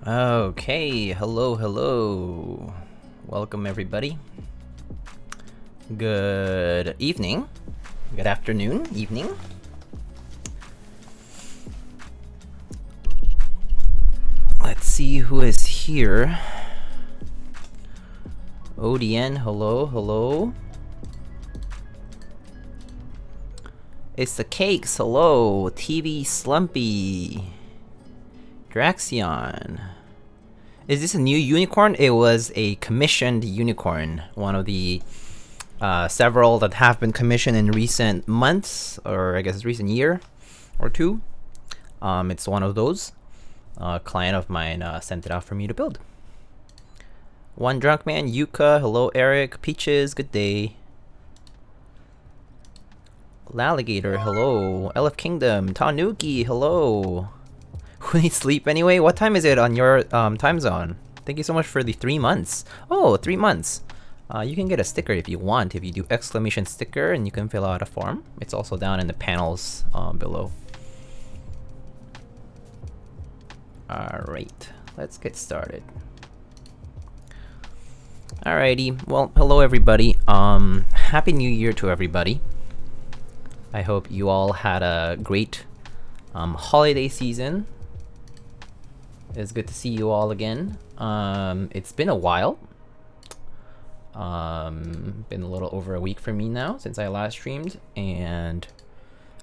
Okay, hello. Welcome everybody. Good evening. Good afternoon, evening. Let's see who is here. ODN, hello. It's the Cakes, hello. TV Slumpy. Draxion. Is this a new unicorn? It was a commissioned unicorn. One of the several that have been commissioned in recent months, or I guess recent year or two. It's one of those. A client of mine sent it out for me to build. One Drunk Man, Yuka, hello Eric, Peaches, good day. Laligator, hello. Elf Kingdom, Tanuki, hello. Who needs sleep anyway? What time is it on your time zone? Thank you so much for the 3 months. Oh, 3 months. You can get a sticker if you want. If you do exclamation sticker, and you can fill out a form. It's also down in the panels below. Alright, let's get started. Alrighty, well, hello everybody. Happy New Year to everybody. I hope you all had a great holiday season. It's good to see you all again. It's been a while. Been a little over a week for me now since I last streamed, and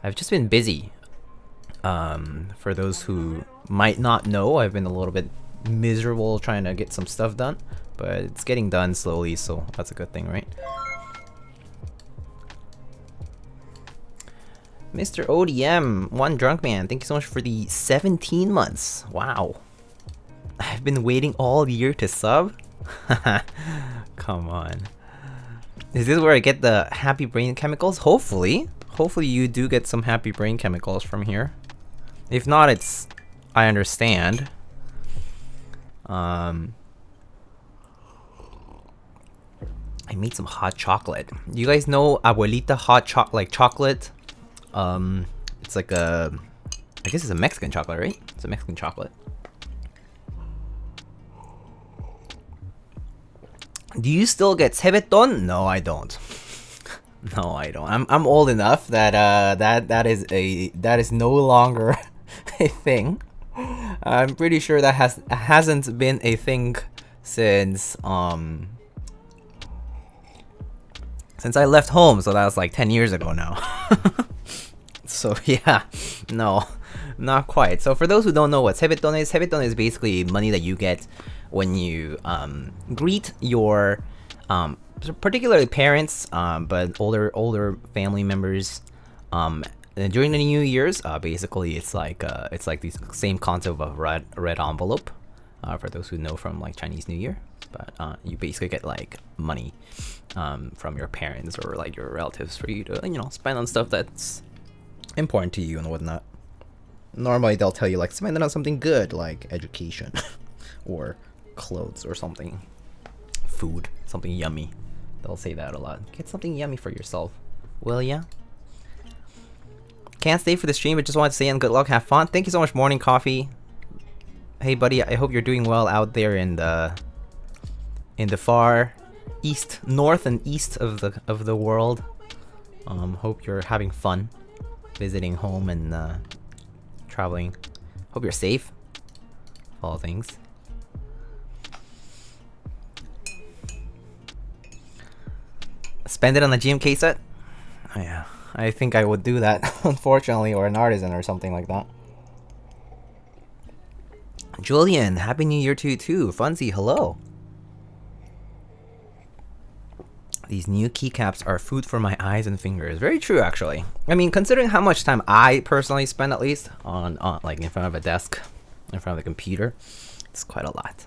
I've just been busy. For those who might not know, I've been a little bit miserable trying to get some stuff done, but it's getting done slowly, so that's a good thing, right? Mr. ODM, One Drunk Man, thank you so much for the 17 months. Wow. I've been waiting all year to sub? Come on. Is this where I get the happy brain chemicals? Hopefully. Hopefully you do get some happy brain chemicals from here. If not, I understand. I made some hot chocolate. You guys know Abuelita hot chocolate? It's like I guess it's a Mexican chocolate, right? It's a Mexican chocolate. Do you still get sebeton? No, I don't. No, I don't. I'm old enough that that is no longer a thing. I'm pretty sure that hasn't been a thing since I left home, so that was like 10 years ago now. So yeah, no, not quite. So for those who don't know what sebeton is basically money that you get when you greet your particularly parents, but older family members during the New Year's. Basically, it's like the same concept of red envelope for those who know from like Chinese New Year. But you basically get like money from your parents or like your relatives for you to spend on stuff that's important to you and whatnot. Normally they'll tell you like spend it on something good like education or clothes or something, food, something yummy. They'll say that a lot. Get something yummy for yourself, will ya? Can't stay for the stream, but just wanted to say and good luck, have fun. Thank you so much, Morning Coffee. Hey buddy, I hope you're doing well out there in the far east, north and east of the world. Hope you're having fun visiting home and traveling. Hope you're safe, all things. Spend it on a GMK set? Oh, yeah, I think I would do that, unfortunately, or an artisan or something like that. Julian, Happy New Year to you too. Funzy, hello. These new keycaps are food for my eyes and fingers. Very true, actually. I mean, considering how much time I personally spend, at least, on like in front of a desk, in front of the computer, it's quite a lot.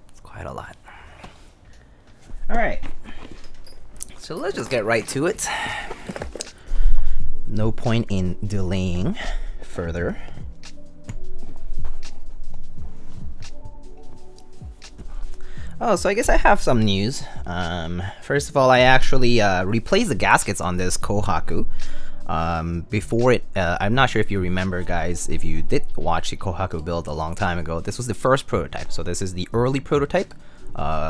It's quite a lot. All right. So let's just get right to it. No point in delaying further. Oh, so I guess I have some news. First of all, I actually replaced the gaskets on this Kohaku. Before it, I'm not sure if you remember, guys, if you did watch the Kohaku build a long time ago, this was the first prototype. So this is the early prototype,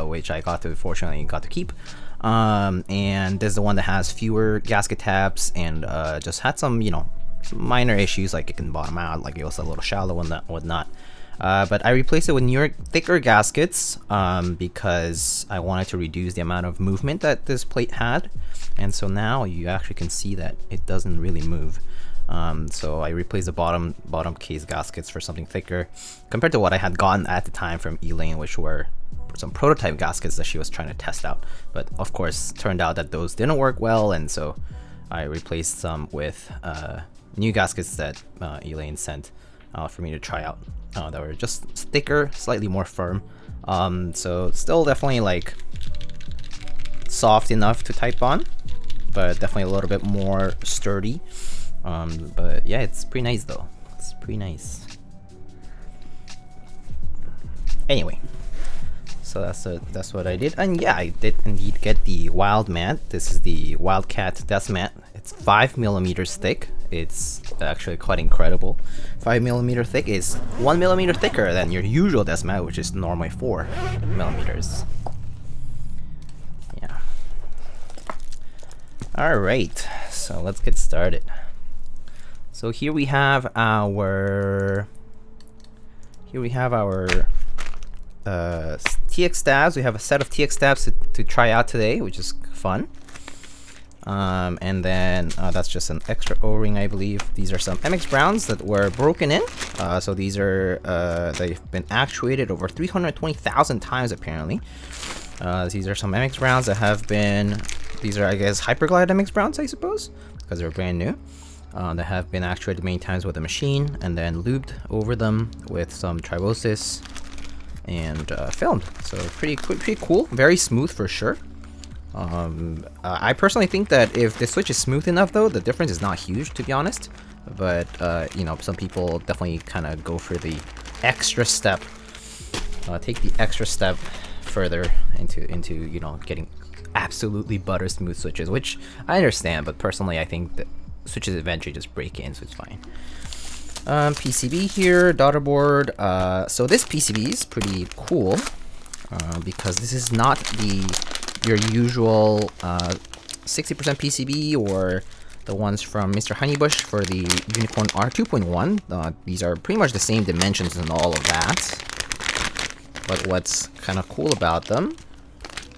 which I fortunately got to keep. And this is the one that has fewer gasket tabs and just had some, some minor issues, like it can bottom out, like it was a little shallow and whatnot. But I replaced it with newer, thicker gaskets because I wanted to reduce the amount of movement that this plate had. And so now you actually can see that it doesn't really move. So I replaced the bottom case gaskets for something thicker compared to what I had gotten at the time from Elaine, which were some prototype gaskets that she was trying to test out. But of course, turned out that those didn't work well, and so I replaced some with new gaskets that Elaine sent for me to try out. That were just thicker, slightly more firm. So still definitely like soft enough to type on, but definitely a little bit more sturdy. But yeah, it's pretty nice though. It's pretty nice. Anyway, so that's what I did, and yeah, I did indeed get the wild mat. This is the Wildcat desk mat. It's 5mm thick. It's actually quite incredible. 5mm thick is 1mm thicker than your usual desk mat, which is normally 4mm. Yeah. All right, so let's get started. So here we have our TX stabs. We have a set of TX stabs to try out today, which is fun. And then that's just an extra O-ring, I believe. These are some MX Browns that were broken in. So these are they've been actuated over 320,000 times apparently. These are some MX Browns that have been. These are, I guess, Hyperglide MX Browns, I suppose, because they're brand new. That have been actuated many times with a machine and then lubed over them with some Tribosys and filmed. So pretty cool, very smooth for sure. I personally think that if the switch is smooth enough, though, the difference is not huge, to be honest. But some people definitely kind of go for the extra step, take the extra step further into getting absolutely butter smooth switches, which I understand. But personally, I think that switches eventually just break in, so it's fine. PCB here, daughter board. So this PCB is pretty cool because this is not your usual 60% PCB or the ones from Mr. Honeybush for the UNIKORN R2.1. These are pretty much the same dimensions and all of that. But what's kind of cool about them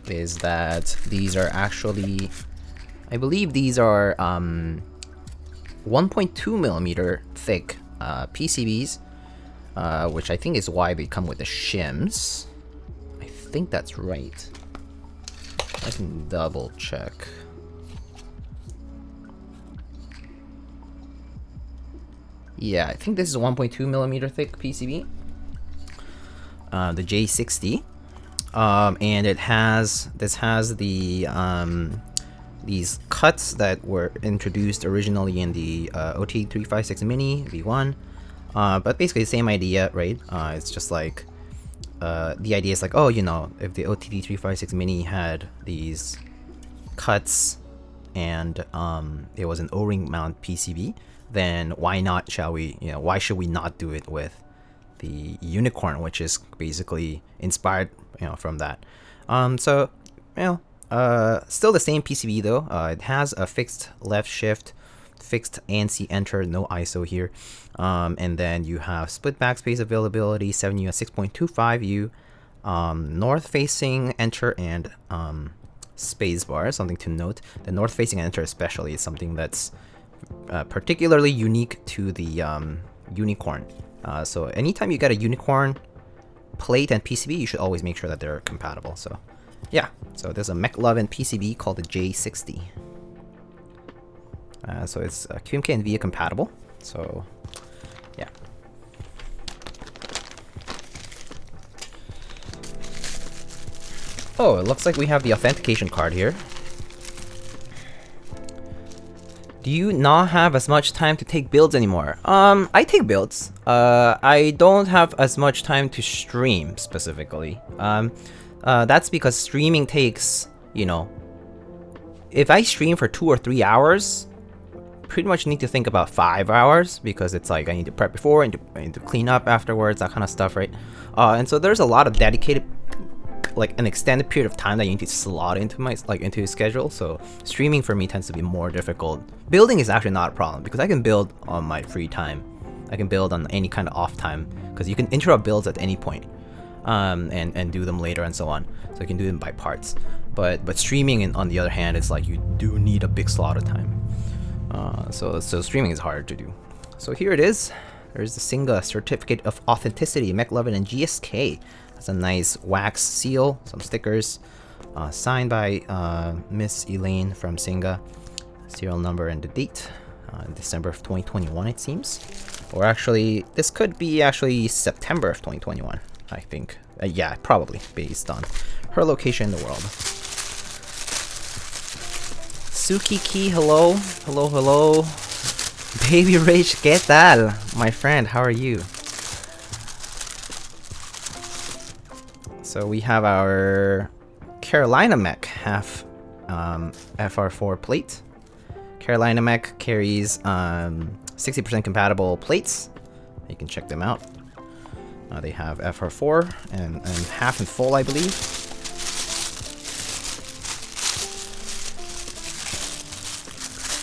is that these are actually, I believe these are 1.2mm thick PCBs, which I think is why they come with the shims. I think that's right. I can double check. Yeah, I think this is 1.2mm thick PCB. The J60. And this has the these cuts that were introduced originally in the OT356 Mini V1, but basically the same idea, right? It's just like the idea is like, oh, if the OT356 Mini had these cuts and it was an O-ring mount PCB, then why should we not do it with the UNIKORN, which is basically inspired from that. So still the same PCB though. It has a fixed left shift, fixed ANSI enter, no ISO here, and then you have split backspace availability, 7U and 6.25U, north facing enter and spacebar. Something to note: the north facing enter especially is something that's particularly unique to the UNIKORN. So anytime you get a UNIKORN plate and PCB, you should always make sure that they're compatible. So yeah, so there's a Mechlovin PCB called the J60. So it's QMK and VIA compatible. So yeah. Oh, it looks like we have the authentication card here. Do you not have as much time to take builds anymore? I take builds. I don't have as much time to stream specifically. That's because streaming takes, if I stream for 2 or 3 hours, pretty much need to think about 5 hours, because it's like I need to prep before, I need to clean up afterwards, that kind of stuff, right? And so there's a lot of dedicated, like an extended period of time that you need to slot into into your schedule. So streaming for me tends to be more difficult. Building is actually not a problem, because I can build on my free time. I can build on any kind of off time, because you can interrupt builds at any point, and do them later and so on. So you can do them by parts. But streaming, on the other hand, it's like you do need a big slot of time. So streaming is hard to do. So here it is. There's the Singa Certificate of Authenticity, Mechlovin and GSK. That's a nice wax seal, some stickers, signed by Miss Elaine from Singa. Serial number and the date, December of 2021, it seems. Or actually, this could be actually September of 2021, I think. Yeah, probably, based on her location in the world. Sukiki, hello. Hello, hello. Baby Rage, ¿qué tal? My friend, how are you? So we have our Carolina Mech half FR4 plate. Carolina Mech carries 60% compatible plates. You can check them out. They have FR4 and half and full, I believe.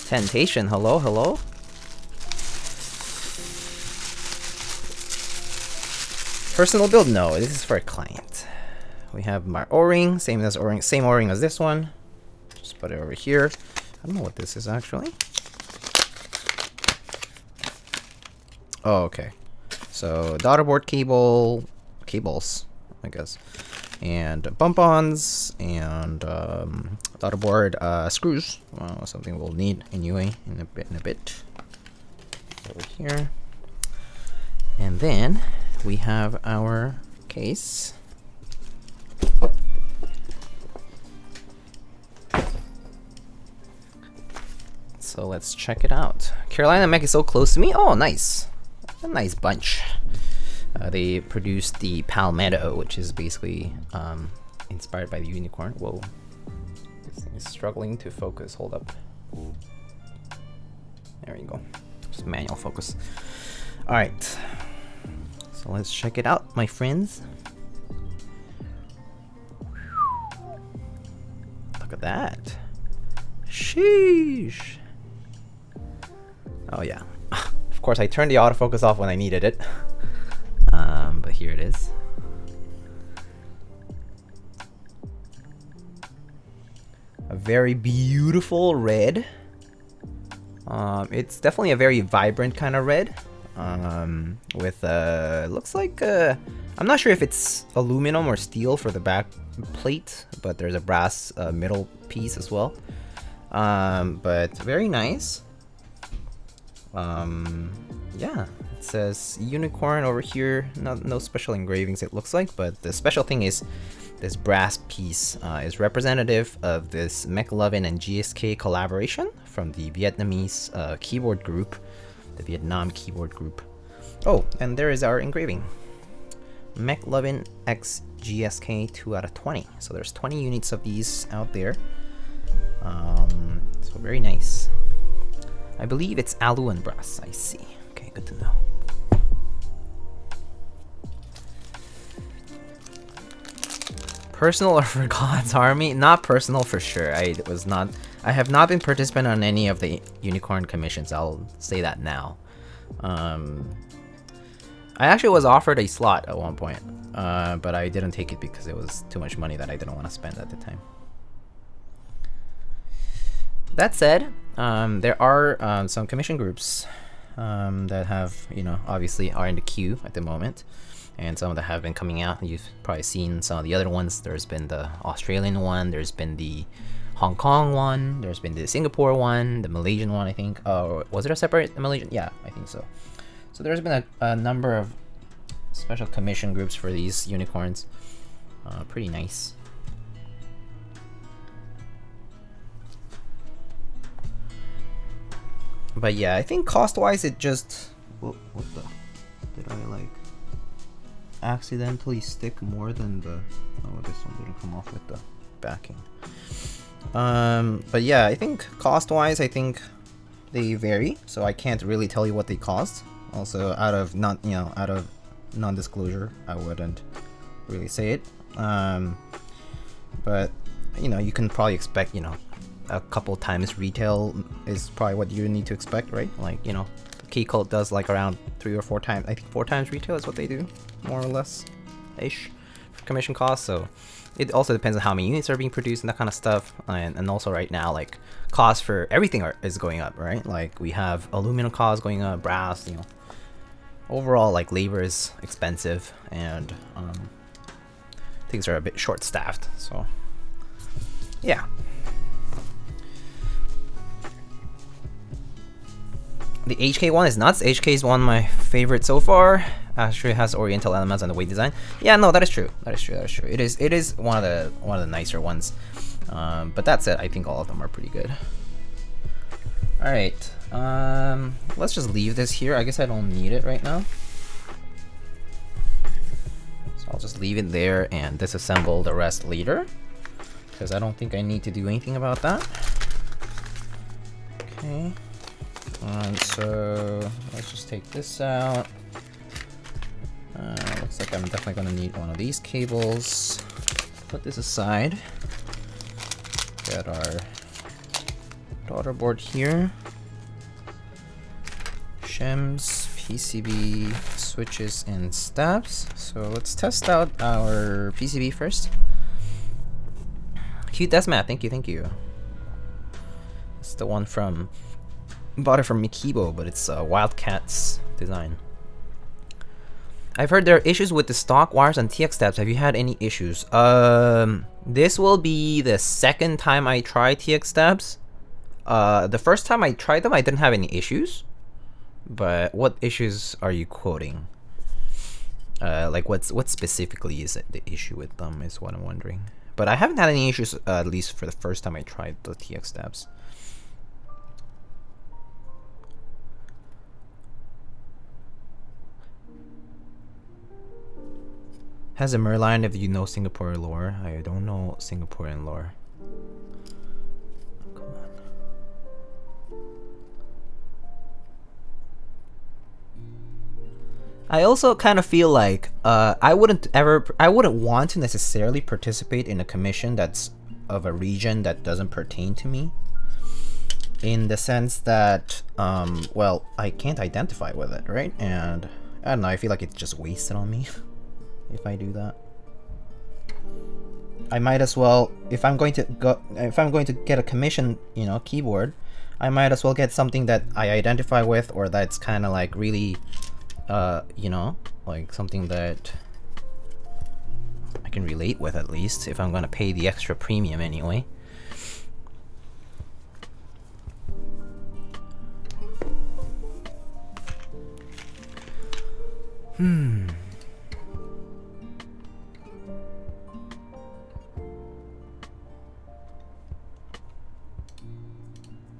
Temptation, hello, hello. Personal build, no, this is for a client. We have my O-ring, same O-ring as this one. Just put it over here. I don't know what this is actually. Oh, okay. So daughterboard cables, I guess, and bump-ons and daughterboard screws. Something we'll need anyway in a bit. Over here, and then we have our case. So let's check it out. Carolina Mech is so close to me. Oh, nice. A nice bunch. They produced the Palmetto, which is basically inspired by the UNIKORN. Whoa. This thing is struggling to focus. Hold up. There you go. Just manual focus. Alright. So let's check it out, my friends. Look at that. Sheesh. Oh yeah. Of course, I turned the autofocus off when I needed it. But here it is. A very beautiful red. It's definitely a very vibrant kind of red. With looks like I'm not sure if it's aluminum or steel for the back plate, but there's a brass middle piece as well. But very nice. Yeah, it says UNIKORN over here. No special engravings, it looks like, but the special thing is this brass piece is representative of this Mechlovin and GSK collaboration from the Vietnamese keyboard group, the Vietnam keyboard group. Oh, and there is our engraving. Mechlovin X GSK 2 out of 20. So there's 20 units of these out there. So very nice. I believe it's alu and brass. I see. Okay, good to know. Personal or for God's Army? Not personal for sure. I have not been participant on any of the UNIKORN commissions. I'll say that now. I actually was offered a slot at one point, but I didn't take it because it was too much money that I didn't want to spend at the time. That said, there are some commission groups that have, obviously are in the queue at the moment, and some that have been coming out. You've probably seen some of the other ones. There's been the Australian one, there's been the Hong Kong one, there's been the Singapore one, the Malaysian one, I think. Oh, was it a separate Malaysian? Yeah, I think so. So there's been a number of special commission groups for these UNIKORNs. Pretty nice. But yeah, I think cost-wise, it just... What the... Did I, accidentally stick more than the... Oh, this one didn't come off with the backing. But yeah, I think cost-wise, I think they vary, so I can't really tell you what they cost. Also, out of non-disclosure, I wouldn't really say it. But you can probably expect a couple times retail is probably what you need to expect, right? Like Keycap does like around 3 or 4 times. I think 4 times retail is what they do, more or less, ish, for commission costs. So it also depends on how many units are being produced and that kind of stuff. And also right now, like cost for everything is going up, right? Like we have aluminum costs going up, brass, overall like labor is expensive, and things are a bit short-staffed. So yeah. The HK one is nuts. HK is one of my favorite so far. Actually has Oriental elements and the weight design. Yeah, no, that is true. That is true. That is true. It is one of the nicer ones. But that's it. I think all of them are pretty good. All right. Let's just leave this here. I guess I don't need it right now. So I'll just leave it there and disassemble the rest later, because I don't think I need to do anything about that. Okay. So let's just take this out. Looks like I'm definitely going to need one of these cables. Put this aside. Got our daughter board here. Shims, PCB, switches, and steps. So let's test out our PCB first. Cute Desmat, thank you, thank you. It's the one from... bought it from Mikibo, but it's Wildcat's design. I've heard there are issues with the stock wires and TX steps. Have you had any issues? This will be the second time I try TX steps. The first time I tried them, I didn't have any issues. But what issues are you quoting? Like what specifically is it the issue with them is what I'm wondering. But I haven't had any issues, at least for the first time I tried the TX steps. Has a Merlion if you know Singaporean lore? I don't know Singaporean lore. Come on. I also kind of feel like I wouldn't want to necessarily participate in a commission that's of a region that doesn't pertain to me. In the sense that, well, I can't identify with it, right? And I don't know, I feel like it's just wasted on me. If I do that, I might as well, if I'm going to get a commission, keyboard, I might as well get something that I identify with, or that's kind of like really, like something that I can relate with, at least, if I'm gonna pay the extra premium anyway.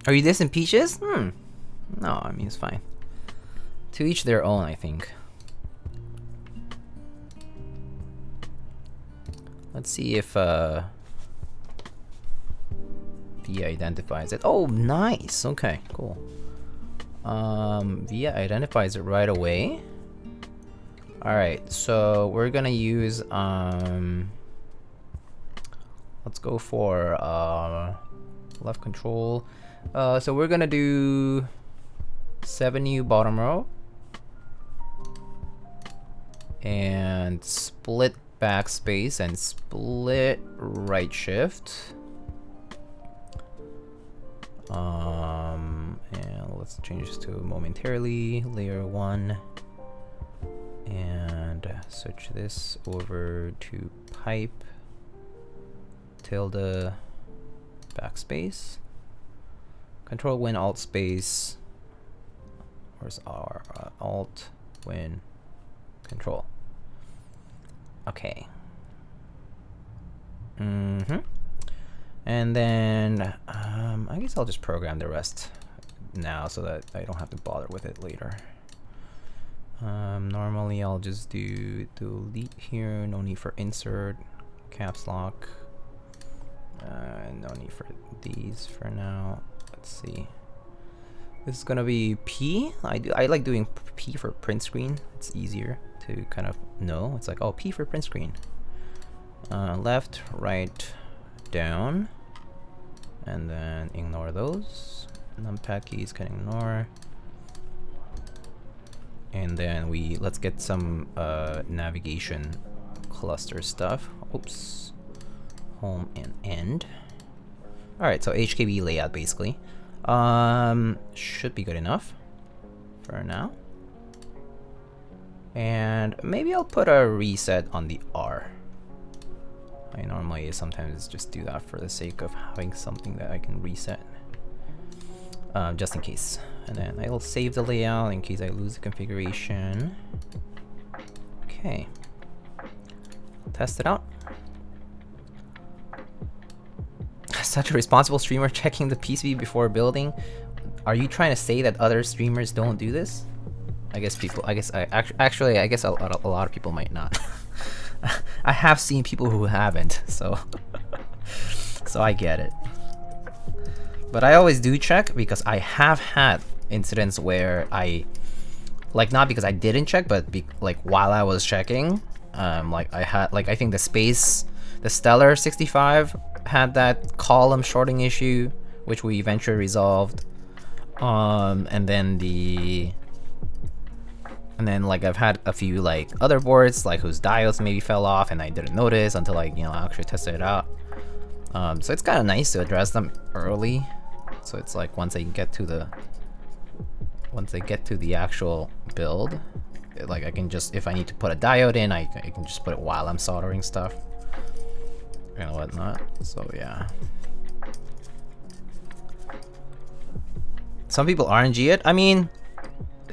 Are you dissing Peaches? No, I mean, it's fine. To each their own, I think. Let's see if VIA identifies it. Oh, nice. Okay, cool. VIA identifies it right away. Alright, so we're gonna use let's go for left control. So we're gonna do 7U bottom row and split backspace and split right shift. And let's change this to momentarily layer 1 and switch this over to pipe tilde backspace. Control Win Alt space. Where's our Alt Win Control? Okay. And then I guess I'll just program the rest now so that I don't have to bother with it later. Normally I'll just do delete here. No need for insert. Caps lock. No need for these for now. Let's see. This is gonna be P. I like doing P for print screen. It's easier to kind of know. It's like, oh, P for print screen. Left, right, down, and then ignore those. Numpad keys can ignore. And then let's get some navigation cluster stuff. Oops. Home and end. Alright, so HKB layout basically. Should be good enough for now. And maybe I'll put a reset on the R. I normally sometimes just do that for the sake of having something that I can reset. Just in case. And then I'll save the layout in case I lose the configuration. Okay. Test it out. Such a responsible streamer checking the PCB before building. Are you trying to say that other streamers don't do this? I guess a lot of people might not. I have seen people who haven't, so so I get it. But I always do check because I have had incidents where not because I didn't check, but like while I was checking, like I had I think the Stellar 65 had that column shorting issue, which we eventually resolved. And then like I've had a few like other boards like whose diodes maybe fell off and I didn't notice until I actually tested it out. So it's kind of nice to address them early. So it's like once they get to the actual build, like I can just, if I need to put a diode in, I can just put it while I'm soldering stuff and whatnot. So yeah. Some people RNG it. I mean,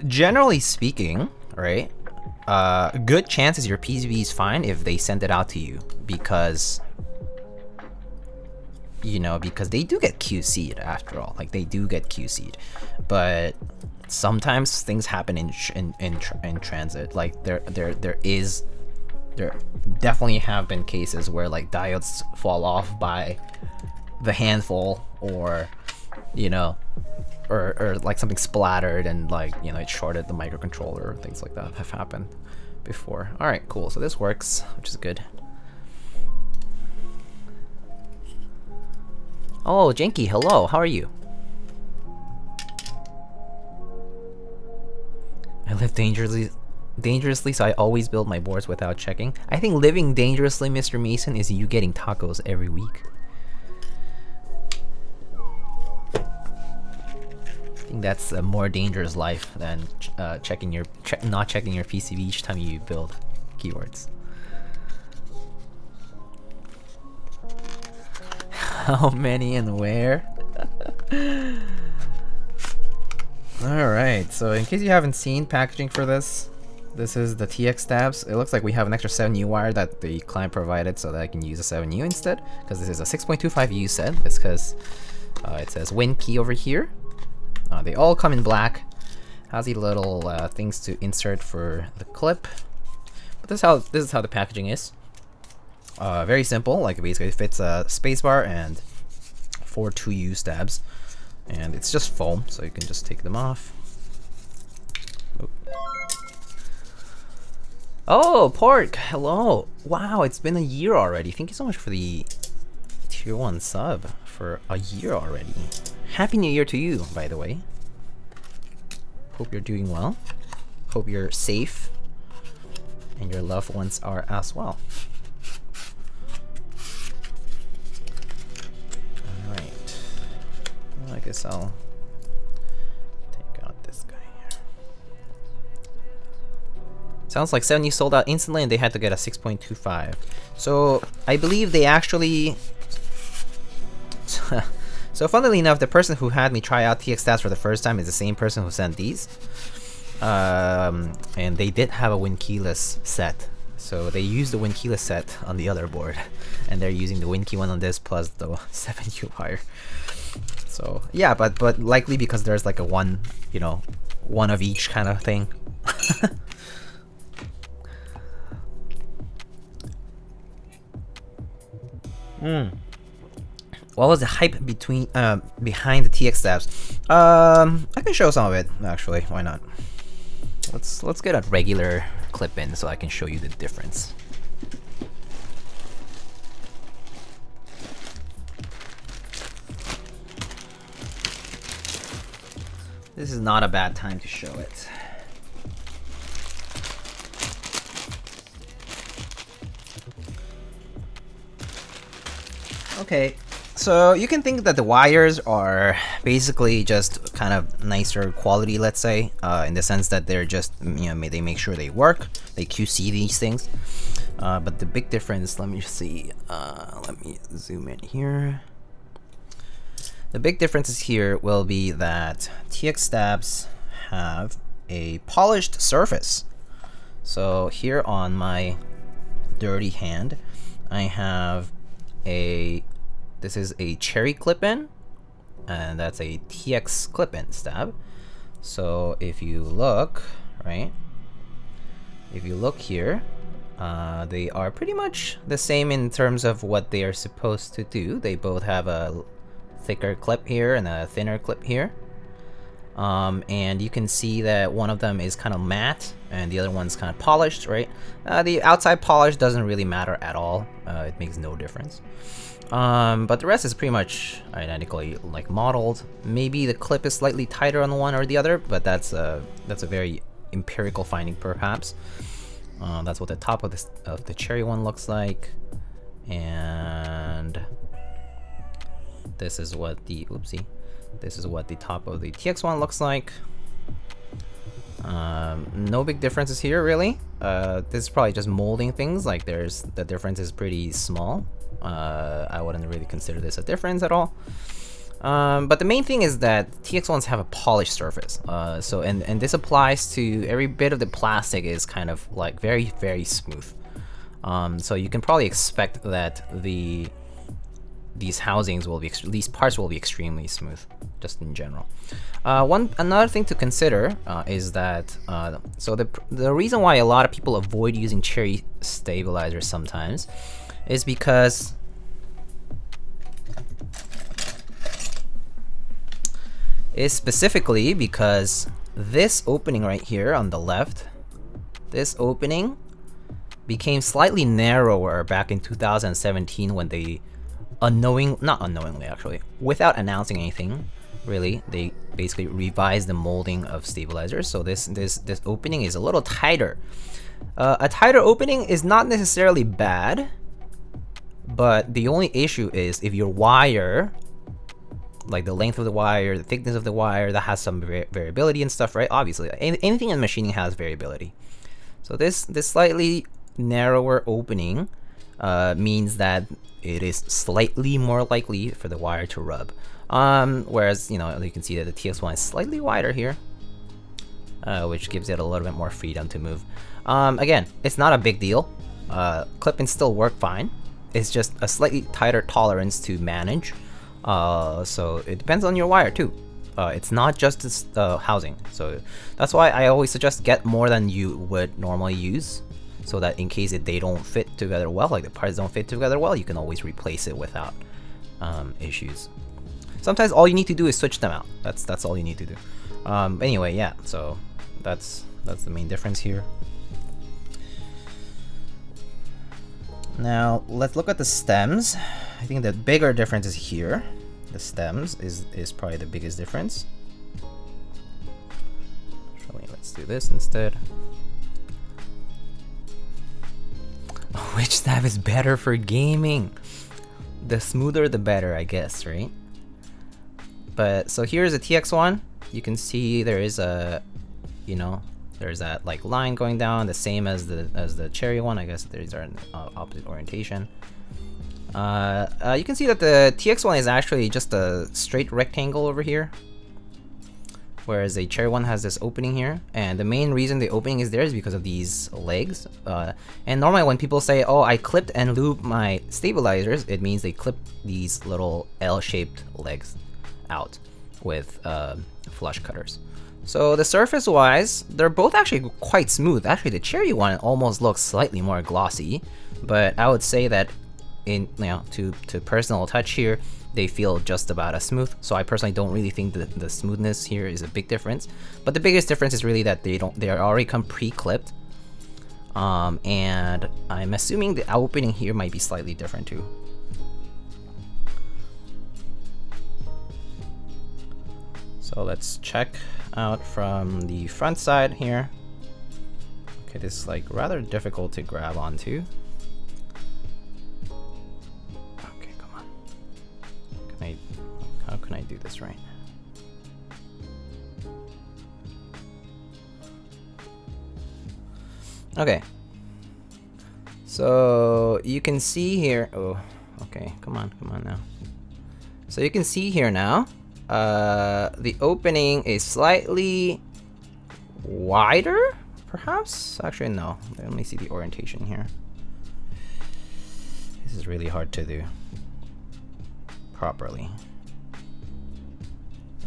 generally speaking, right? Good chances your PCB is fine if they send it out to you because because they do get QC'd after all. Like they do get QC'd, but sometimes things happen in transit. Like there definitely have been cases where like diodes fall off by the handful, or or like something splattered and like it shorted the microcontroller. Things like that have happened before. All right, cool. So this works, which is good. Oh, Janky, hello. How are you? I live dangerously, so I always build my boards without checking. I think living dangerously, Mr. Mason, is you getting tacos every week. I think that's a more dangerous life than not checking your PCB each time you build keyboards. How many and where? Alright, so in case you haven't seen packaging for this, this is the TX tabs. It looks like we have an extra 7U wire that the client provided so that I can use a 7U instead, because this is a 6.25U set. It's because it says Win key over here. They all come in black. Has the little things to insert for the clip. But this is how the packaging is. Very simple, like basically it fits a spacebar and 4 2U stabs, and it's just foam, so you can just take them off. Oh, Pork, hello. Wow, it's been a year already. Thank you so much for the tier 1 sub for a year already. Happy New Year to you, by the way. Hope you're doing well. Hope you're safe and your loved ones are as well. I guess I'll take out this guy here. Sounds like 7U sold out instantly and they had to get a 6.25. So I believe they actually... So funnily enough, the person who had me try out TX stats for the first time is the same person who sent these. And they did have a Win keyless set. So they used the Win keyless set on the other board. And they're using the Win key one on this plus the 7U wire. So yeah, but likely because there's like a one of each kind of thing. what was the hype between behind the TX stabs? I can show some of it actually. Why not? Let's get a regular clip in so I can show you the difference. This is not a bad time to show it. Okay, so you can think that the wires are basically just kind of nicer quality, let's say, in the sense that they're just, you know, they make sure they work, they QC these things. But the big difference, let me see, let me zoom in here. The big differences here will be that TX stabs have a polished surface. So here on my dirty hand, I have this is a cherry clip-in, and that's a TX clip-in stab. So if you look, right, if you look here, they are pretty much the same in terms of what they are supposed to do. They both have a thicker clip here and a thinner clip here. And you can see that one of them is kind of matte and the other one's kind of polished, right? The outside polish doesn't really matter at all. It makes no difference. But the rest is pretty much identically like modeled. Maybe the clip is slightly tighter on one or the other, but that's a very empirical finding perhaps. That's what the top of the cherry one looks like, and this is what the this is what the top of the TX one looks like. No big differences here really. This is probably just molding things. Like the difference is pretty small. I wouldn't really consider this a difference at all. But the main thing is that TX ones have a polished surface. So and this applies to every bit of the plastic is kind of like very, very smooth. So you can probably expect that these housings will be, these parts will be extremely smooth, just in general. Another thing to consider is that so the reason why a lot of people avoid using cherry stabilizers sometimes is because specifically because this opening right here on the left, this opening became slightly narrower back in 2017 when they not unknowingly actually, without announcing anything really, they basically revised the molding of stabilizers. So this opening is a little tighter. A tighter opening is not necessarily bad, but the only issue is if your wire, like the length of the wire, the thickness of the wire, that has some variability and stuff, right? Obviously, anything in machining has variability. So this slightly narrower opening means that it is slightly more likely for the wire to rub. Whereas, you know, you can see that the TX1 is slightly wider here, which gives it a little bit more freedom to move. Again, it's not a big deal. Clip-ins still work fine. It's just a slightly tighter tolerance to manage. So it depends on your wire too. It's not just this housing. So that's why I always suggest get more than you would normally use, so that in case they don't fit together well, like the parts don't fit together well, you can always replace it without issues. Sometimes all you need to do is switch them out. That's all you need to do. Anyway, yeah. So that's the main difference here. Now let's look at the stems. I think the bigger difference is here. The stems is probably the biggest difference. Let's do this instead. Which stab is better for gaming? The smoother the better, I guess, right? But so here's a TX1. You can see there is a, you know, there's that like line going down, the same as the cherry one. I guess these are in opposite orientation. You can see that the TX1 is actually just a straight rectangle over here, whereas the cherry one has this opening here. And the main reason the opening is there is because of these legs. And normally when people say, oh, I clipped and lubed my stabilizers, it means they clip these little L-shaped legs out with flush cutters. So the surface wise, they're both actually quite smooth. Actually, the cherry one almost looks slightly more glossy, but I would say that in to personal touch here, they feel just about as smooth. So I personally don't really think that the smoothness here is a big difference. But the biggest difference is really that they are already come pre-clipped. And I'm assuming the opening here might be slightly different too. So let's check out from the front side here. Okay, this is like rather difficult to grab onto. Okay, come on. How can I do this right? Okay. So you can see here. Oh, okay. Come on now. So you can see here now. The opening is slightly wider, perhaps? Actually, no. Let me see the orientation here. This is really hard to do properly.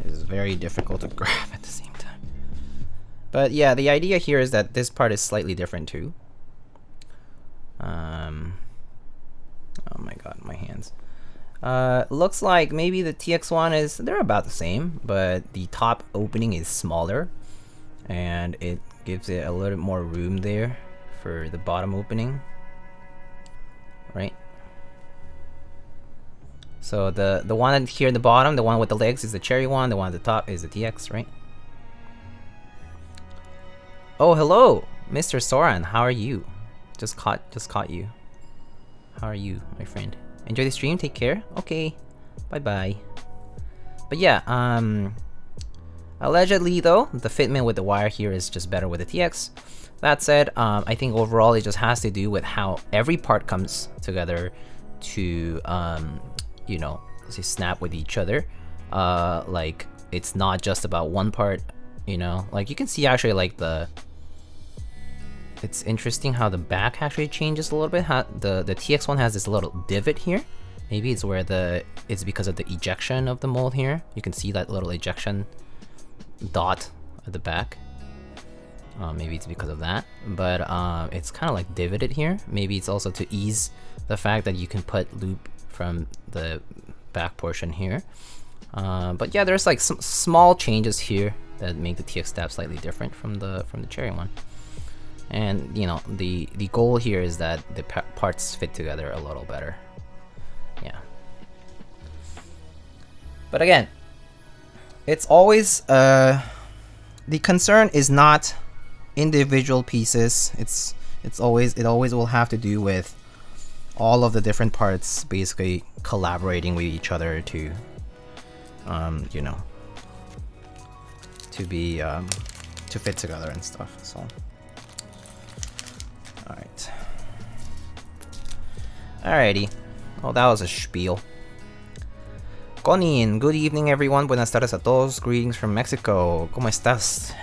It is very difficult to grab at the same time. But yeah, the idea here is that this part is slightly different too. Oh my god, my hands. Looks like maybe the TX1 they're about the same, but the top opening is smaller and it gives it a little more room there for the bottom opening, right? So the one here at the bottom, the one with the legs, is the cherry one. The one at the top is the TX, right? Oh, hello, Mr. Soran. How are you? Just caught you. How are you, my friend? Enjoy the stream. Take care. Okay. Bye bye. But yeah, allegedly though, the fitment with the wire here is just better with the TX. That said, I think overall it just has to do with how every part comes together to you know, let's say snap with each other. Like it's not just about one part, you know. Like you can see actually like it's interesting how the back actually changes a little bit. How the TX1 has this little divot here. Maybe it's where it's because of the ejection of the mold here. You can see that little ejection dot at the back. Maybe it's because of that, but it's kind of like divoted here. Maybe it's also to ease the fact that you can put lube from the back portion here. But yeah, there's like some small changes here that make the TX stab slightly different from the cherry one. And you know, the goal here is that the parts fit together a little better. Yeah. But again, it's always the concern is not individual pieces. It always will have to do with all of the different parts basically collaborating with each other to you know, to be to fit together and stuff. So alrighty. Oh, that was a spiel. Conin, good evening everyone. Buenas tardes a todos. Greetings from Mexico. ¿Cómo estás?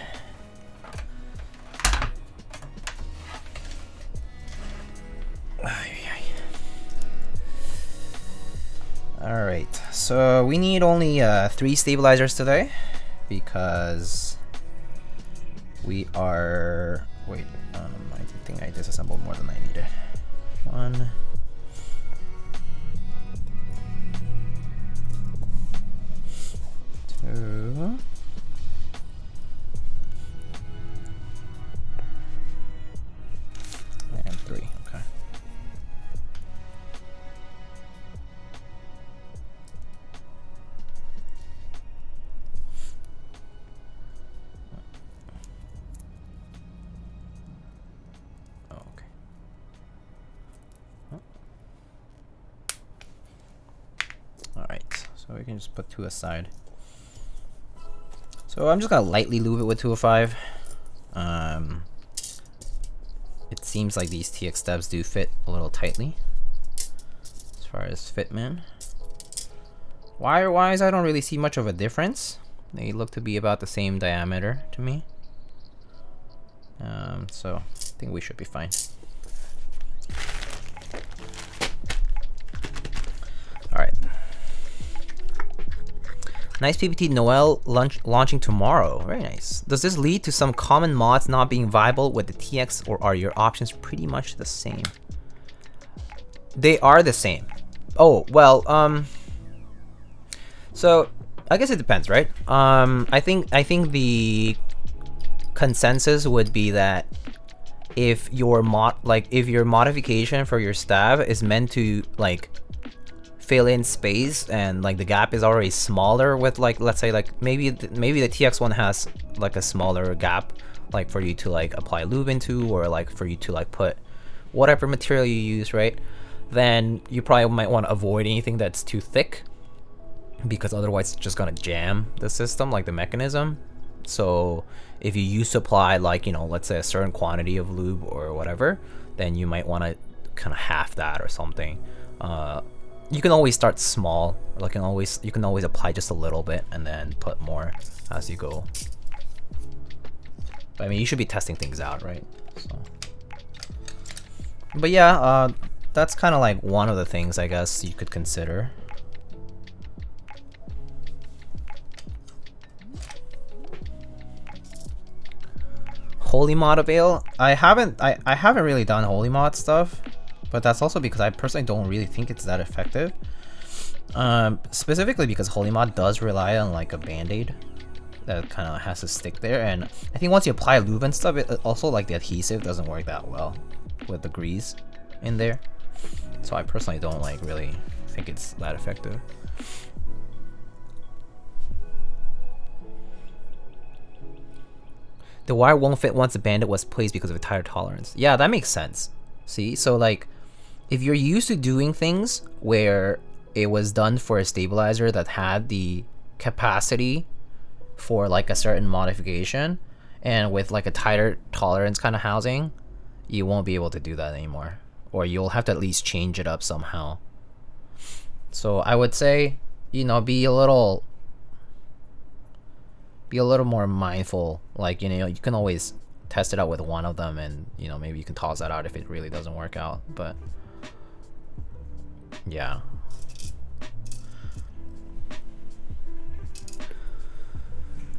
Alright, so we need only 3 stabilizers today because we are... Wait, I think I disassembled more than I needed. 1, 2, and 3. Okay. Alright, so we can just put 2 aside. So I'm just gonna lightly lube it with 205. It seems like these TX stubs do fit a little tightly as far as fitment. Wire wise, I don't really see much of a difference. They look to be about the same diameter to me. So I think we should be fine. Alright. Nice PPT Noel launching tomorrow. Very nice. Does this lead to some common mods not being viable with the TX, or are your options pretty much the same? They are the same. Oh, well, so I guess it depends, right? I think the consensus would be that if your modification for your stab is meant to like fill in space and like the gap is already smaller with like, let's say like maybe the TX1 has like a smaller gap like for you to like apply lube into, or like for you to like put whatever material you use, right? Then you probably might want to avoid anything that's too thick, because otherwise it's just gonna jam the system, like the mechanism. So if you used to apply like, you know, let's say a certain quantity of lube or whatever, then you might want to kind of half that or something. You can always start small, like you can always apply just a little bit and then put more as you go. But I mean, you should be testing things out, right? So. But yeah, that's kind of like one of the things I guess you could consider. Holy mod avail? I haven't really done holy mod stuff, but that's also because I personally don't really think it's that effective. Specifically because holy mod does rely on like a band-aid that kind of has to stick there, and I think once you apply lube and stuff, it also like the adhesive doesn't work that well with the grease in there. So I personally don't like really think it's that effective. The wire won't fit once the bandit was placed because of a tighter tolerance. Yeah, that makes sense. See, so like, if you're used to doing things where it was done for a stabilizer that had the capacity for like a certain modification, and with like a tighter tolerance kind of housing, you won't be able to do that anymore. Or you'll have to at least change it up somehow. So I would say, you know, be a little more mindful. Like, you know, you can always test it out with one of them, and you know, maybe you can toss that out if it really doesn't work out. But yeah.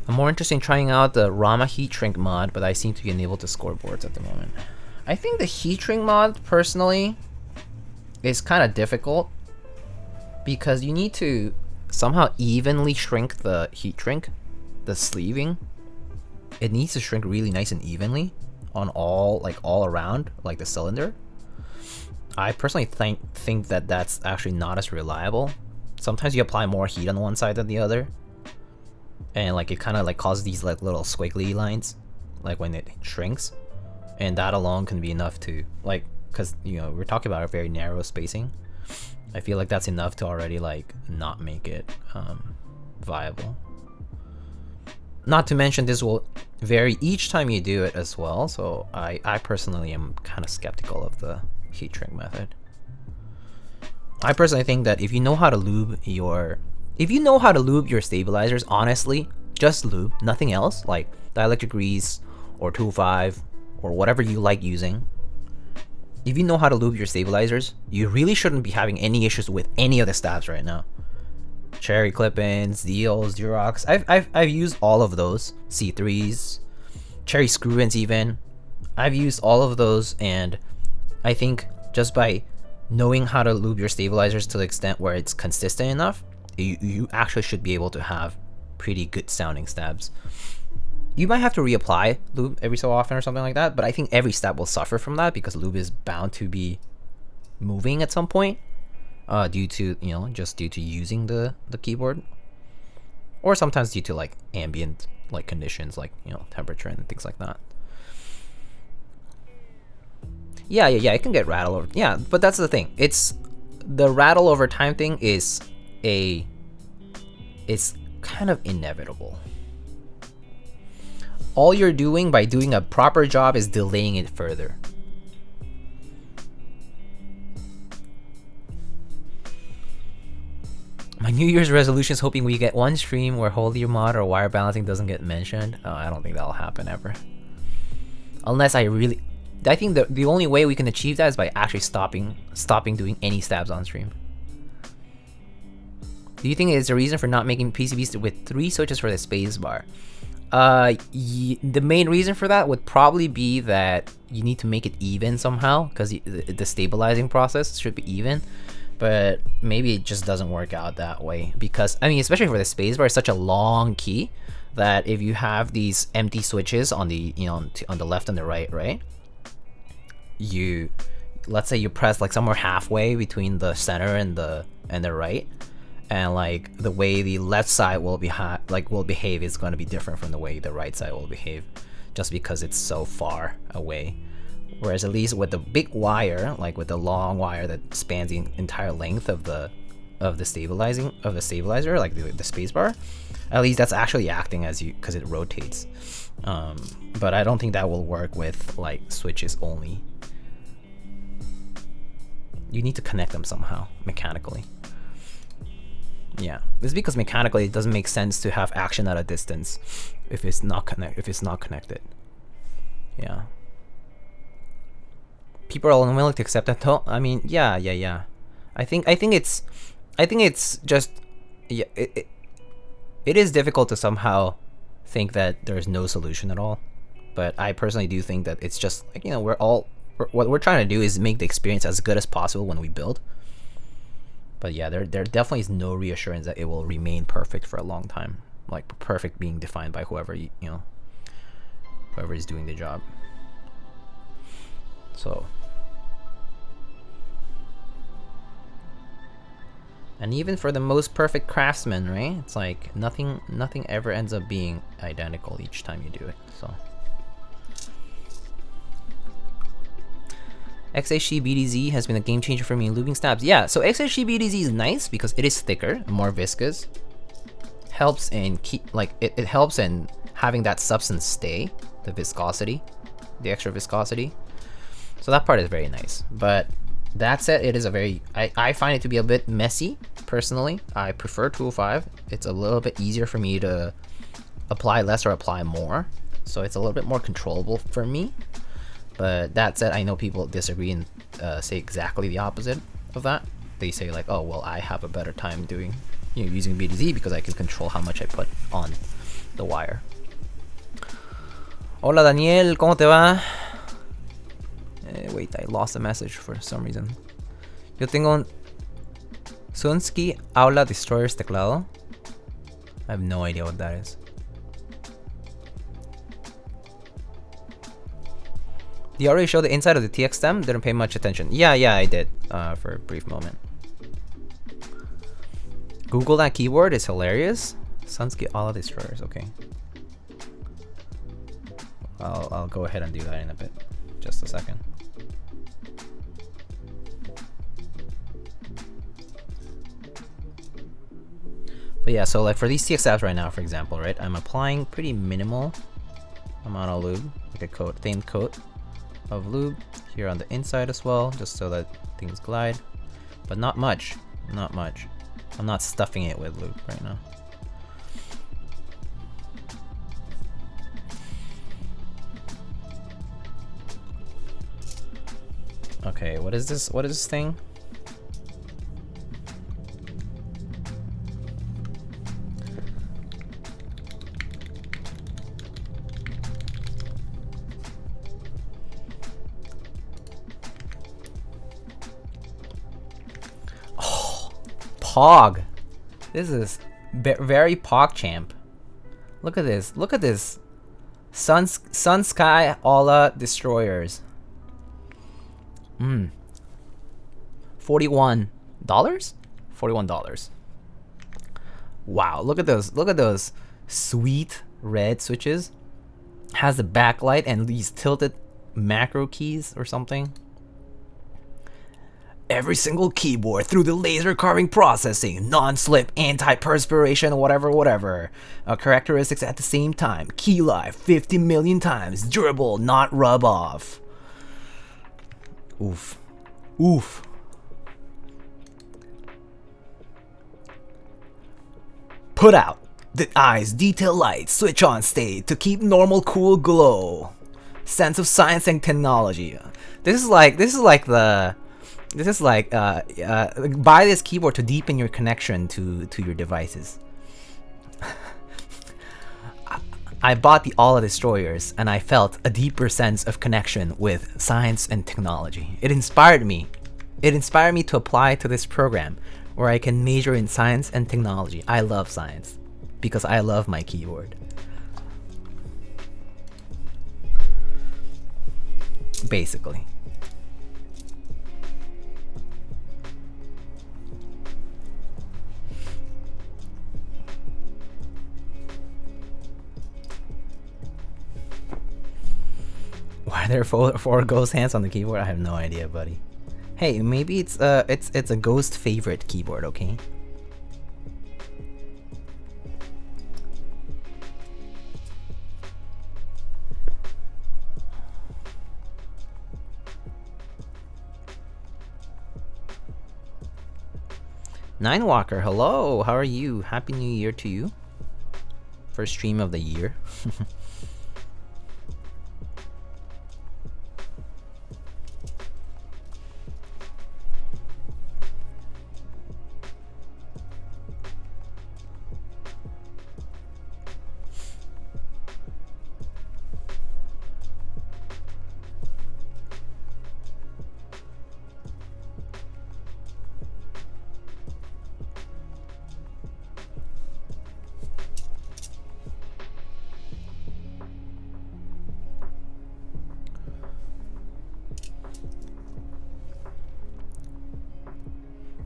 I'm more interested in trying out the Rama heat shrink mod, but I seem to be unable to score boards at the moment. I think the heat shrink mod personally is kind of difficult because you need to somehow evenly shrink the heat shrink, the sleeving. It needs to shrink really nice and evenly on all around like the cylinder. I personally think that that's actually not as reliable. Sometimes you apply more heat on one side than the other, and like it kind of like causes these like little squiggly lines like when it shrinks, and that alone can be enough to like, because you know we're talking about a very narrow spacing. I feel like that's enough to already like not make it viable. Not to mention this will vary each time you do it as well, so I personally am kind of skeptical of the heat shrink method. I personally think that if you know how to lube your stabilizers, honestly, just lube, nothing else, like dielectric grease or 2.5 or whatever you like using. If you know how to lube your stabilizers, you really shouldn't be having any issues with any of the stabs right now. Cherry clip-ins, Deals, Durox, I've used all of those. C3s, Cherry screw-ins even. I've used all of those, and I think just by knowing how to lube your stabilizers to the extent where it's consistent enough, you actually should be able to have pretty good sounding stabs. You might have to reapply lube every so often or something like that, but I think every stab will suffer from that because lube is bound to be moving at some point, due to, you know, just due to using the keyboard, or sometimes due to like ambient like conditions, like, you know, temperature and things like that. Yeah, it can get rattle over. Yeah, but that's the thing. It's the rattle over time thing is it's kind of inevitable. All you're doing by doing a proper job is delaying it further. My New Year's resolution is hoping we get one stream where holy mod or wire balancing doesn't get mentioned. I don't think that'll happen ever. Unless I think the only way we can achieve that is by actually stopping doing any stabs on stream. Do you think it's a reason for not making PCBs with 3 switches for the space bar? The main reason for that would probably be that you need to make it even somehow, because the stabilizing process should be even. But maybe it just doesn't work out that way, because I mean, especially for the spacebar, it's such a long key that if you have these empty switches on the on the left and the right, let's say you press like somewhere halfway between the center and the right, and like the way the left side will behave is going to be different from the way the right side will behave, just because it's so far away. Whereas at least with the big wire, like with the long wire that spans the entire length of the stabilizer, like the spacebar, at least that's actually acting as because it rotates. But I don't think that will work with like switches only. You need to connect them somehow mechanically. Yeah, this is because mechanically it doesn't make sense to have action at a distance if it's not connected. Yeah. People are unwilling to accept that. I mean, yeah. I think it's just, yeah, it is difficult to somehow think that there's no solution at all. But I personally do think that it's just like, what we're trying to do is make the experience as good as possible when we build. But yeah, there definitely is no reassurance that it will remain perfect for a long time. Like perfect being defined by whoever whoever is doing the job. So, and even for the most perfect craftsman, right? It's like nothing ever ends up being identical each time you do it. So, XHG-BDZ has been a game changer for me in lubing stabs. Yeah, so XHG-BDZ is nice because it is thicker, more viscous. Helps in it helps in having that substance stay, the viscosity, the extra viscosity. So that part is very nice. But that said, it is I find it to be a bit messy personally. I prefer 205. It's a little bit easier for me to apply less or apply more. So it's a little bit more controllable for me. But that said, I know people disagree and say exactly the opposite of that. They say like, oh, well, I have a better time doing, using BDZ because I can control how much I put on the wire. Hola Daniel, ¿cómo te va? Wait, I lost a message for some reason. Yo tengo un Sunsky Aula Destroyer's teclado. I have no idea what that is. You already showed the inside of the TX stem? Didn't pay much attention. Yeah, I did for a brief moment. Google that keyboard, is hilarious. Sunsky Aula Destroyers, okay. I'll go ahead and do that in a bit. Just a second. But yeah, so like for these TX apps right now, for example, right, I'm applying pretty minimal amount of lube, like a coat, thin coat of lube here on the inside as well, just so that things glide, but not much. I'm not stuffing it with lube right now. Okay, what is this? What is this thing? Oh, Pog. This is very PogChamp. Look at this. Look at this. Sun Sky Aula Destroyers. $41? $41. Wow, look at those. Look at those sweet red switches. Has the backlight and these tilted macro keys or something. Every single keyboard through the laser carving processing, non-slip, anti-perspiration, whatever. Characteristics at the same time. Key life 50 million times. Durable, not rub off. Oof. Put out the eyes, detail light, switch on state to keep normal cool glow. Sense of science and technology. This is like buy this keyboard to deepen your connection to your devices. I bought the All Destroyers, and I felt a deeper sense of connection with science and technology. It inspired me. It inspired me to apply to this program, where I can major in science and technology. I love science, because I love my keyboard. Basically. Why are there four ghost hands on the keyboard? I have no idea, buddy. Hey, maybe it's a ghost favorite keyboard, okay? Ninewalker, hello. How are you? Happy New Year to you. First stream of the year.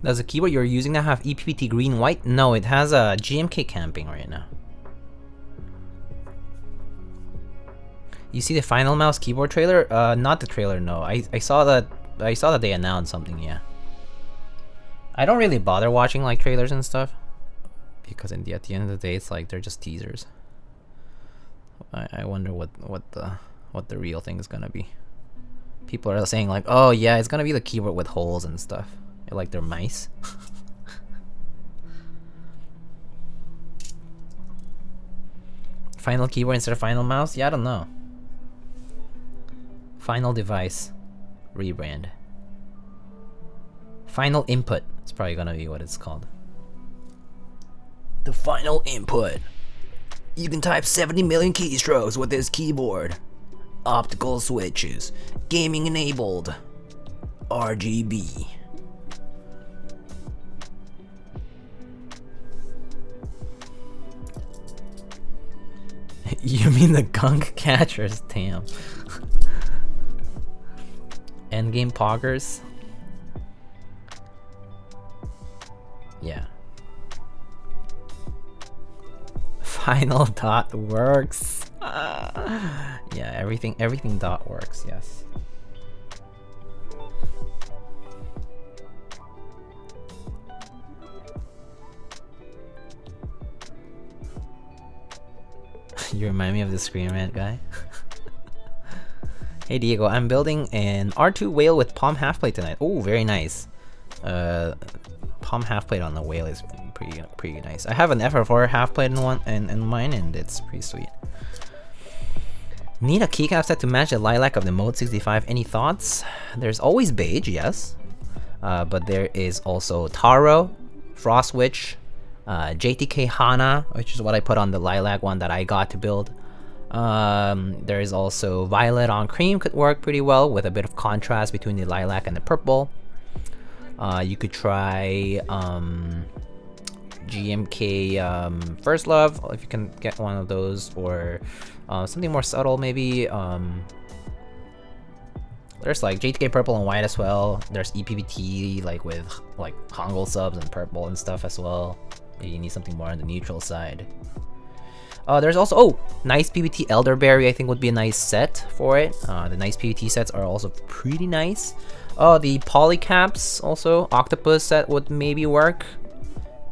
Does the keyboard you're using now have EPPT green white? No, it has a GMK camping right now. You see the Final Mouse keyboard trailer? Not the trailer, no. I saw that they announced something, yeah. I don't really bother watching like trailers and stuff, because at the end of the day, it's like they're just teasers. I wonder what the real thing is gonna be. People are saying like, oh yeah, it's gonna be the keyboard with holes and stuff. Like they're mice. Final keyboard instead of final mouse? Yeah, I don't know. Final device rebrand. Final input. It's probably gonna be what it's called. The final input. You can type 70 million keystrokes with this keyboard. Optical switches. Gaming enabled. RGB. You mean the gunk catchers? Damn. Endgame poggers? Yeah. Final dot works. Yeah, everything dot works, yes. You remind me of the Screen Rant guy. Hey Diego, I'm building an R2 whale with palm half plate tonight. Oh, very nice. Palm half plate on the whale is pretty nice. I have an FR4 half plate in mine, and it's pretty sweet. Need a keycap set to match the lilac of the Mode 65. Any thoughts? There's always beige, yes, but there is also Taro, Frost Witch, JTK Hana, which is what I put on the lilac one that I got to build. There is also violet on cream, could work pretty well with a bit of contrast between the lilac and the purple. You could try GMK First Love if you can get one of those, or something more subtle maybe. There's like JTK purple and white as well. There's EPPT like with like Hangul subs and purple and stuff as well. You need something more on the neutral side. There's also nice PBT elderberry. I think would be a nice set for it. The nice PBT sets are also pretty nice. The polycaps also octopus set would maybe work.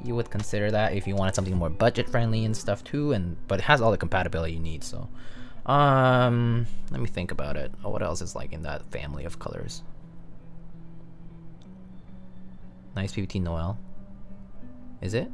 You would consider that if you wanted something more budget friendly and stuff too, but it has all the compatibility you need. So let me think about it. What else is like in that family of colors? Nice PBT Noel. Is it?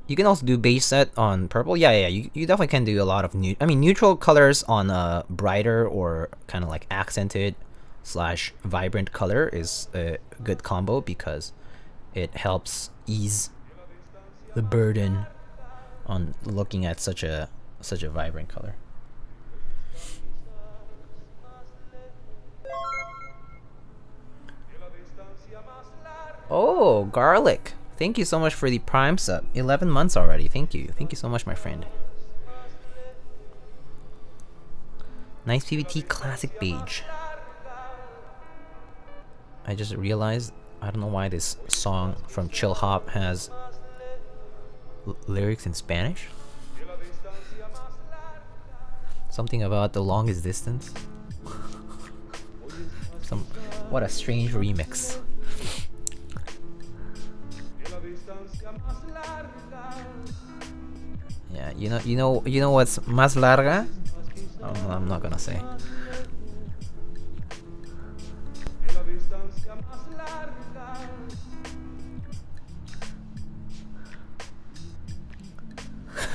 You can also do base set on purple. Yeah, you definitely can do a lot of neutral colors on brighter or kind of like accented slash vibrant color is a good combo because it helps ease the burden on looking at such a vibrant color. Oh, garlic. Thank you so much for the Prime sub. 11 months already. Thank you. Thank you so much, my friend. Nice PVT classic beige. I just realized, I don't know why this song from Chill Hop has lyrics in Spanish. Something about the longest distance. What a strange remix. Yeah, you know what's más larga? Oh, I'm not gonna say.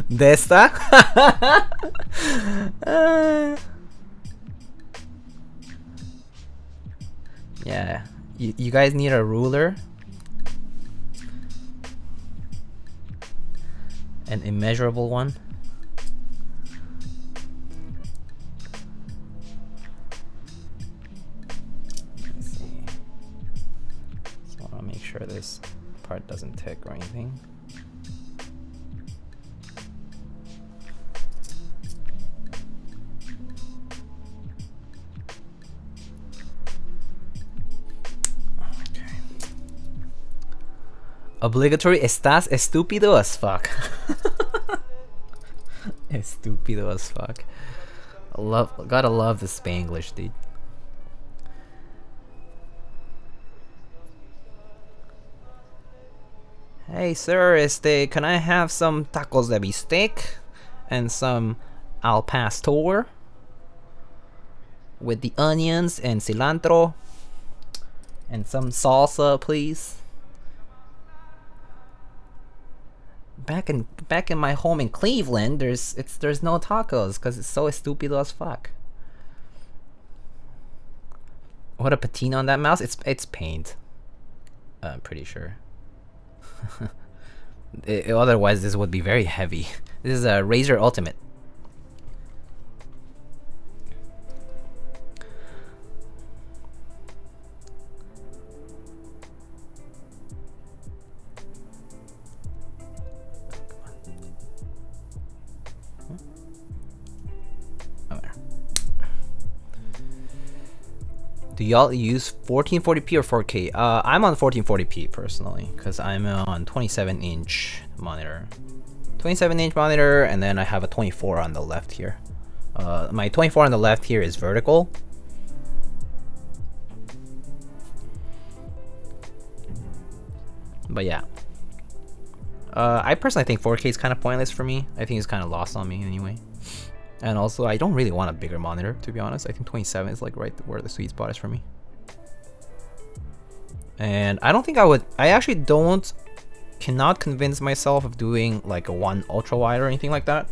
¿De esta? Yeah, you guys need a ruler. An immeasurable one. Let's see. So I want to make sure this part doesn't tick or anything. Okay. Obligatory. Estás estúpido as fuck. Estúpido as fuck. Gotta love the Spanglish, dude. Hey sir, can I have some tacos de bistec and some al pastor with the onions and cilantro and some salsa, please? Back in my home in Cleveland, there's no tacos because it's so estúpido as fuck. What a patina on that mouse? It's paint. I'm pretty sure. Otherwise, this would be very heavy. This is a Razer Ultimate. Do y'all use 1440p or 4K? I'm on 1440p personally, because I'm on 27-inch monitor. 27-inch monitor, and then I have a 24 on the left here. My 24 on the left here is vertical. But yeah. I personally think 4K is kind of pointless for me. I think it's kind of lost on me anyway. And also, I don't really want a bigger monitor, to be honest. I think 27 is like right where the sweet spot is for me. And I don't think I would... I actually cannot convince myself of doing like a one ultra wide or anything like that.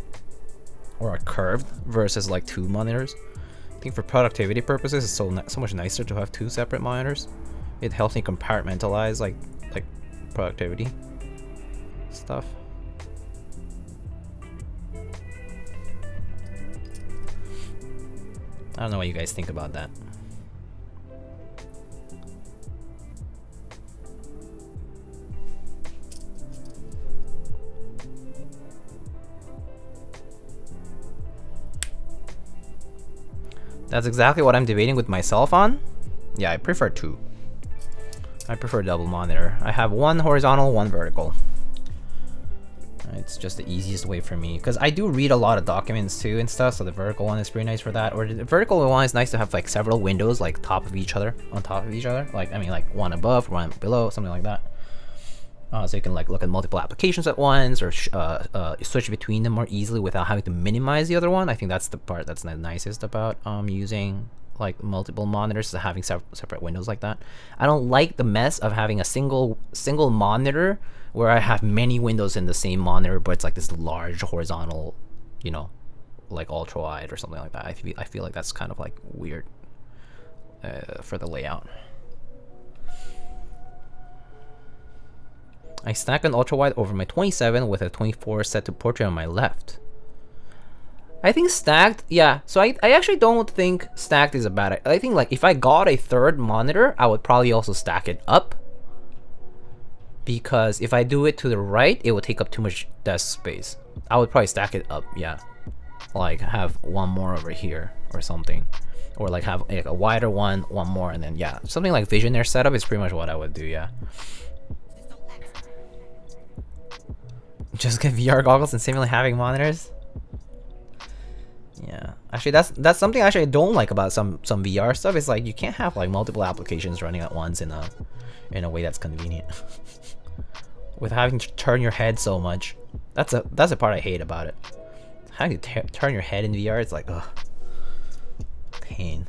Or a curved versus like two monitors. I think for productivity purposes, it's so much nicer to have two separate monitors. It helps me compartmentalize like productivity stuff. I don't know what you guys think about that. That's exactly what I'm debating with myself on. Yeah, I prefer two. I prefer double monitor. I have one horizontal, one vertical. It's just the easiest way for me, because I do read a lot of documents too and stuff, so the vertical one is pretty nice for that. Or the vertical one is nice to have like several windows like on top of each other. Like, I mean, like one above, one below, something like that. So you can like look at multiple applications at once, or switch between them more easily without having to minimize the other one. I think that's the part that's the nicest about using like multiple monitors, so having separate windows like that. I don't like the mess of having a single monitor where I have many windows in the same monitor, but it's like this large horizontal, you know, like ultra wide or something like that. I feel like that's kind of like weird. for the layout. I stack an ultra wide over my 27 with a 24 set to portrait on my left. I think stacked, yeah. So I actually don't think stacked is a bad. I think like if I got a third monitor, I would probably also stack it up. Because if I do it to the right, it would take up too much desk space. I would probably stack it up, yeah. Like have one more over here or something. Or like have like a wider one more, and then yeah. Something like Visionaire setup is pretty much what I would do, yeah. Just get VR goggles and simulate having monitors. Yeah, actually that's something actually I don't like about some VR stuff. Is like you can't have like multiple applications running at once in a way that's convenient. With having to turn your head so much, that's a part I hate about it. Having to turn your head in VR, it's like ugh, pain.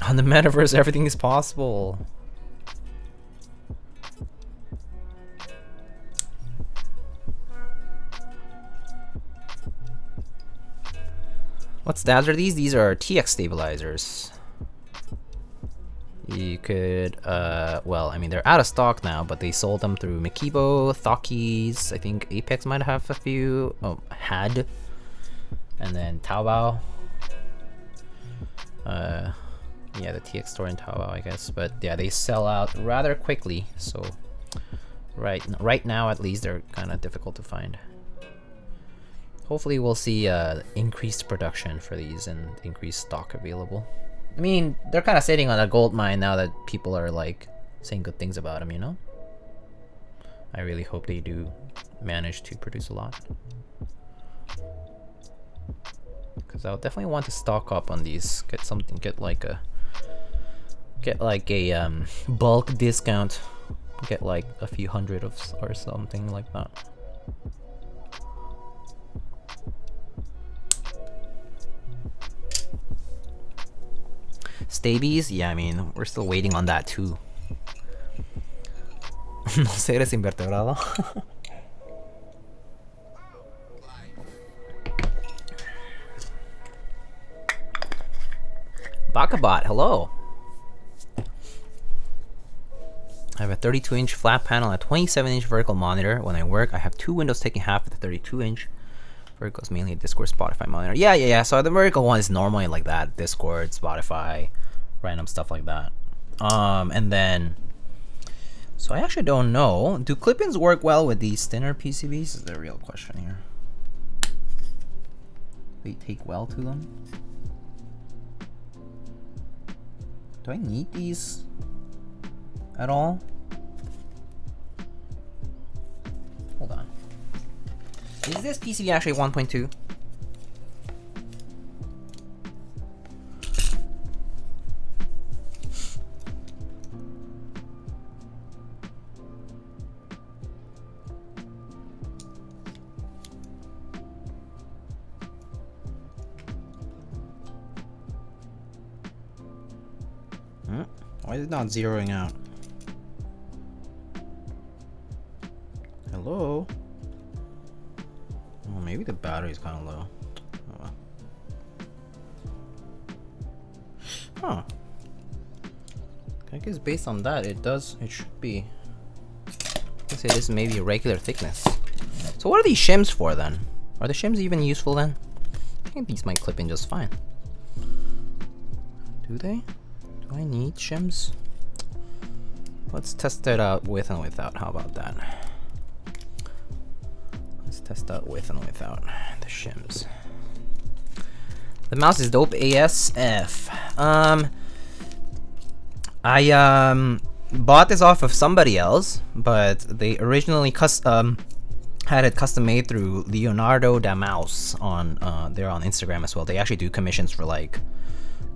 On the metaverse, everything is possible. What stabs are these? These are TX stabilizers. You could, well, I mean, they're out of stock now, but they sold them through Mikibo, Thokis, I think Apex might have a few, had, and then Taobao. Yeah, the TX store in Taobao, I guess, but yeah, they sell out rather quickly, so right now at least they're kind of difficult to find. Hopefully we'll see increased production for these and increased stock available. I mean, they're kind of sitting on a gold mine now that people are like saying good things about them, you know? I really hope they do manage to produce a lot. Because I'll definitely want to stock up on these. Get like a bulk discount. Get like a few hundred of or something like that. Stabies? Yeah, I mean, we're still waiting on that too. No sé, eres invertebrado. Bakabot, hello. I have a 32-inch flat panel and a 27-inch vertical monitor. When I work, I have two windows taking half of the 32-inch. Vertical is mainly a Discord, Spotify monitor. Yeah. So the vertical one is normally like that. Discord, Spotify, random stuff like that. And then, so I actually don't know. Do clip-ins work well with these thinner PCBs? Is the real question here. They take well to them? Do I need these at all? Hold on. Is this PCB actually 1.2? Why is it not zeroing out? Hello? Oh, maybe the battery's kind of low. Oh. Huh. I guess based on that, it should be. Let's say this may be a regular thickness. So what are these shims for then? Are the shims even useful then? I think these might clip in just fine. Do they? Do I need shims? Let's test it out with and without. How about that? Let's test out with and without the shims. The mouse is dope ASF. I bought this off of somebody else, but they originally had it custom made through Leonardo da Mouse on they're on Instagram as well. They actually do commissions for like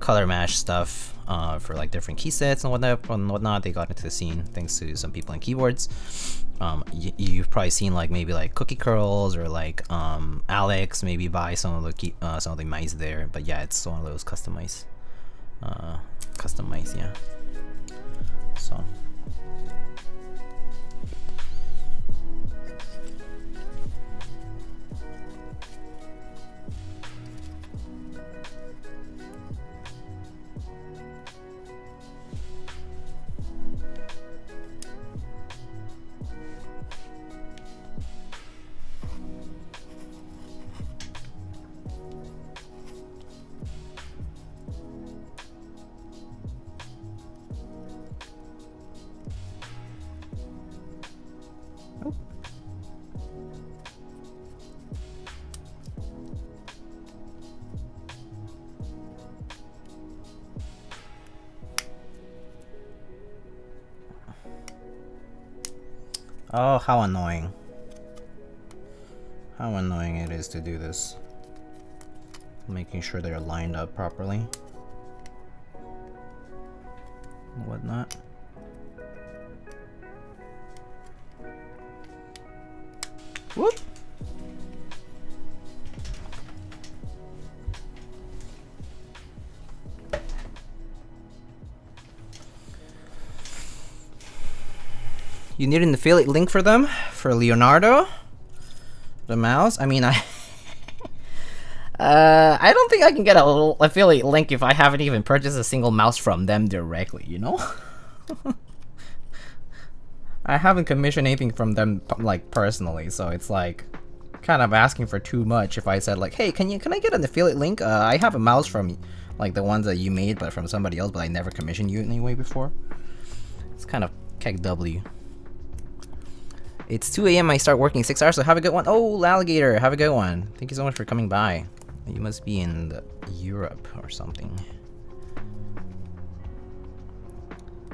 color match stuff for like different key sets and whatnot. They got into the scene thanks to some people in keyboards. You've probably seen like maybe like Cookie Curls or like Alex maybe buy some of the mice there. But yeah, it's one of those customized yeah. So Oh, how annoying. How annoying it is to do this. Making sure they're lined up properly. Whatnot. Whoop! You need an affiliate link for them? For Leonardo? The mouse? I mean, I don't think I can get a little affiliate link if I haven't even purchased a single mouse from them directly, you know? I haven't commissioned anything from them, like, personally, so it's like kind of asking for too much if I said like, hey, can I get an affiliate link? I have a mouse from like the ones that you made but from somebody else, but I never commissioned you in any way before. It's kind of KEKW. It's 2 AM, I start working 6 hours, so have a good one. Oh, Alligator, have a good one. Thank you so much for coming by. You must be in Europe or something.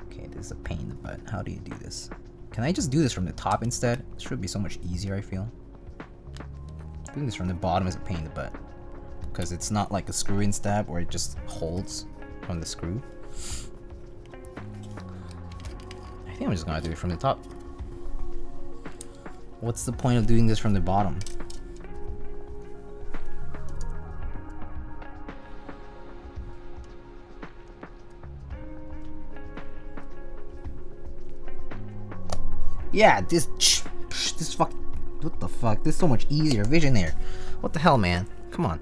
Okay, this is a pain in the butt. How do you do this? Can I just do this from the top instead? It should be so much easier, I feel. Doing this from the bottom is a pain in the butt. Because it's not like a screw-in stab where it just holds from the screw. I think I'm just gonna do it from the top. What's the point of doing this from the bottom? Yeah, this fuck, what the fuck? This is so much easier. Visionaire. What the hell, man? Come on.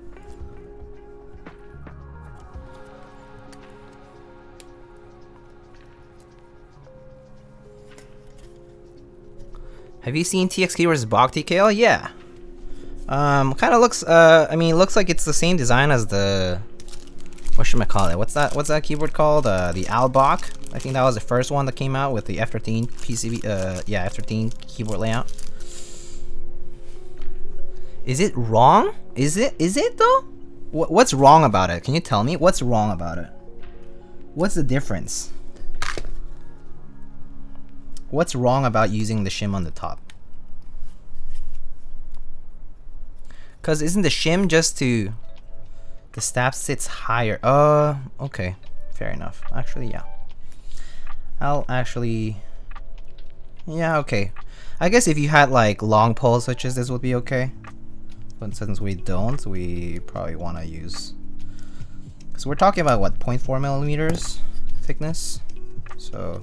Have you seen TX Keywords Bog TKL? Yeah. Kind of looks. I mean, it looks like it's the same design as the. What should I call it? What's that keyboard called? The Albach. I think that was the first one that came out with the F13 PCB. Yeah, F13 keyboard layout. Is it wrong? Is it though? What's wrong about it? Can you tell me? What's wrong about it? What's the difference? What's wrong about using the shim on the top? Cause isn't the shim just to the stab sits higher? Okay, fair enough. Actually, yeah. I'll actually, yeah, okay. I guess if you had like long pole switches, this would be okay. But since we don't, we probably want to use. Cause we're talking about what, 0.4 millimeters thickness, so.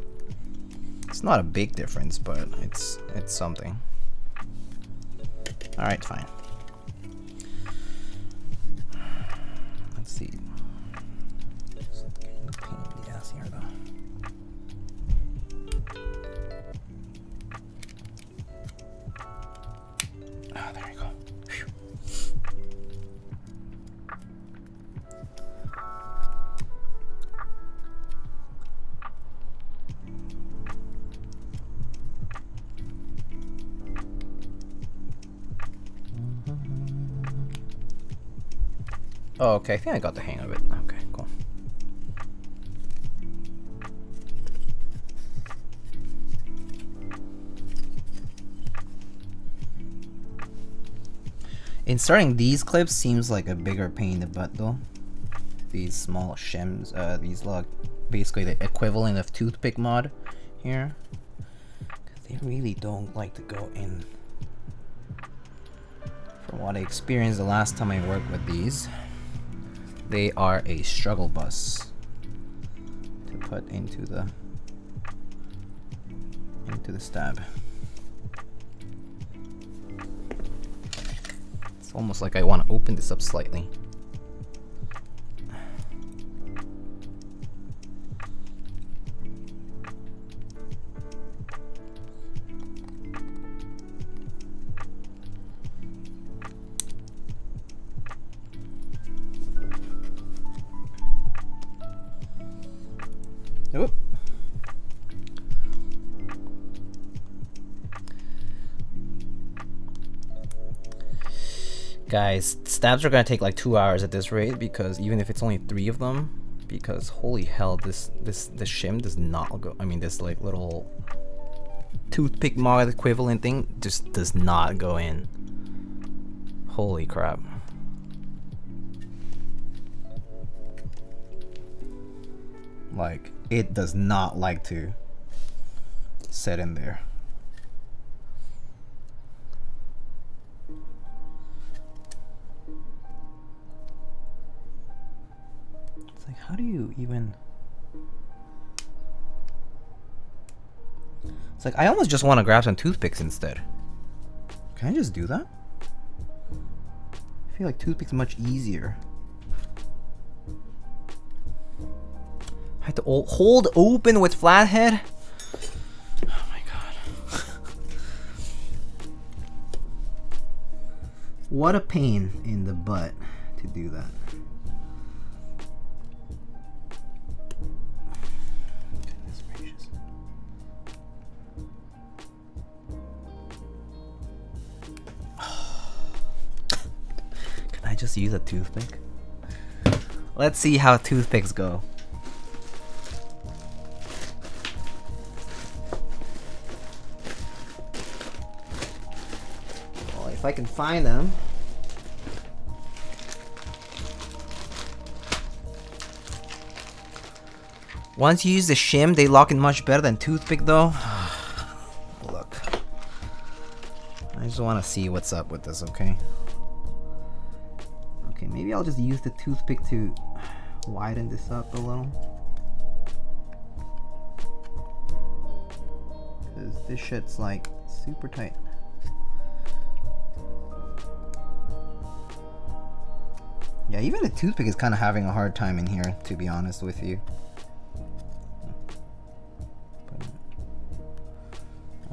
It's not a big difference, but it's something. All right, fine. Let's see. Just getting a pain in the ass here, though. Ah, there you go. Whew. Oh, okay, I think I got the hang of it. Okay, cool. Inserting these clips seems like a bigger pain in the butt though. These small shims, these like basically the equivalent of toothpick mod here. 'Cause they really don't like to go in. From what I experienced the last time I worked with these, they are a struggle bus to put into the stab. It's almost like I want to open this up slightly. Oop. Guys, stabs are gonna take like 2 hours at this rate, because even if it's only 3 of them, because holy hell, this shim does not go. I mean, this like little toothpick mod equivalent thing just does not go in. Holy crap. Like, it does not like to set in there. It's like, how do you even... It's like, I almost just want to grab some toothpicks instead. Can I just do that? I feel like toothpicks much easier. I have to hold open with flathead? Oh my god. What a pain in the butt to do that. Goodness gracious. Can I just use a toothpick? Let's see how toothpicks go. Well, if I can find them. Once you use the shim, they lock in much better than toothpick though. Look. I just want to see what's up with this, okay? Okay, maybe I'll just use the toothpick to widen this up a little. Because this shit's like super tight. Yeah, even the toothpick is kind of having a hard time in here, to be honest with you.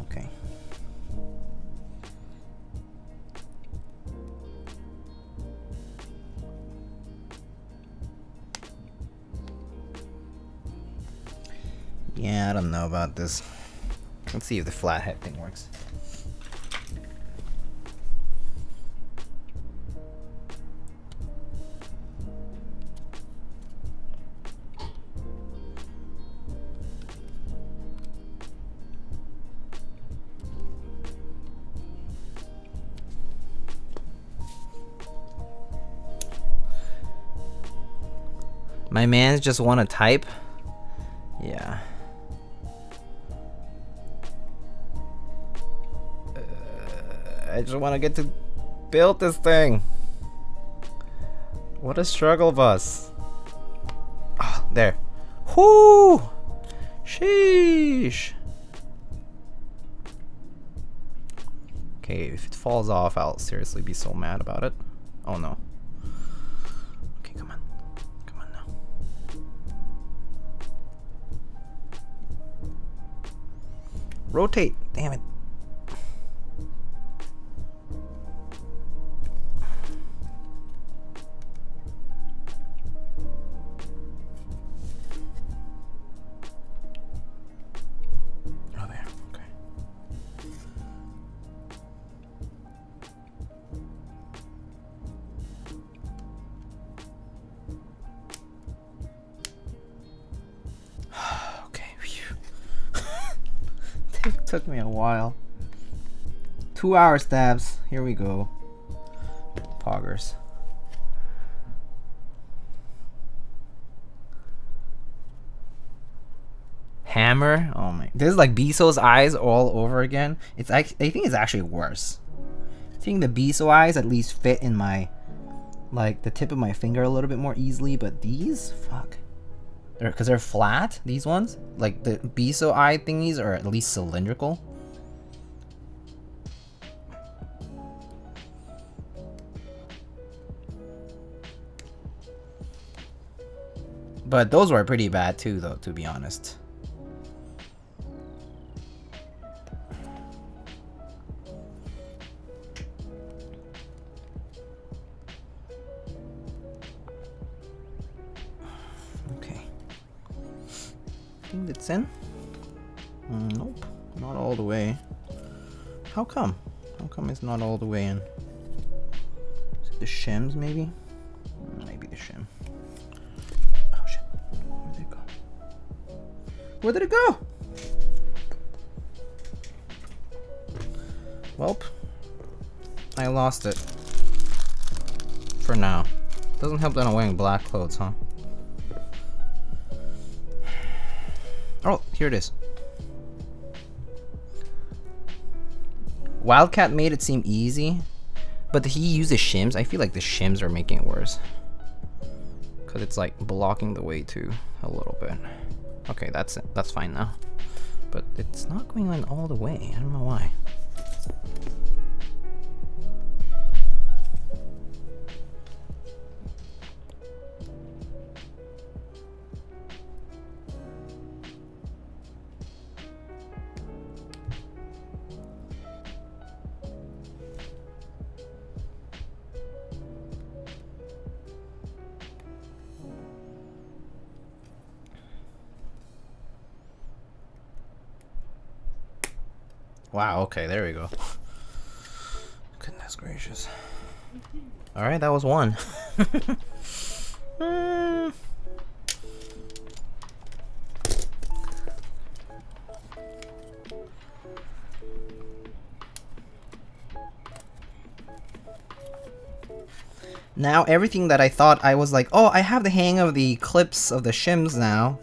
Okay. Yeah, I don't know about this. Let's see if the flathead thing works. My mans just want to type. Yeah. I just want to get to build this thing. What a struggle bus. Oh, there. Whoo! Sheesh. Okay, if it falls off, I'll seriously be so mad about it. Oh no. Okay, come on. Come on now. Rotate. Damn it. Took me a while. 2 hour stabs. Here we go. Poggers. Hammer. Oh my. This is like Biso's eyes all over again. It's I think it's actually worse. I think the Biso eyes at least fit in my, like, the tip of my finger a little bit more easily, but these, fuck. Because they're flat, these ones. Like the Biso eye thingies are at least cylindrical. But those were pretty bad too, though, to be honest. It's in? Nope, not all the way. How come? How come it's not all the way in? Is it the shims, maybe? Maybe the shim. Oh shit. Where did it go? Where did it go? Welp. I lost it. For now. Doesn't help that I'm wearing black clothes, huh? Oh, here it is. Wildcat made it seem easy, but he uses shims. I feel like the shims are making it worse. Because it's like blocking the way too a little bit. Okay, that's it. That's fine now. But it's not going on all the way. I don't know why. Wow, okay, there we go. Goodness gracious. Alright, that was one. Now everything that I thought I was like, oh, I have the hang of the clips of the shims now.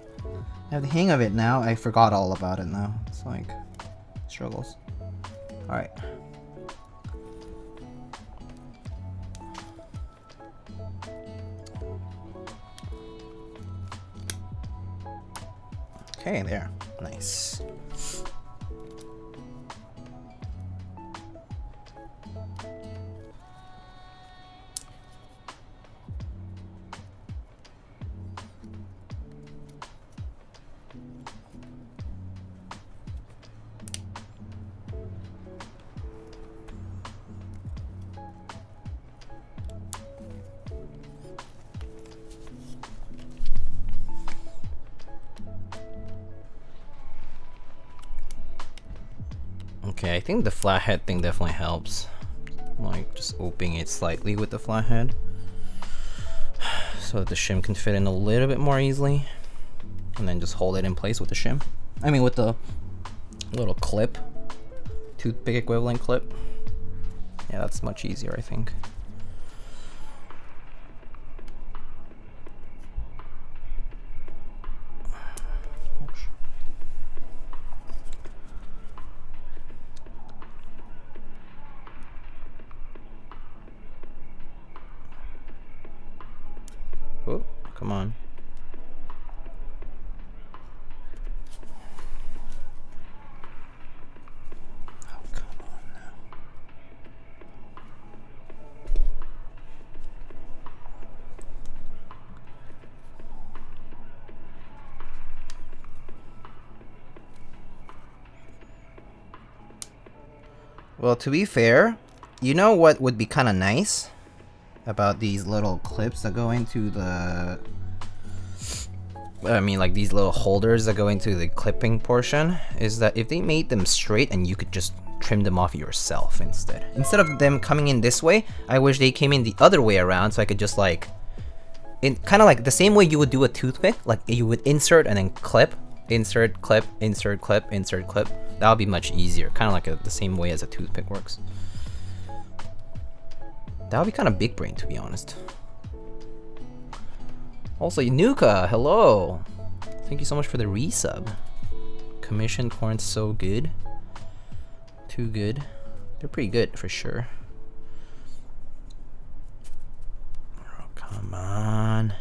I have the hang of it now. I forgot all about it now. It's like struggles. All right. Okay, there. Nice. Okay, I think the flathead thing definitely helps. Like, just opening it slightly with the flathead. So that the shim can fit in a little bit more easily. And then just hold it in place with the shim. I mean with the little clip. Toothpick equivalent clip. Yeah, that's much easier, I think. Oh, come on. Oh, come on now. Well, to be fair, you know what would be kind of nice about these little clips that go into the, I mean like these little holders that go into the clipping portion, is that if they made them straight and you could just trim them off yourself instead of them coming in this way. I wish they came in the other way around so I could just like, in kind of like the same way you would do a toothpick, like you would insert and then clip, insert, clip, insert, clip, insert, clip. That would be much easier, kind of like the same way as a toothpick works. That would be kind of big brain, to be honest. Also, Nuka, hello. Thank you so much for the resub. Commissioned corn's so good. Too good. They're pretty good for sure. Oh, come on.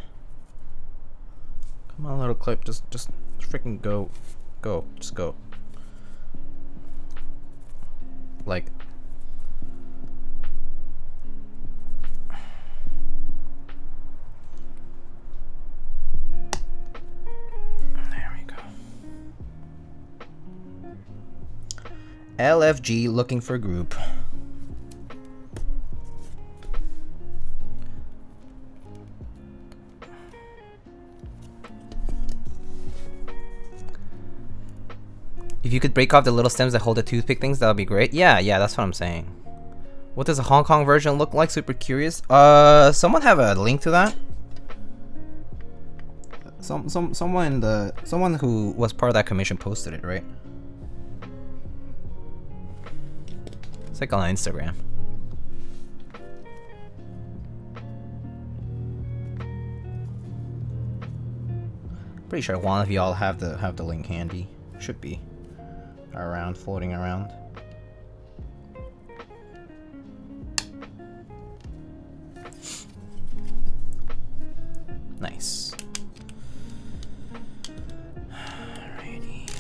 Come on, little clip. Just freaking go. Go. Just go. Like. LFG looking for group. If you could break off the little stems that hold the toothpick things, that would be great. Yeah, that's what I'm saying. What does a Hong Kong version look like? Super curious. Someone have a link to that? Someone who was part of that commission posted it, right? It's like on Instagram. Pretty sure one of y'all have the link handy. Should be around, floating around. Nice. Alrighty.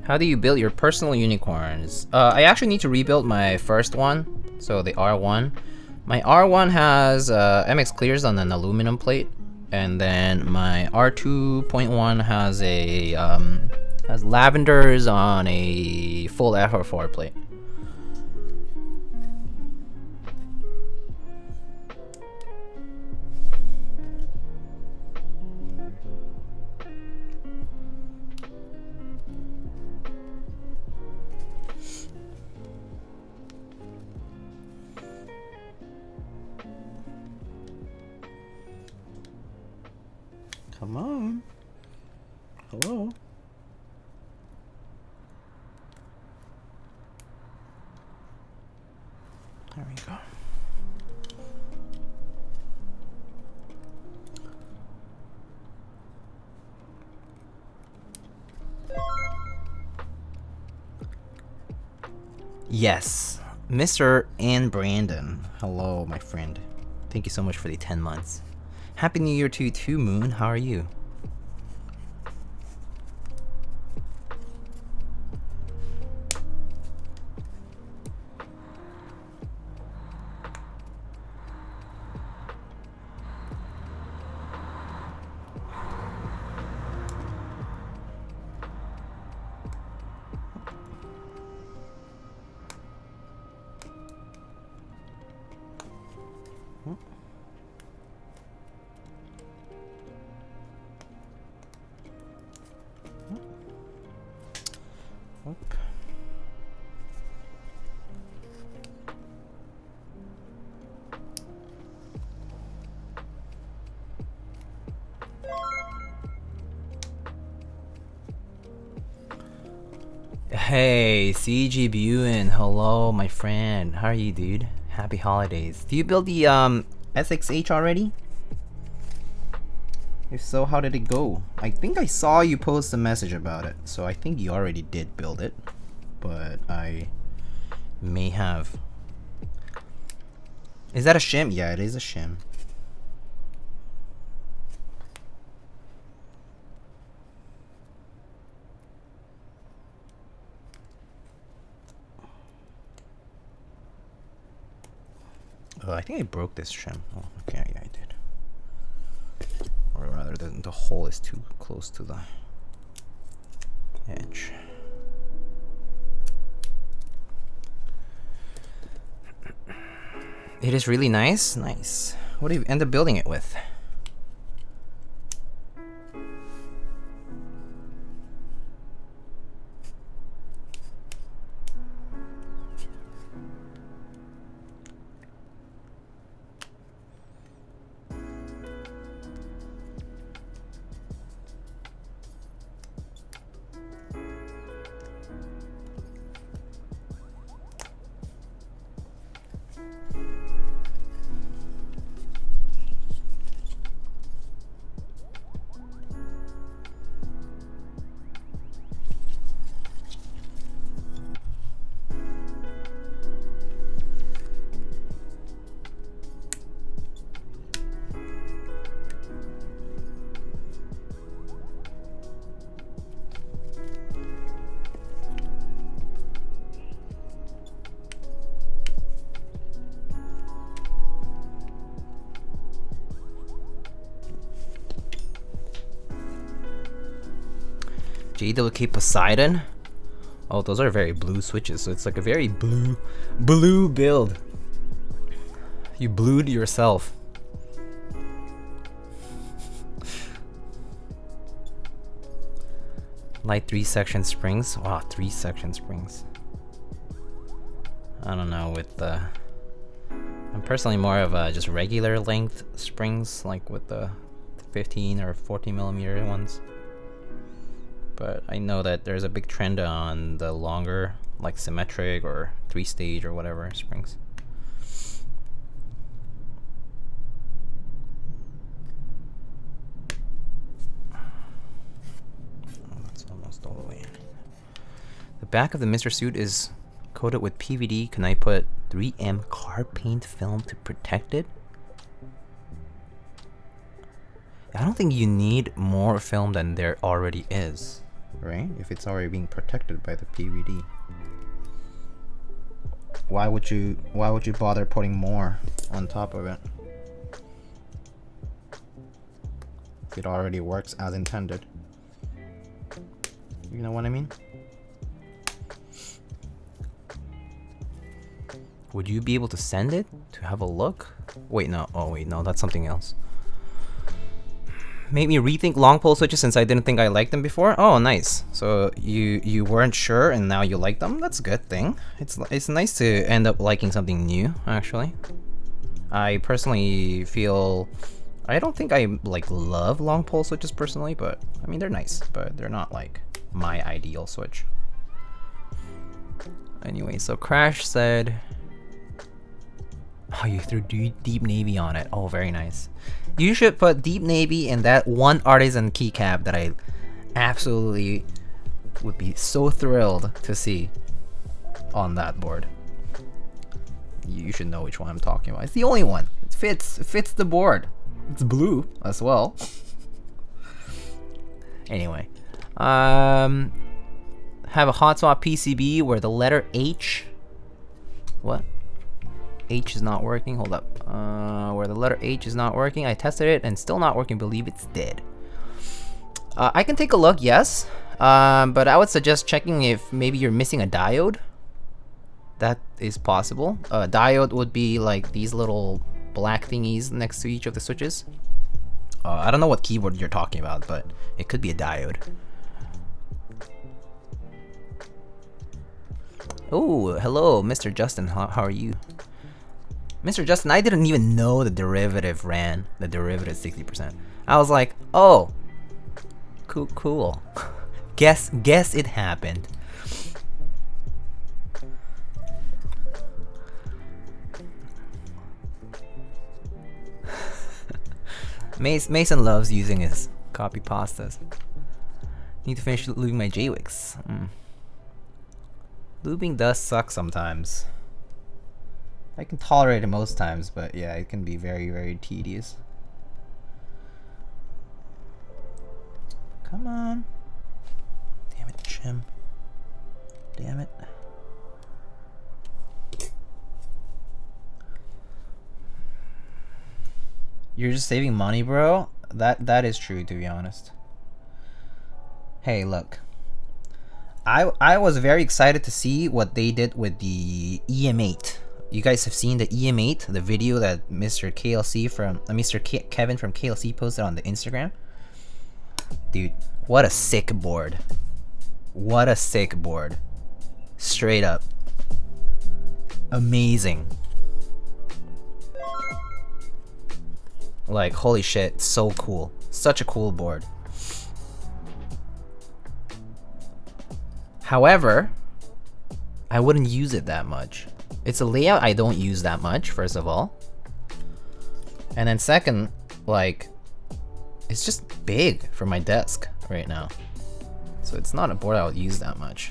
How do you build your personal unicorns? I actually need to rebuild my first one, so the R1. My R1 has MX clears on an aluminum plate, and then my R2.1 has a has lavenders on a full FR4 plate. Come on. Hello. There we go. Yes, Mr. and Brandon. Hello, my friend. Thank you so much for the 10 months. Happy New Year to you too, Moon. How are you? Hey, CG Buin, hello my friend. How are you, dude? Happy holidays. Do you build the SXH already? If so, how did it go? I think I saw you post a message about it, so I think you already did build it, but I may have. Is that a Shim? Yeah, it is a Shim. Oh, I think I broke this Shim. Oh, okay, yeah, I did. Or rather, the hole is too close to the edge. It is really nice. Nice. What do you end up building it with? JWK Poseidon. Oh, those are very blue switches, so it's like a very blue build. You blued yourself. Light 3-section springs. Wow, 3-section springs. I don't know with the... I'm personally more of a just regular length springs, like with the 15 or 14 millimeter ones. But I know that there's a big trend on the longer, like symmetric or 3-stage or whatever springs. All the way in. The back of the Mr. suit is coated with PVD. Can I put 3M car paint film to protect it? I don't think you need more film than there already is, right? If it's already being protected by the PVD. Why would you bother putting more on top of it? If it already works as intended. You know what I mean? Would you be able to send it to have a look? Wait, no. Oh, wait, no, that's something else. Made me rethink long pole switches since I didn't think I liked them before. Oh, nice. So you weren't sure and now you like them? That's a good thing. It's nice to end up liking something new, actually. I personally feel... I don't think I like love long pole switches personally, but I mean, they're nice, but they're not like my ideal switch. Anyway, so Crash said, oh, you threw Deep Navy on it. Oh, very nice. You should put Deep Navy in that one artisan keycap that I absolutely would be so thrilled to see on that board. You should know which one I'm talking about. It's the only one. It fits the board. It's blue as well. Anyway. Have a hot swap PCB where the letter H... What? H is not working. Hold up. Where the letter H is not working. I tested it and still not working. Believe it's dead. I can take a look, yes. But I would suggest checking if maybe you're missing a diode. That is possible. A diode would be like these little black thingies next to each of the switches. I don't know what keyboard you're talking about, but it could be a diode. Oh, hello, Mr. Justin. How are you? Mr. Justin, I didn't even know the derivative ran. The derivative 60%. I was like, oh, cool. Guess it happened. Mason loves using his copy pastas. Need to finish lubing my J-Wicks. Lubing does suck sometimes. I can tolerate it most times, but yeah, it can be very, very tedious. Come on. Damn it, Shim. Damn it. You're just saving money, bro? That is true, to be honest. Hey, look. I was very excited to see what they did with the EM8. You guys have seen the EM8, the video that Mr. Kevin from KLC posted on the Instagram? Dude, what a sick board. What a sick board. Straight up. Amazing. Like, holy shit, so cool. Such a cool board. However, I wouldn't use it that much. It's a layout I don't use that much, first of all. And then second, like, it's just big for my desk right now. So it's not a board I'll use that much.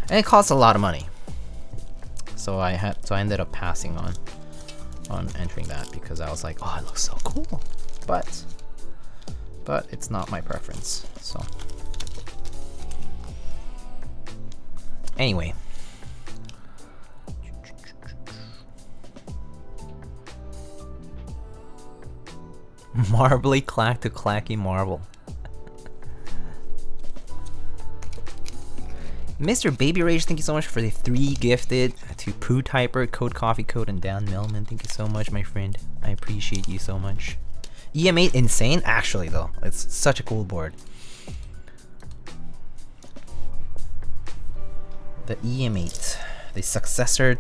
And it costs a lot of money. So I ended up passing on entering that because I was like, oh, it looks so cool. But it's not my preference. So anyway. Marbly clack to clacky marble. Mr. Baby Rage, thank you so much for the 3 gifted to Poo Typer, Code Coffee Code, and Dan Melman. Thank you so much, my friend. I appreciate you so much. EM8 insane? Actually, though, it's such a cool board. The EM8, the successor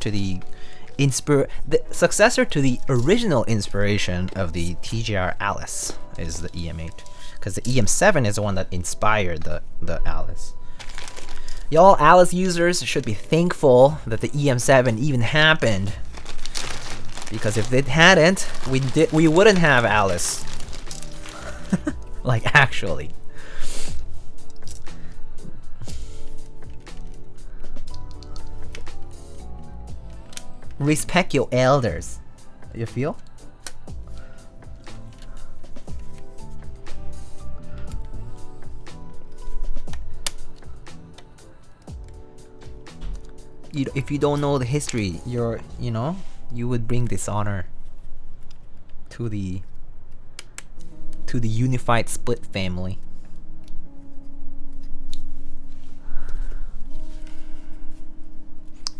to the original inspiration of the TJR Alice is the EM8, because the EM7 is the one that inspired the Alice. Y'all Alice users should be thankful that the EM7 even happened, because if it hadn't, we wouldn't have Alice. Like, actually. Respect your elders. You feel? If you don't know the history, you would bring dishonor to the unified split family.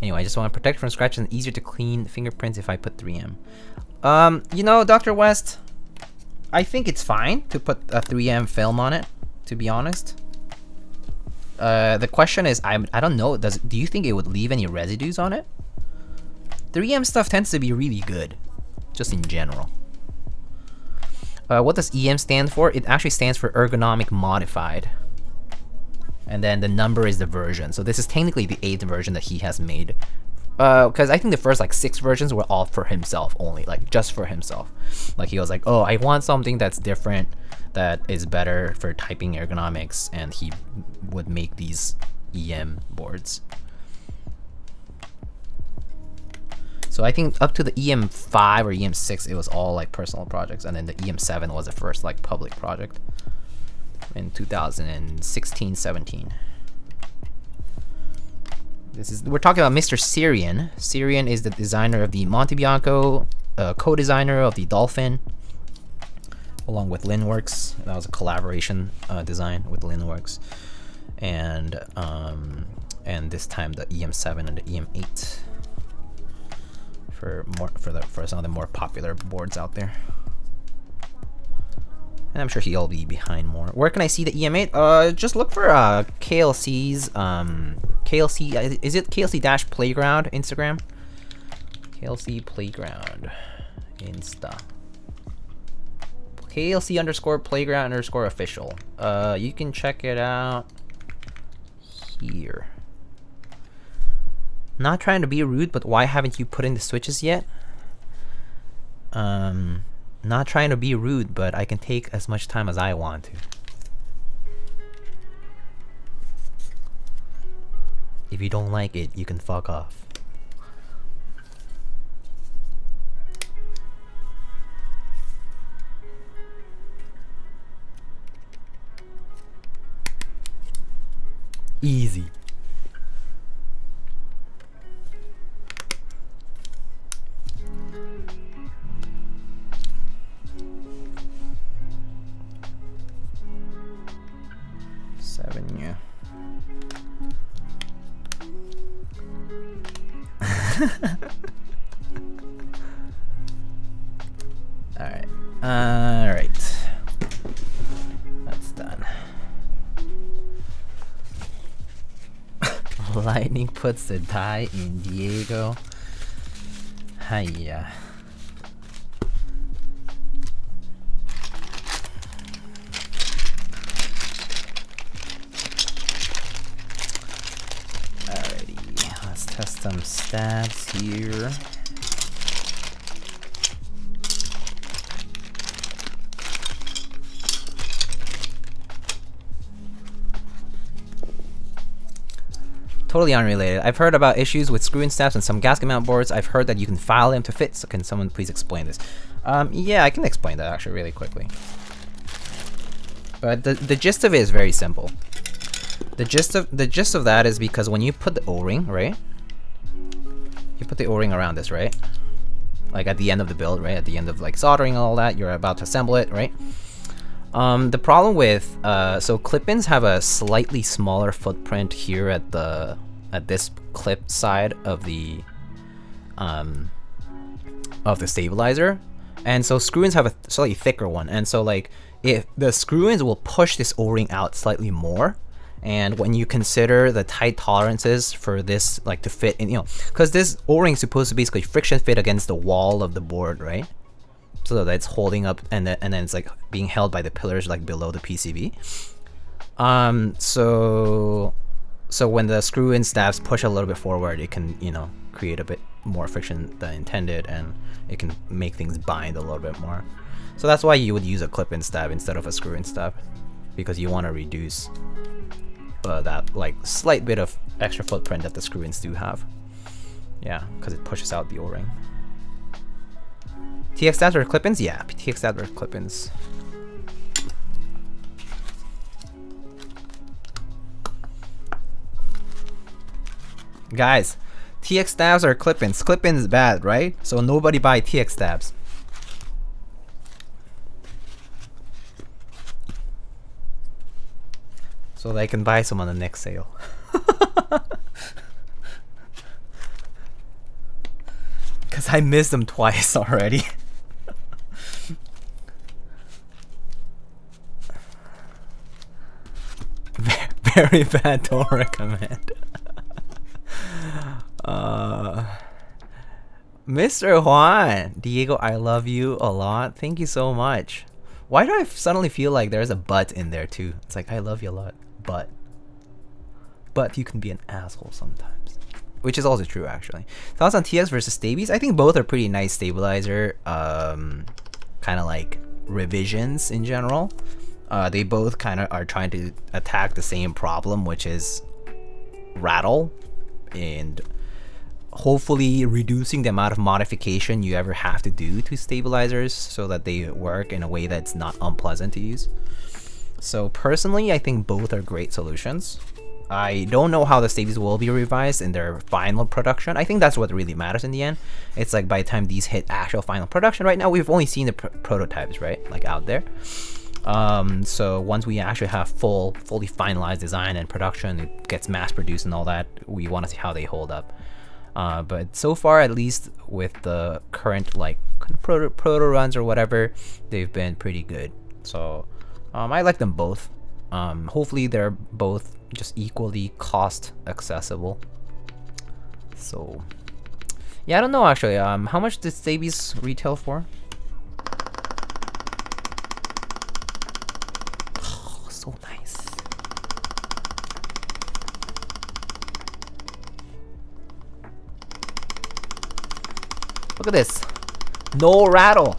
Anyway, I just want to protect from scratches and easier to clean fingerprints if I put 3M. Dr. West, I think it's fine to put a 3M film on it, to be honest. The question is, I don't know, do you think it would leave any residues on it? 3M stuff tends to be really good, just in general. What does EM stand for? It actually stands for ergonomic modified. And then the number is the version. So this is technically the 8th version that he has made. Because I think the first like 6 versions were all for himself only, like just for himself. Like he was like, oh, I want something that's different, that is better for typing ergonomics, and he would make these EM boards. So I think up to the EM5 or EM6, it was all like personal projects, and then the EM7 was the first like public project in 2016-17. We're talking about Mr. Syrian. Syrian is the designer of the Monte Bianco, co-designer of the Dolphin, along with Linworks. That was a collaboration design with Linworks, and this time the EM7 and the EM8 for some of the more popular boards out there. And I'm sure he'll be behind more. Where can I see the EM8? Just look for KLC's KLC. Is it KLC Playground Instagram? KLC Playground Insta. KLC _Playground _official. You can check it out here. Not trying to be rude, but why haven't you put in the switches yet? Not trying to be rude, but I can take as much time as I want to. If you don't like it, you can fuck off. Easy. Yeah. Alright. That's done. Lightning puts the die in Diego. Hiya. Test some stats here. Totally unrelated. I've heard about issues with screw-in snaps and some gasket mount boards. I've heard that you can file them to fit. So can someone please explain this? Yeah, I can explain that actually really quickly. But the gist of it is very simple. The gist of that is because when you put the O-ring, right? You put the O-ring around this, right? Like at the end of the build, right? At the end of like soldering and all that, you're about to assemble it, right? The problem with so clip-ins have a slightly smaller footprint here at this clip side of the stabilizer, and so screw-ins have a slightly thicker one, and so like if the screw-ins will push this O-ring out slightly more, And when you consider the tight tolerances for this, like to fit in, because this O-ring is supposed to basically friction fit against the wall of the board, right? So that it's holding up, and then it's like being held by the pillars like below the PCB. So when the screw-in stabs push a little bit forward, it can, create a bit more friction than intended, and it can make things bind a little bit more. So that's why you would use a clip-in stab instead of a screw-in stab, because you want to reduce that like slight bit of extra footprint that the screw-ins do have. Yeah, because it pushes out the O-ring. TX stabs or clip-ins? Yeah, TX stabs or clip-ins. Guys, TX stabs or clip-ins? Clip-ins is bad, right? So nobody buy TX stabs. So they can buy some on the next sale. Because I missed them twice already. Very bad, don't recommend. Mr. Juan, Diego, I love you a lot. Thank you so much. Why do I suddenly feel like there's a but in there too? It's like, I love you a lot, but you can be an asshole sometimes. Which is also true, actually. Thoughts on TX versus Stabies? I think both are pretty nice stabilizer, kind of like revisions in general. They both kind of are trying to attack the same problem, which is rattle, and hopefully reducing the amount of modification you ever have to do to stabilizers so that they work in a way that's not unpleasant to use. So personally, I think both are great solutions. I don't know how the Stabies will be revised in their final production. I think that's what really matters in the end. It's like by the time these hit actual final production, right now we've only seen the prototypes, right? Like out there. So once we actually have fully finalized design and production, it gets mass produced and all that, we want to see how they hold up. But so far, at least with the current like proto runs or whatever, they've been pretty good. So I like them both. Hopefully they're both just equally cost accessible. So yeah, I don't know actually. How much did Stabies retail for? Oh, so nice. Look at this. No rattle.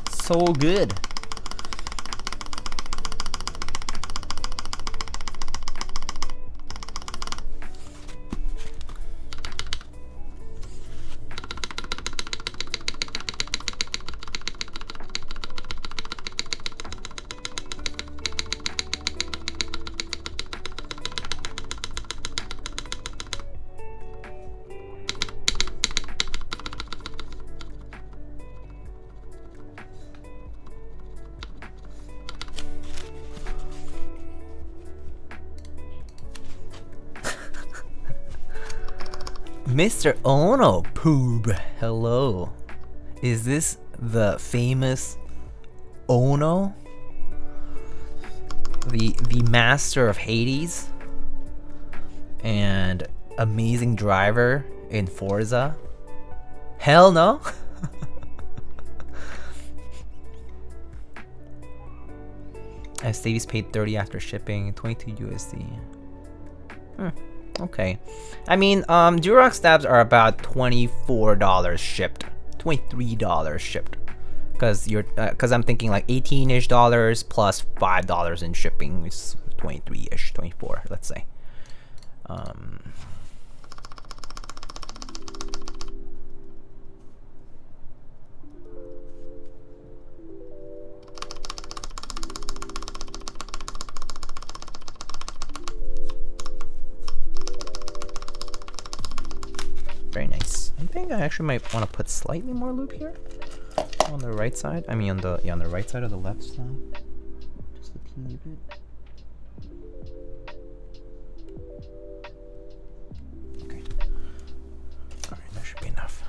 So good. Mr. Ono Poob, hello. Is this the famous Ono? The master of Hades and amazing driver in Forza? Hell no. As Stavies paid 30 after shipping, 22 USD. Okay. I mean, Durox stabs are about $24 shipped. $23 shipped. Cause I'm thinking like $18-ish plus $5 in shipping, which is 23-ish, 24, let's say. Very nice. I think I actually might want to put slightly more lube here on the right side. I mean, on the right side of the left side, just a teeny bit. Okay. All right, that should be enough.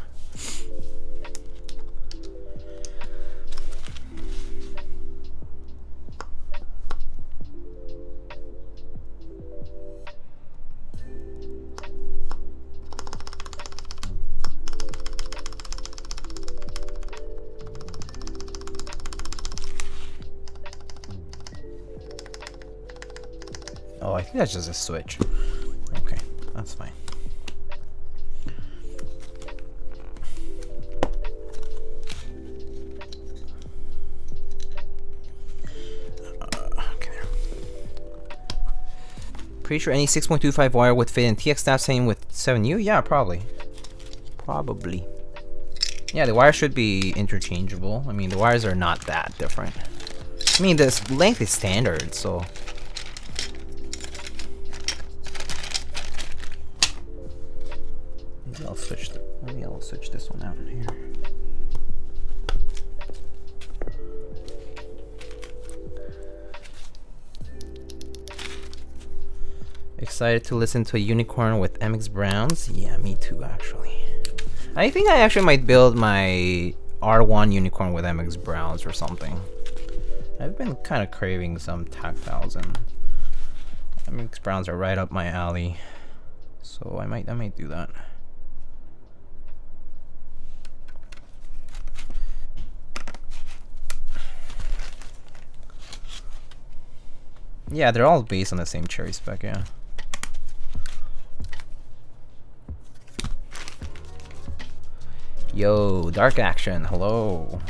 Oh, I think that's just a switch. Okay, that's fine. Okay. Pretty sure any 6.25 wire would fit in TX snap, same with 7U? Yeah, probably. Probably. Yeah, the wires should be interchangeable. I mean, the wires are not that different. I mean, this length is standard, so... Maybe I'll switch this one out here. Excited to listen to a UNIKORN with MX Browns? Yeah, me too, actually. I think I actually might build my R1 UNIKORN with MX Browns or something. I've been kind of craving some tactiles, and MX Browns are right up my alley. So I might do that. Yeah, they're all based on the same cherry spec, yeah. Yo, Dark Action, hello.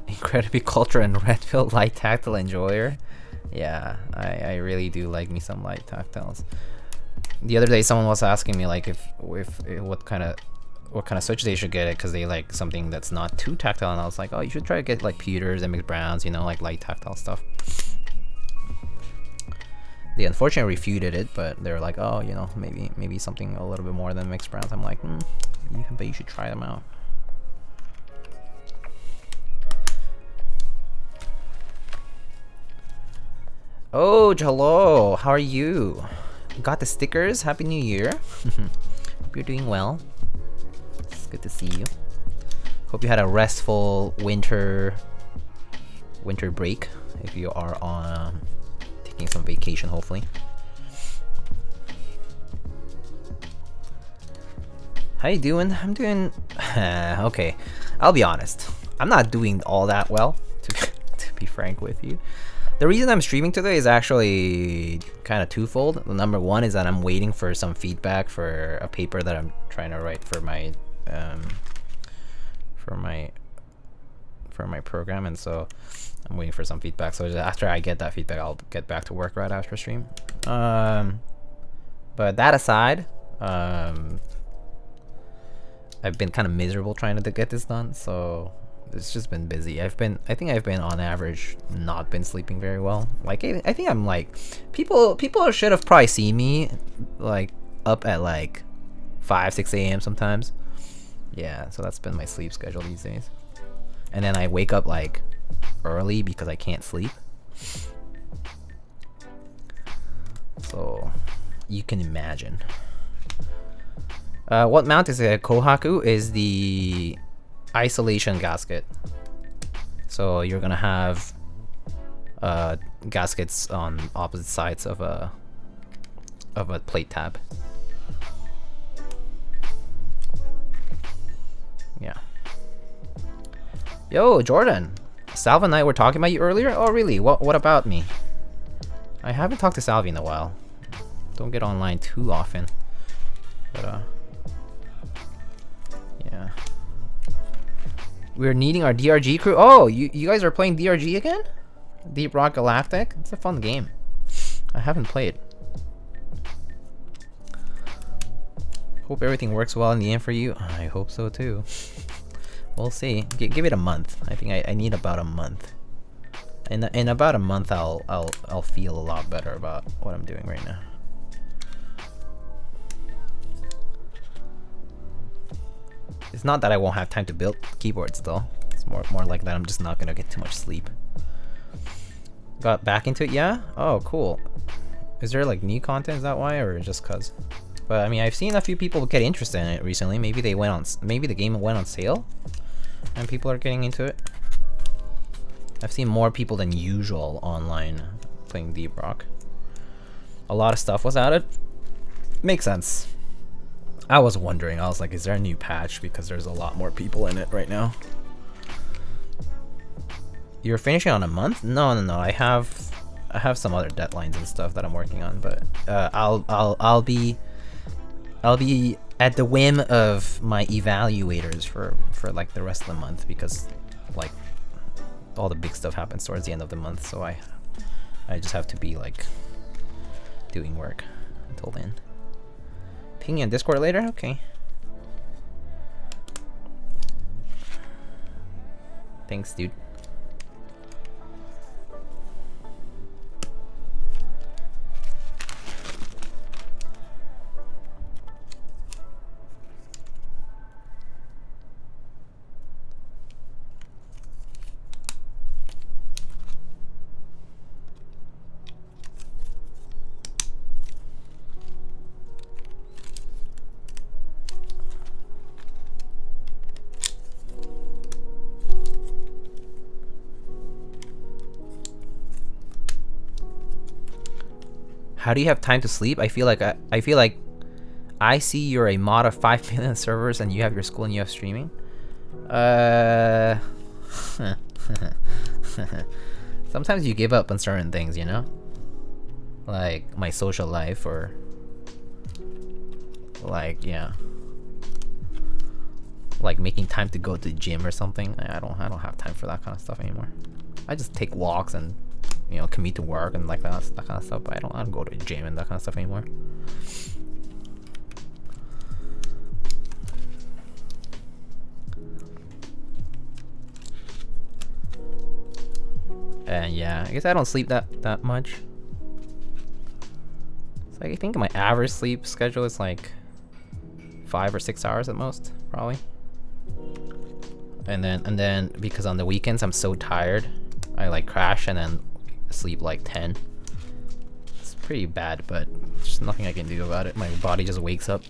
Incredibly Culture and Redfield light tactile enjoyer. Yeah, I really do like me some light tactiles. The other day someone was asking me like if what kind of switch they should get it because they like something that's not too tactile, and I was like, oh, you should try to get like Peters and McBrowns, you know, like light tactile stuff. They unfortunately refuted it, but they were like, oh, you know, maybe something a little bit more than mixed browns. I'm like, but you should try them out. Oh, hello. How are you? Got the stickers? Happy New Year. Hope you're doing well. It's good to see you. Hope you had a restful winter break. If you are on taking some vacation, hopefully. How you doing? I'm doing okay. I'll be honest. I'm not doing all that well, to be frank with you. The reason I'm streaming today is actually kind of twofold. The number one is that I'm waiting for some feedback for a paper that I'm trying to write for my program, and so I'm waiting for some feedback. So after I get that feedback, I'll get back to work right after stream. But that aside, I've been kind of miserable trying to get this done, so it's just been busy. I think I've been on average not been sleeping very well. Like I think I'm like people should have probably seen me like up at like 5-6 a.m. sometimes. Yeah, so that's been my sleep schedule these days. And then I wake up like early because I can't sleep. So you can imagine. What mount is a Kohaku is the isolation gasket. So you're gonna have gaskets on opposite sides of a plate tab. Yeah. Yo, Jordan. Salva and I were talking about you earlier? Oh really? What about me? I haven't talked to Salvi in a while. Don't get online too often. But yeah. We're needing our DRG crew. Oh, you guys are playing DRG again? Deep Rock Galactic? It's a fun game. I haven't played. Hope everything works well in the end for you. I hope so too. We'll see. Give it a month. I think I need about a month. In about a month, I'll feel a lot better about what I'm doing right now. It's not that I won't have time to build keyboards though. It's more like that I'm just not gonna get too much sleep. Got back into it, yeah? Oh, cool. Is there like new content? Is that why, or just cause? But I mean, I've seen a few people get interested in it recently. Maybe they went on. Maybe the game went on sale. and people are getting into it. I've seen more people than usual online playing Deep Rock. A lot of stuff was added. Makes sense. I was wondering, I was like, is there a new patch? Because there's a lot more people in it right now. You're finishing on a month? No. I have some other deadlines and stuff that I'm working on, but I'll be at the whim of my evaluators for like the rest of the month, because like all the big stuff happens towards the end of the month, so I just have to be like doing work until then. Ping you on Discord later? Okay. Thanks, dude. How do you have time to sleep? I feel like I see you're a mod of 5 million servers and you have your school and you have streaming. Sometimes you give up on certain things, you know? Like my social life, or like, yeah, like making time to go to the gym or something. I don't have time for that kind of stuff anymore. I just take walks and, you know, commute to work and like that kind of stuff, but I don't go to the gym and that kind of stuff anymore. And yeah, I guess I don't sleep that much. It's like, I think my average sleep schedule is like 5 or 6 hours at most, probably. And then because on the weekends I'm so tired, I like crash and then sleep like 10. It's pretty bad, but there's nothing I can do about it. My body just wakes up.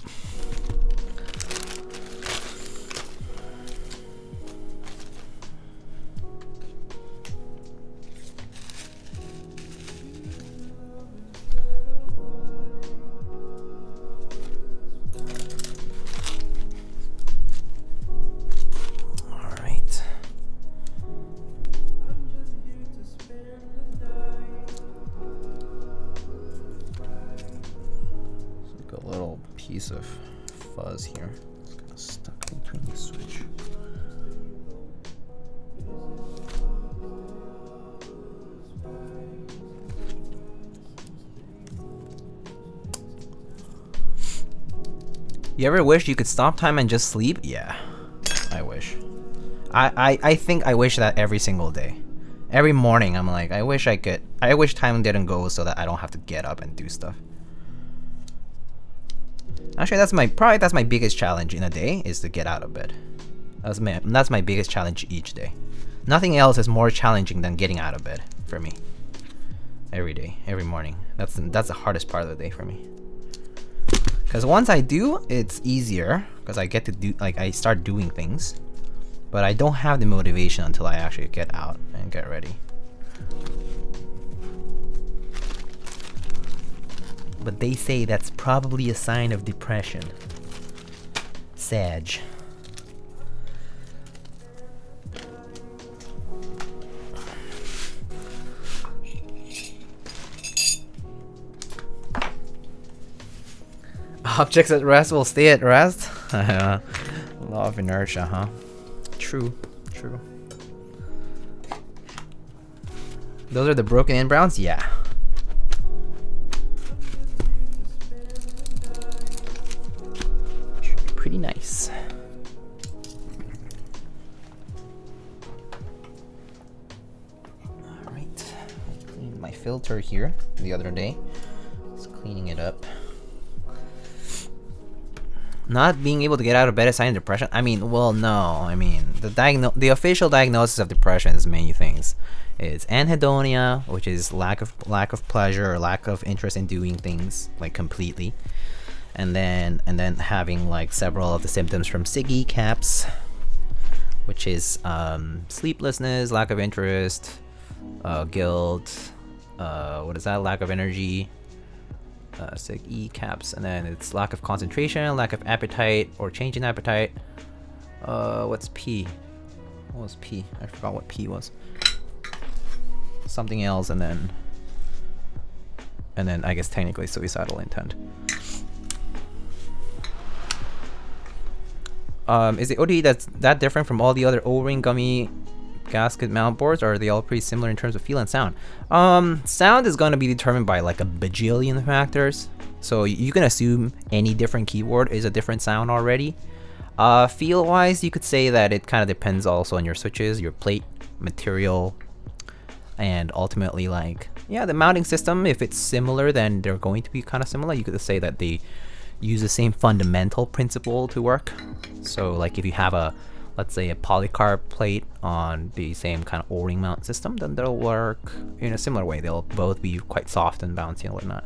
Of fuzz here. It's kind of stuck between the switch. You ever wish you could stop time and just sleep? Yeah, I wish. I think I wish that every single day. Every morning I'm like, I wish I could. I wish time didn't go so that I don't have to get up and do stuff. Actually, that's my biggest challenge in a day, is to get out of bed. That's my biggest challenge each day. Nothing else is more challenging than getting out of bed for me. Every day, every morning. That's the hardest part of the day for me. Because once I do, it's easier, because I get to do, like, I start doing things. But I don't have the motivation until I actually get out and get ready. But they say that's probably a sign of depression. Sag. Objects at rest will stay at rest? Law of inertia, huh? True, true. Those are the broken in browns? Yeah. Pretty nice. Alright, I cleaned my filter here the other day. Just cleaning it up. Not being able to get out of bed is a sign of depression? I mean, well, no. I mean, the official diagnosis of depression is many things. It's anhedonia, which is lack of pleasure or lack of interest in doing things, like, completely. And then having like several of the symptoms from Keycaps, which is sleeplessness, lack of interest, guilt, what is that? Lack of energy. Keycaps, and then it's lack of concentration, lack of appetite, or change in appetite. What's P? What was P? I forgot what P was. Something else, and then I guess technically suicidal intent. Is the ODE that different from all the other O-ring gummy gasket mount boards, or are they all pretty similar in terms of feel and sound? Sound is going to be determined by like a bajillion factors, so you can assume any different keyboard is a different sound already. Feel wise, you could say that it kind of depends also on your switches, your plate material, and ultimately, like, yeah, the mounting system. If it's similar, then they're going to be kind of similar. You could say that they use the same fundamental principle to work. So like if you have a, let's say, a polycarb plate on the same kind of O-ring mount system, then they'll work in a similar way. They'll both be quite soft and bouncy and whatnot.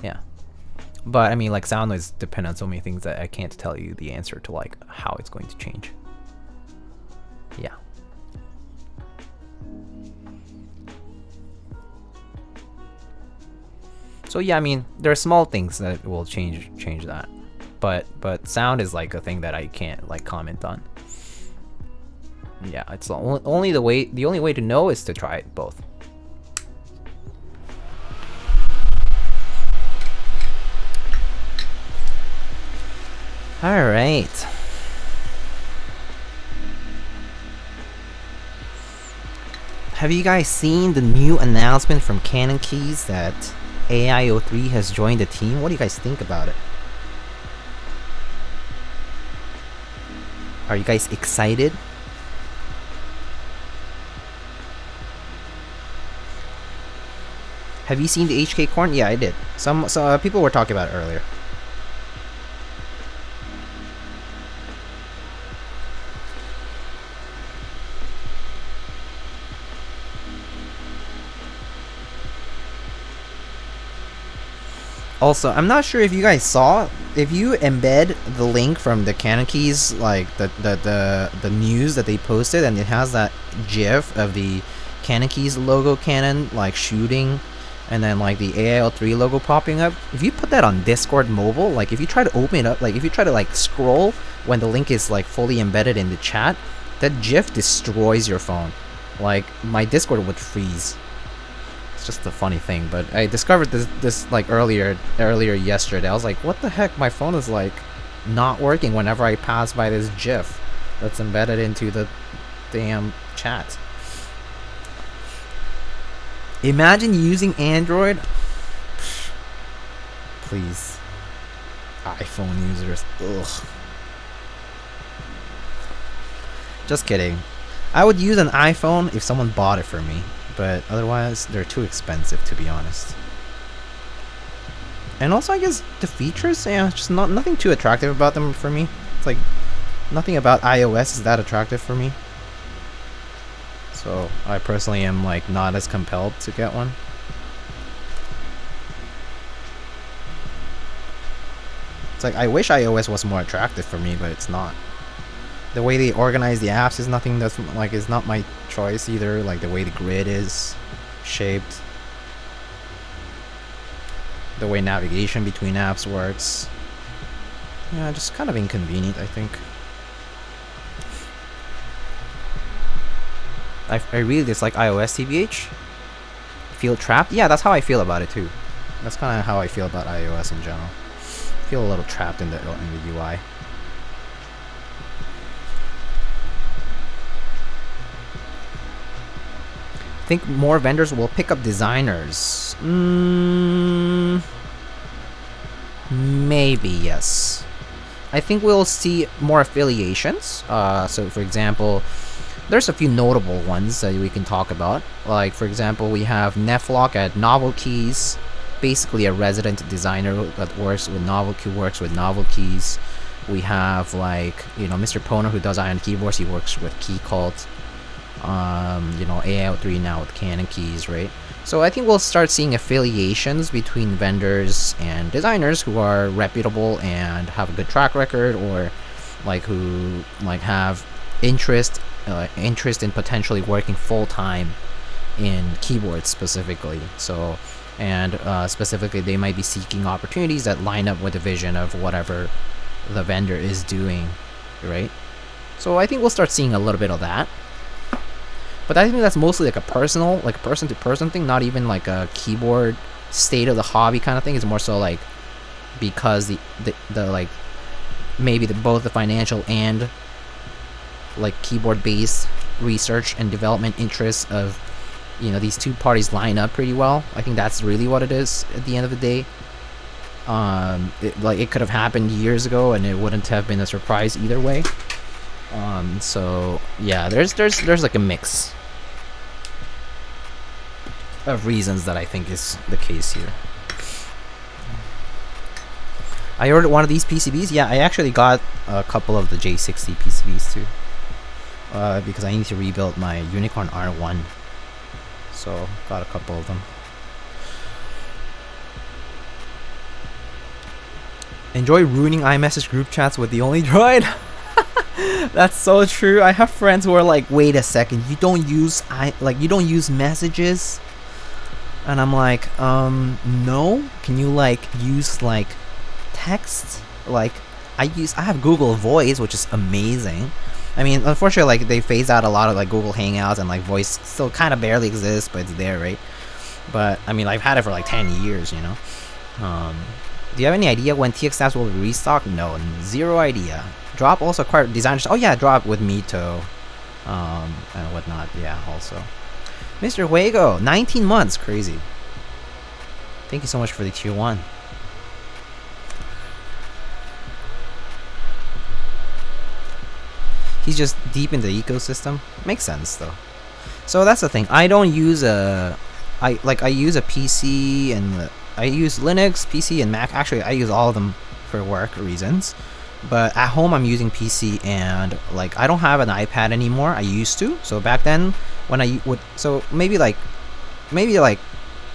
Yeah. But I mean, like, sound noise depend on so many things that I can't tell you the answer to like how it's going to change. Yeah. So yeah, I mean, there are small things that will change that, but sound is like a thing that I can't like comment on. Yeah, it's the only way to know is to try it both. All right. Have you guys seen the new announcement from Canon Keys that AIO3 has joined the team? What do you guys think about it? Are you guys excited? Have you seen the HK Korn? Yeah, I did. Some people were talking about it earlier. Also, I'm not sure if you guys saw, if you embed the link from the Canon Keys, like the news that they posted, and it has that GIF of the Canon Keys logo cannon like shooting, and then like the AIO3 logo popping up. If you put that on Discord mobile, like if you try to open it up, like if you try to like scroll when the link is like fully embedded in the chat, that GIF destroys your phone. Like my Discord would freeze. Just a funny thing, but I discovered this like earlier yesterday. I was like, what the heck, my phone is like not working whenever I pass by this GIF that's embedded into the damn chat. Imagine using Android. Please, iPhone users, ugh. Just kidding. I would use an iPhone if someone bought it for me, but otherwise they're too expensive, to be honest. And also, I guess the features, yeah, just nothing too attractive about them for me. It's like nothing about iOS is that attractive for me. So I personally am like not as compelled to get one. It's like I wish iOS was more attractive for me, but it's not. The way they organize the apps is nothing that's like is not my choice either. Like the way the grid is shaped, the way navigation between apps works. Yeah, just kind of inconvenient, I think. I really dislike iOS, TBH. Feel trapped? Yeah, that's how I feel about it too. That's kind of how I feel about iOS in general. Feel a little trapped in the UI. Think more vendors will pick up designers. Maybe, yes. I think we'll see more affiliations. So for example, there's a few notable ones that we can talk about. Like for example, we have Neflock at Novel Keys, basically a resident designer that works with Novel Keys. We have like, you know, Mr. Poner, who does Ion Keyboards. He works with Keycult. You know, AIO3 now with Canon Keys, right? So I think we'll start seeing affiliations between vendors and designers who are reputable and have a good track record, or like who like have interest in potentially working full-time in keyboards specifically. So, and specifically they might be seeking opportunities that line up with the vision of whatever the vendor is doing, right? So I think we'll start seeing a little bit of that. But I think that's mostly like a personal, like a person-to-person thing, not even like a keyboard state of the hobby kind of thing. It's more so like because the like maybe both the financial and like keyboard-based research and development interests of, you know, these two parties line up pretty well. I think that's really what it is at the end of the day. It could have happened years ago and it wouldn't have been a surprise either way. So yeah, there's like a mix of reasons that I think is the case here. I ordered one of these PCBs. Yeah, I actually got a couple of the J60 PCBs too, because I need to rebuild my UNIKORN R1. So got a couple of them. Enjoy ruining iMessage group chats with the only droid. That's so true. I have friends who are like, wait a second, you don't use messages? And I'm like, no. Can you like use like text? Like I have Google Voice, which is amazing. I mean, unfortunately, like they phased out a lot of like Google Hangouts, and like voice still kind of barely exists, but it's there, right? But I mean, I've had it for like 10 years, you know. Do you have any idea when TX Labs will be restocked? No, zero idea. Drop also acquired designers. Oh yeah, Drop with Mito, and whatnot. Yeah, also. Mr. Huego, 19 months, crazy. Thank you so much for the tier 1. He's just deep in the ecosystem. Makes sense though. So that's the thing. I don't use I use a PC and I use Linux, PC, and Mac. Actually, I use all of them for work reasons. But at home, I'm using PC, and like I don't have an iPad anymore. I used to. So back then, when I would, so maybe like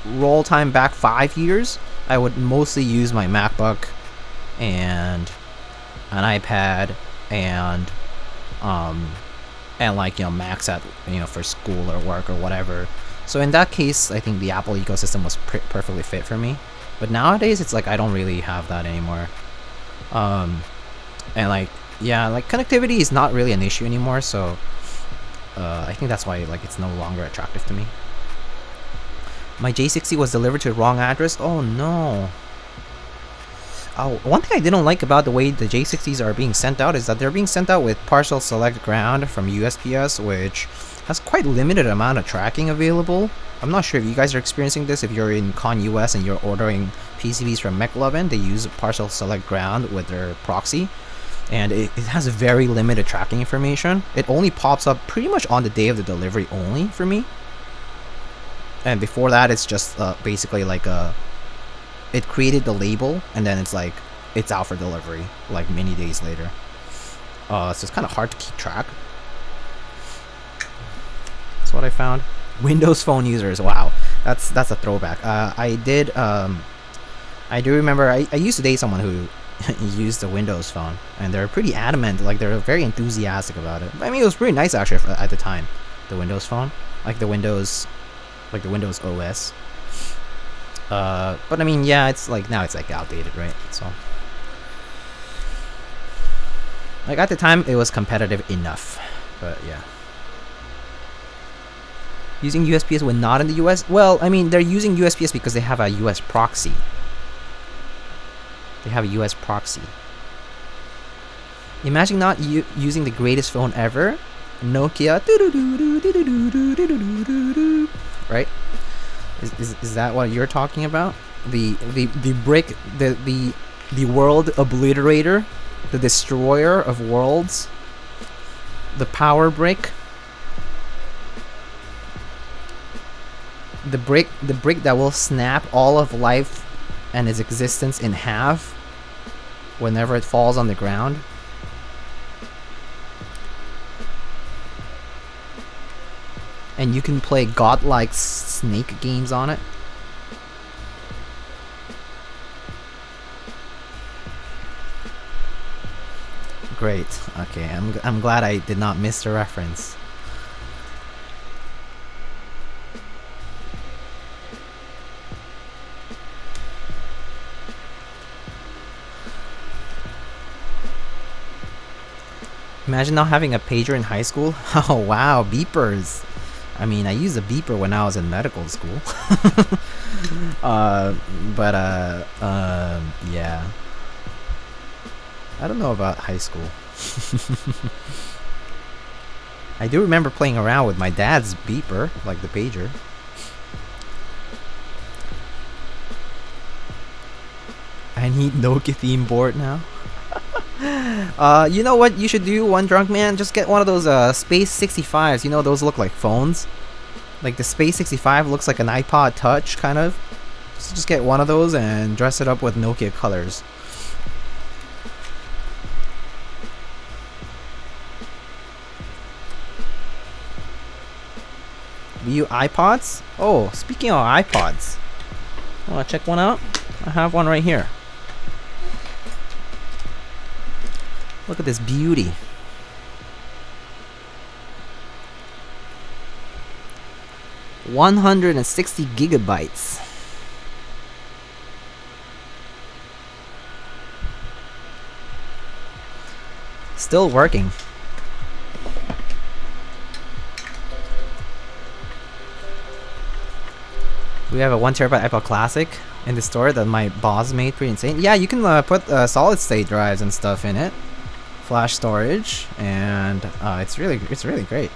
roll time back 5 years, I would mostly use my MacBook and an iPad and like, you know, Macs at, you know, for school or work or whatever. So in that case, I think the Apple ecosystem was perfectly fit for me. But nowadays, it's like I don't really have that anymore. And like, yeah, like connectivity is not really an issue anymore. So I think that's why like it's no longer attractive to me. My J60 was delivered to the wrong address. Oh no. Oh, one thing I didn't like about the way the J60s are being sent out is that they're being sent out with partial select ground from USPS, which has quite limited amount of tracking available. I'm not sure if you guys are experiencing this. If you're in Con US and you're ordering PCBs from Mechlovin, they use partial select ground with their proxy, and it has very limited tracking information. It only pops up pretty much on the day of the delivery only for me. And before that, it's just basically like it created the label, and then it's like it's out for delivery like many days later. So it's kind of hard to keep track. That's what I found. Windows Phone users, wow, that's a throwback. I do remember I used to date someone who used a Windows Phone, and they're pretty adamant, like they're very enthusiastic about it. I mean, it was pretty nice actually at the time, the Windows Phone, like the Windows OS. But I mean, yeah, it's like now it's like outdated, right? So like at the time it was competitive enough, but yeah. Using USPS when not in the US? Well, I mean, they're using USPS because they have a US proxy. They have a US proxy. Imagine not using the greatest phone ever, Nokia. Right? Is that what you're talking about? The brick, the world obliterator, the destroyer of worlds, the power brick. The brick that will snap all of life and its existence in half whenever it falls on the ground. And you can play godlike snake games on it. Great. Okay, I'm glad I did not miss the reference. Imagine not having a pager in high school. Oh wow, beepers. I mean, I used a beeper when I was in medical school. Yeah. I don't know about high school. I do remember playing around with my dad's beeper, like the pager. I need Nokia theme board now. You know what you should do, one drunk man? Just get one of those Space 65s. You know, those look like phones. Like the Space 65 looks like an iPod Touch, kind of. So just get one of those and dress it up with Nokia colors. Wii U iPods? Oh, speaking of iPods, wanna check one out? I have one right here. Look at this beauty. $160 GB. Still working. We have a 1TB iPod Classic in the store that my boss made. Pretty insane. Yeah, you can put solid state drives and stuff in it, flash storage, and it's really great.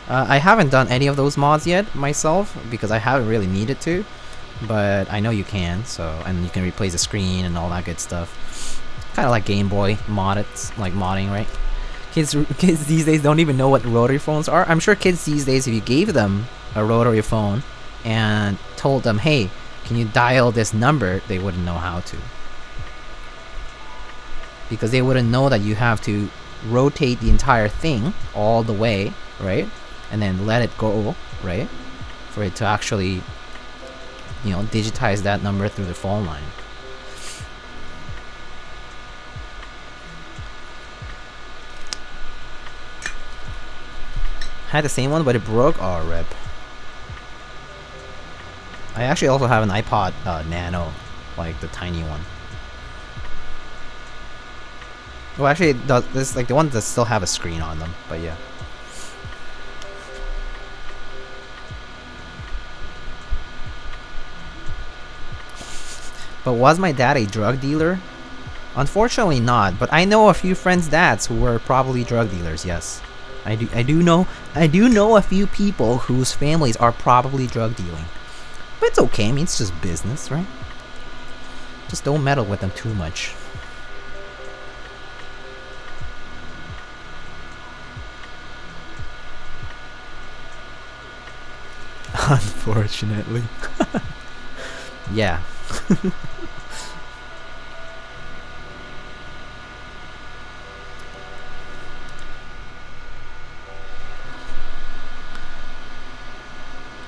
I haven't done any of those mods yet myself because I haven't really needed to, but I know you can. So, and you can replace the screen and all that good stuff. Kind of like Game Boy modding, right? Kids these days don't even know what rotary phones are. I'm sure kids these days, if you gave them a rotary phone and told them, hey, can you dial this number, they wouldn't know how to. Because they wouldn't know that you have to rotate the entire thing all the way, right? And then let it go, right? For it to actually, you know, digitize that number through the phone line. Had the same one, but it broke. Oh, rip. I actually also have an iPod Nano, like the tiny one. Well, actually, it does, this like the ones that still have a screen on them, but yeah. But was my dad a drug dealer? Unfortunately not, but I know a few friends' dads who were probably drug dealers, yes. I do know a few people whose families are probably drug dealing. But it's okay, I mean, it's just business, right? Just don't meddle with them too much. Unfortunately. Yeah.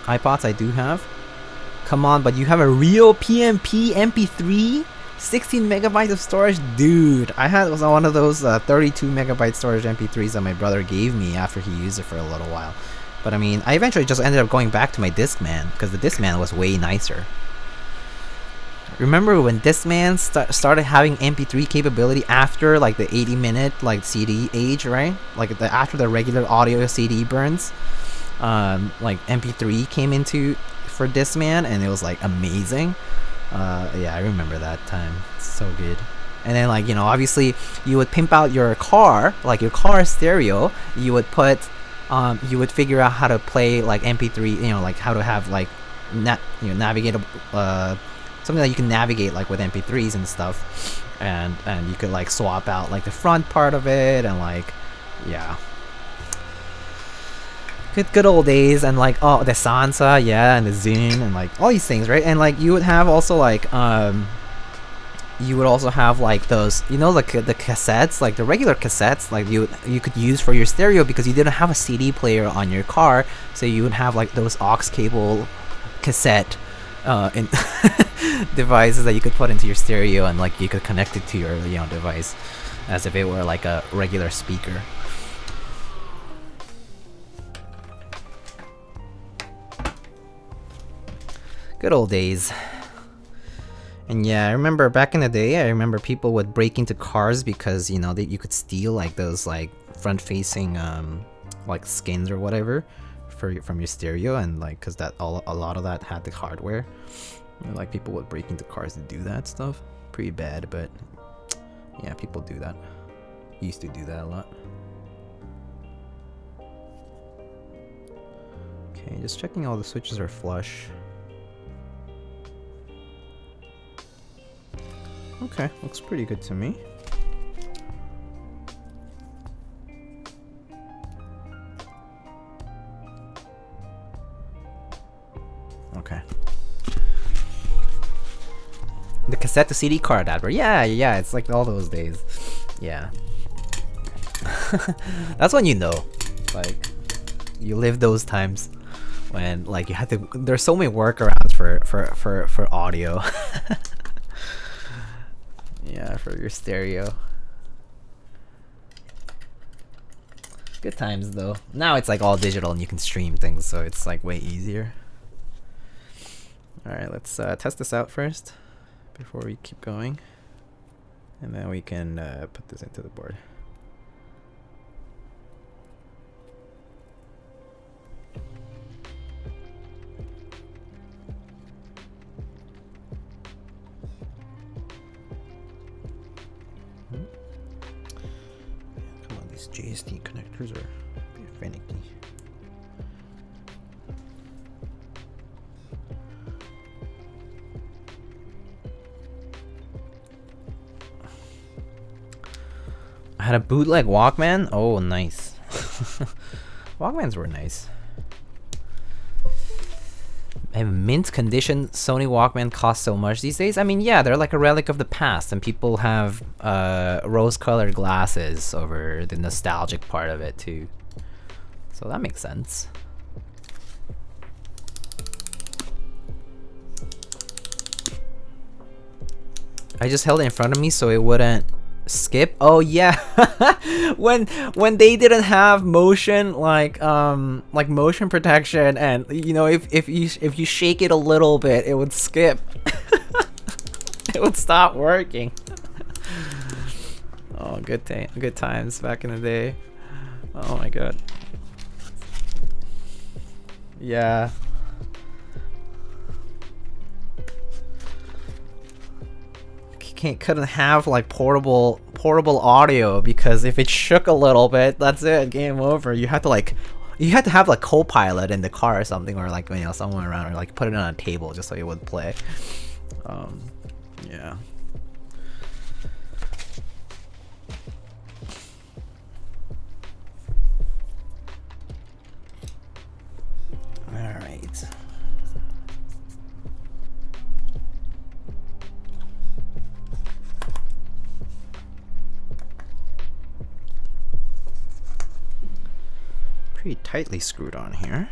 iPods I do have. Come on, but you have a real PMP MP3? 16 megabytes of storage? Dude, I had one of those 32 megabyte storage MP3s that my brother gave me after he used it for a little while. But I mean, I eventually just ended up going back to my Discman because the Discman was way nicer. Remember when Discman started having MP3 capability after like the 80-minute like CD age, right? Like after the regular audio CD burns, like MP3 came into for Discman, and it was like amazing. Yeah, I remember that time. It's so good. And then, like, you know, obviously you would pimp out your car, like your car stereo. You would put, you would figure out how to play like MP3, you know, like how to have like navigatable, something that you can navigate like with MP3s and stuff. And you could like swap out like the front part of it, and like, yeah. Good old days. And like, oh, the Sansa, yeah, and the Zune, and like all these things, right? And like you would have also like you would also have like those, you know, like the cassettes, like the regular cassettes, like you could use for your stereo because you didn't have a CD player on your car, so you would have like those aux cable cassette in devices that you could put into your stereo, and like you could connect it to your, you know, device. as if it were like a regular speaker. Good old days. And yeah, I remember back in the day, I remember people would break into cars because, you know, you could steal like those like front-facing like skins or whatever from your stereo, and like because a lot of that had the hardware. And, like people would break into cars to do that stuff. Pretty bad, but yeah, people do that. Used to do that a lot. Okay, just checking all the switches are flush. Okay, looks pretty good to me. Okay. The cassette to CD card advert. Yeah, it's like all those days. Yeah. That's when you know. Like, you live those times when like you had to, there's so many workarounds for audio. Yeah, for your stereo. Good times though. Now it's like all digital and you can stream things, so it's like way easier. Alright, let's test this out first before we keep going. And then we can put this into the board. JST connectors are a bit finicky. I had a bootleg Walkman. Oh, nice. Walkmans were nice. And mint condition Sony Walkman cost so much these days. I mean, yeah, they're like a relic of the past, and people have rose-colored glasses over the nostalgic part of it too. So that makes sense. I just held it in front of me so it wouldn't skip. Oh yeah. when they didn't have motion, like motion protection, and you know, if you shake it a little bit, it would skip. It would stop working. Oh, good times back in the day. Oh my god. Yeah. Couldn't have like portable audio, because if it shook a little bit, that's it, game over. You had to have like co-pilot in the car or something, or like, you know, someone around, or like put it on a table just so it would play. Yeah. All right. Pretty tightly screwed on here.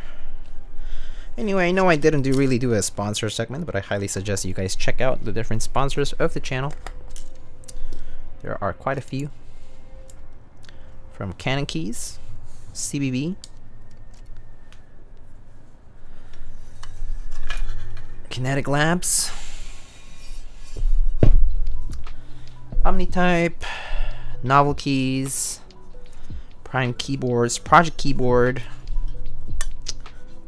Anyway, I know I didn't really do a sponsor segment, but I highly suggest you guys check out the different sponsors of the channel. There are quite a few. From Canon Keys, CBB, Kinetic Labs, Omnitype, Novel Keys, Prime Keyboards, Project Keyboard,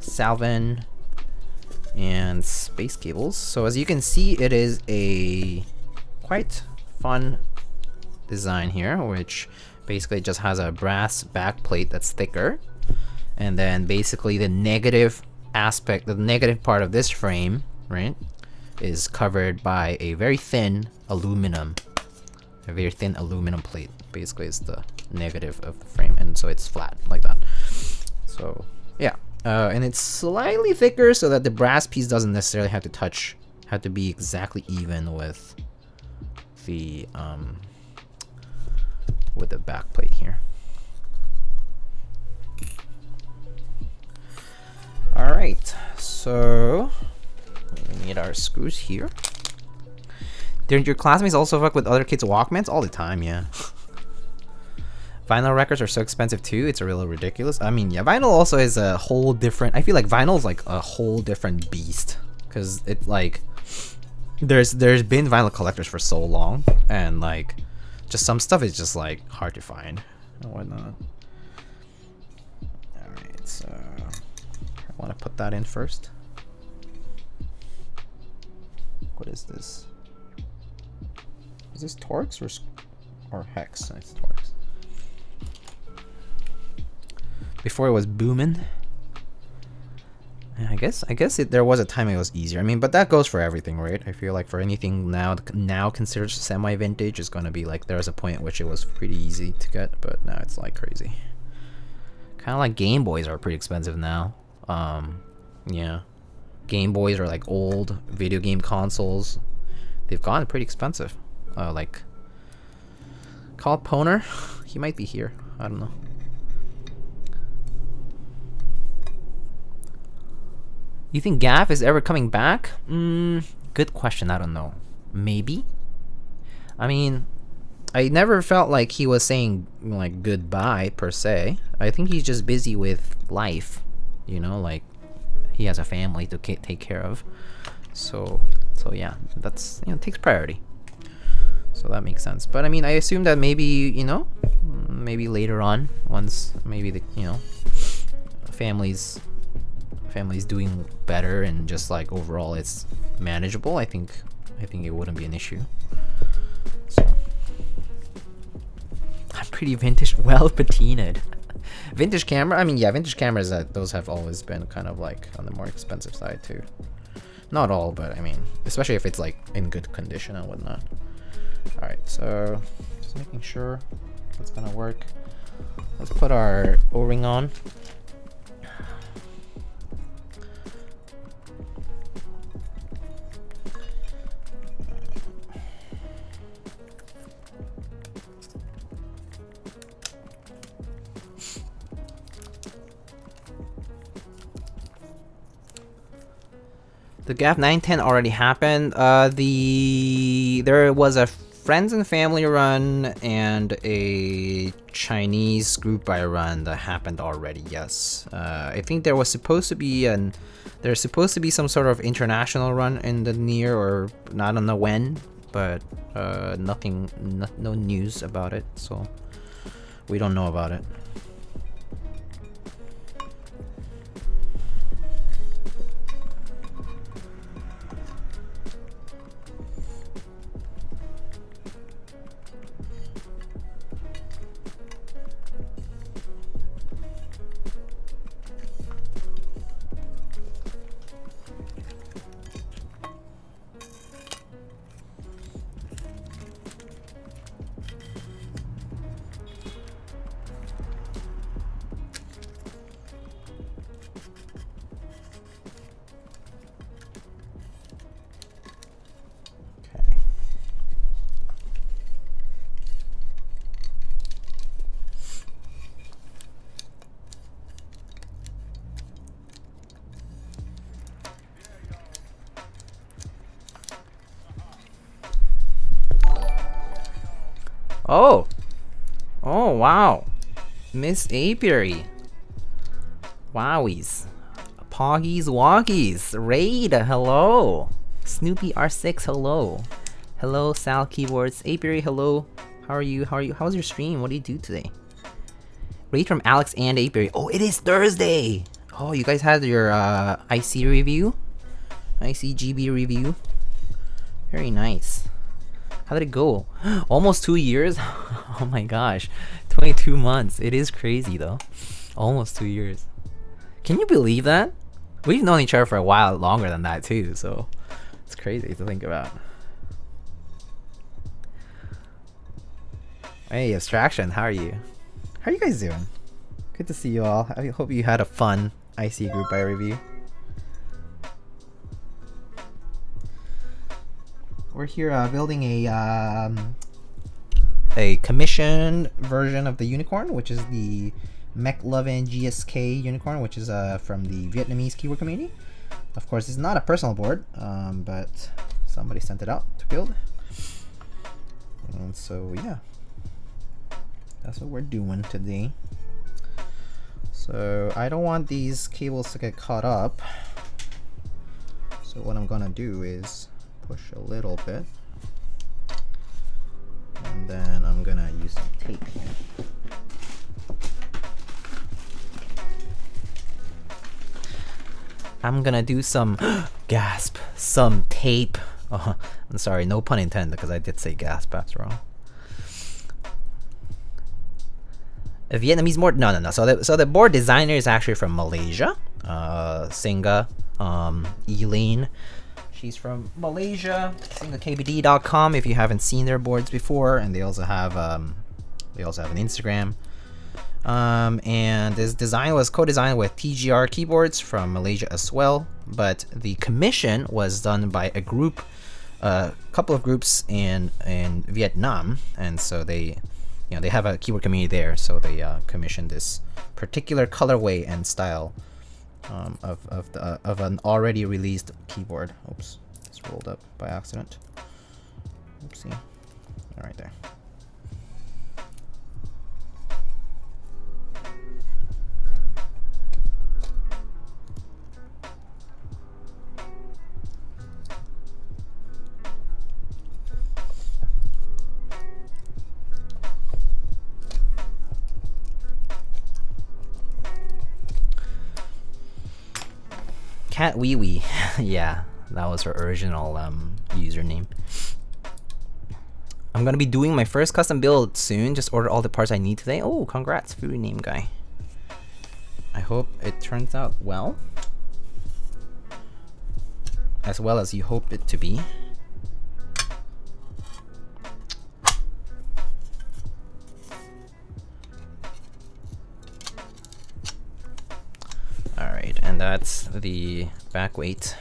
Salvin, and Space Cables. So as you can see, it is a quite fun design here, which basically just has a brass back plate that's thicker, and then basically the negative aspect, the negative part of this frame, right, is covered by a very thin aluminum plate. Basically, it's the negative of the frame, and so it's flat like that. So yeah, and it's slightly thicker so that the brass piece doesn't necessarily have to be exactly even with the back plate here. All right, so we need our screws here. Did your classmates also fuck with other kids' Walkmans all the time? Yeah. Vinyl records are so expensive too. It's really ridiculous. I mean, yeah, vinyl also is a whole different. I feel like vinyl is like a whole different beast because it like there's been vinyl collectors for so long, and like just some stuff is just like hard to find and whatnot. All right, so I want to put that in first. What is this? Is this Torx or Hex? It's Torx. Before it was booming. I guess there was a time it was easier. I mean, but that goes for everything, right? I feel like for anything now considered semi-vintage is gonna be like there was a point at which it was pretty easy to get, but now it's like crazy. Kind of like Game Boys are pretty expensive now. Yeah, Game Boys are like old video game consoles. They've gotten pretty expensive. Like, call Poner. He might be here. I don't know. You think Gav is ever coming back? Good question. I don't know. Maybe. I mean, I never felt like he was saying like goodbye per se. I think he's just busy with life. You know, like he has a family to take care of. So yeah, that's, you know, takes priority. So that makes sense. But I mean, I assume that maybe, you know, maybe later on, once maybe the, you know, family's doing better and just like overall it's manageable, I think it wouldn't be an issue. So I'm pretty vintage, well patinaed. Vintage camera, I mean, yeah, vintage cameras, those have always been kind of like on the more expensive side too. Not all, but I mean, especially if it's like in good condition and whatnot. All right, so just making sure that's gonna work. Let's put our O-ring on. The GAF 910 already happened. There was a friends and family run and a Chinese group buy run that happened already. Yes, I think there was supposed to be there's supposed to be some sort of international run in the near, or I don't know when, but nothing, no news about it, so we don't know about it. Oh wow, Miss Apiary. Wowies. Poggies Woggies. Raid, hello. Snoopy R6, hello. Hello, Sal Keyboards. Apiary, hello. How are you? How's your stream? What do you do today? Raid from Alex and Apiary. Oh, it is Thursday. Oh, you guys had your IC review? ICGB review? Very nice. How did it go? Almost 2 years? Oh my gosh. 22 months. It is crazy though. Almost 2 years. Can you believe that? We've known each other for a while longer than that too, so it's crazy to think about. Hey, Abstraction, how are you? How are you guys doing? Good to see you all. I hope you had a fun IC group buy review. We're here building a commissioned version of the UNIKORN, which is the Mechlovin GSK UNIKORN, which is from the Vietnamese keyword community. Of course, it's not a personal board, but somebody sent it out to build. And so, yeah. That's what we're doing today. So I don't want these cables to get caught up. So what I'm gonna do is push a little bit. And then I'm gonna use some tape here. I'm gonna do some gasp, some tape. Oh, I'm sorry, no pun intended, because I did say gasp after all. A Vietnamese board? No. So the board designer is actually from Malaysia. Singa, Eileen. She's from Malaysia. SINGAKBD.com if you haven't seen their boards before, and they also have an Instagram. And this design was co-designed with TGR Keyboards from Malaysia as well, but the commission was done by a group, a couple of groups in Vietnam, and so they have a keyboard community there, so they commissioned this particular colorway and style of an already released keyboard. Oops, it's rolled up by accident. Oopsie. All right, there. Cat Wee Wee. Yeah, that was her original username. I'm gonna be doing my first custom build soon. Just ordered all the parts I need today. Oh, congrats, food name guy. I hope it turns out well. As well as you hope it to be. Alright, and that's the back weight.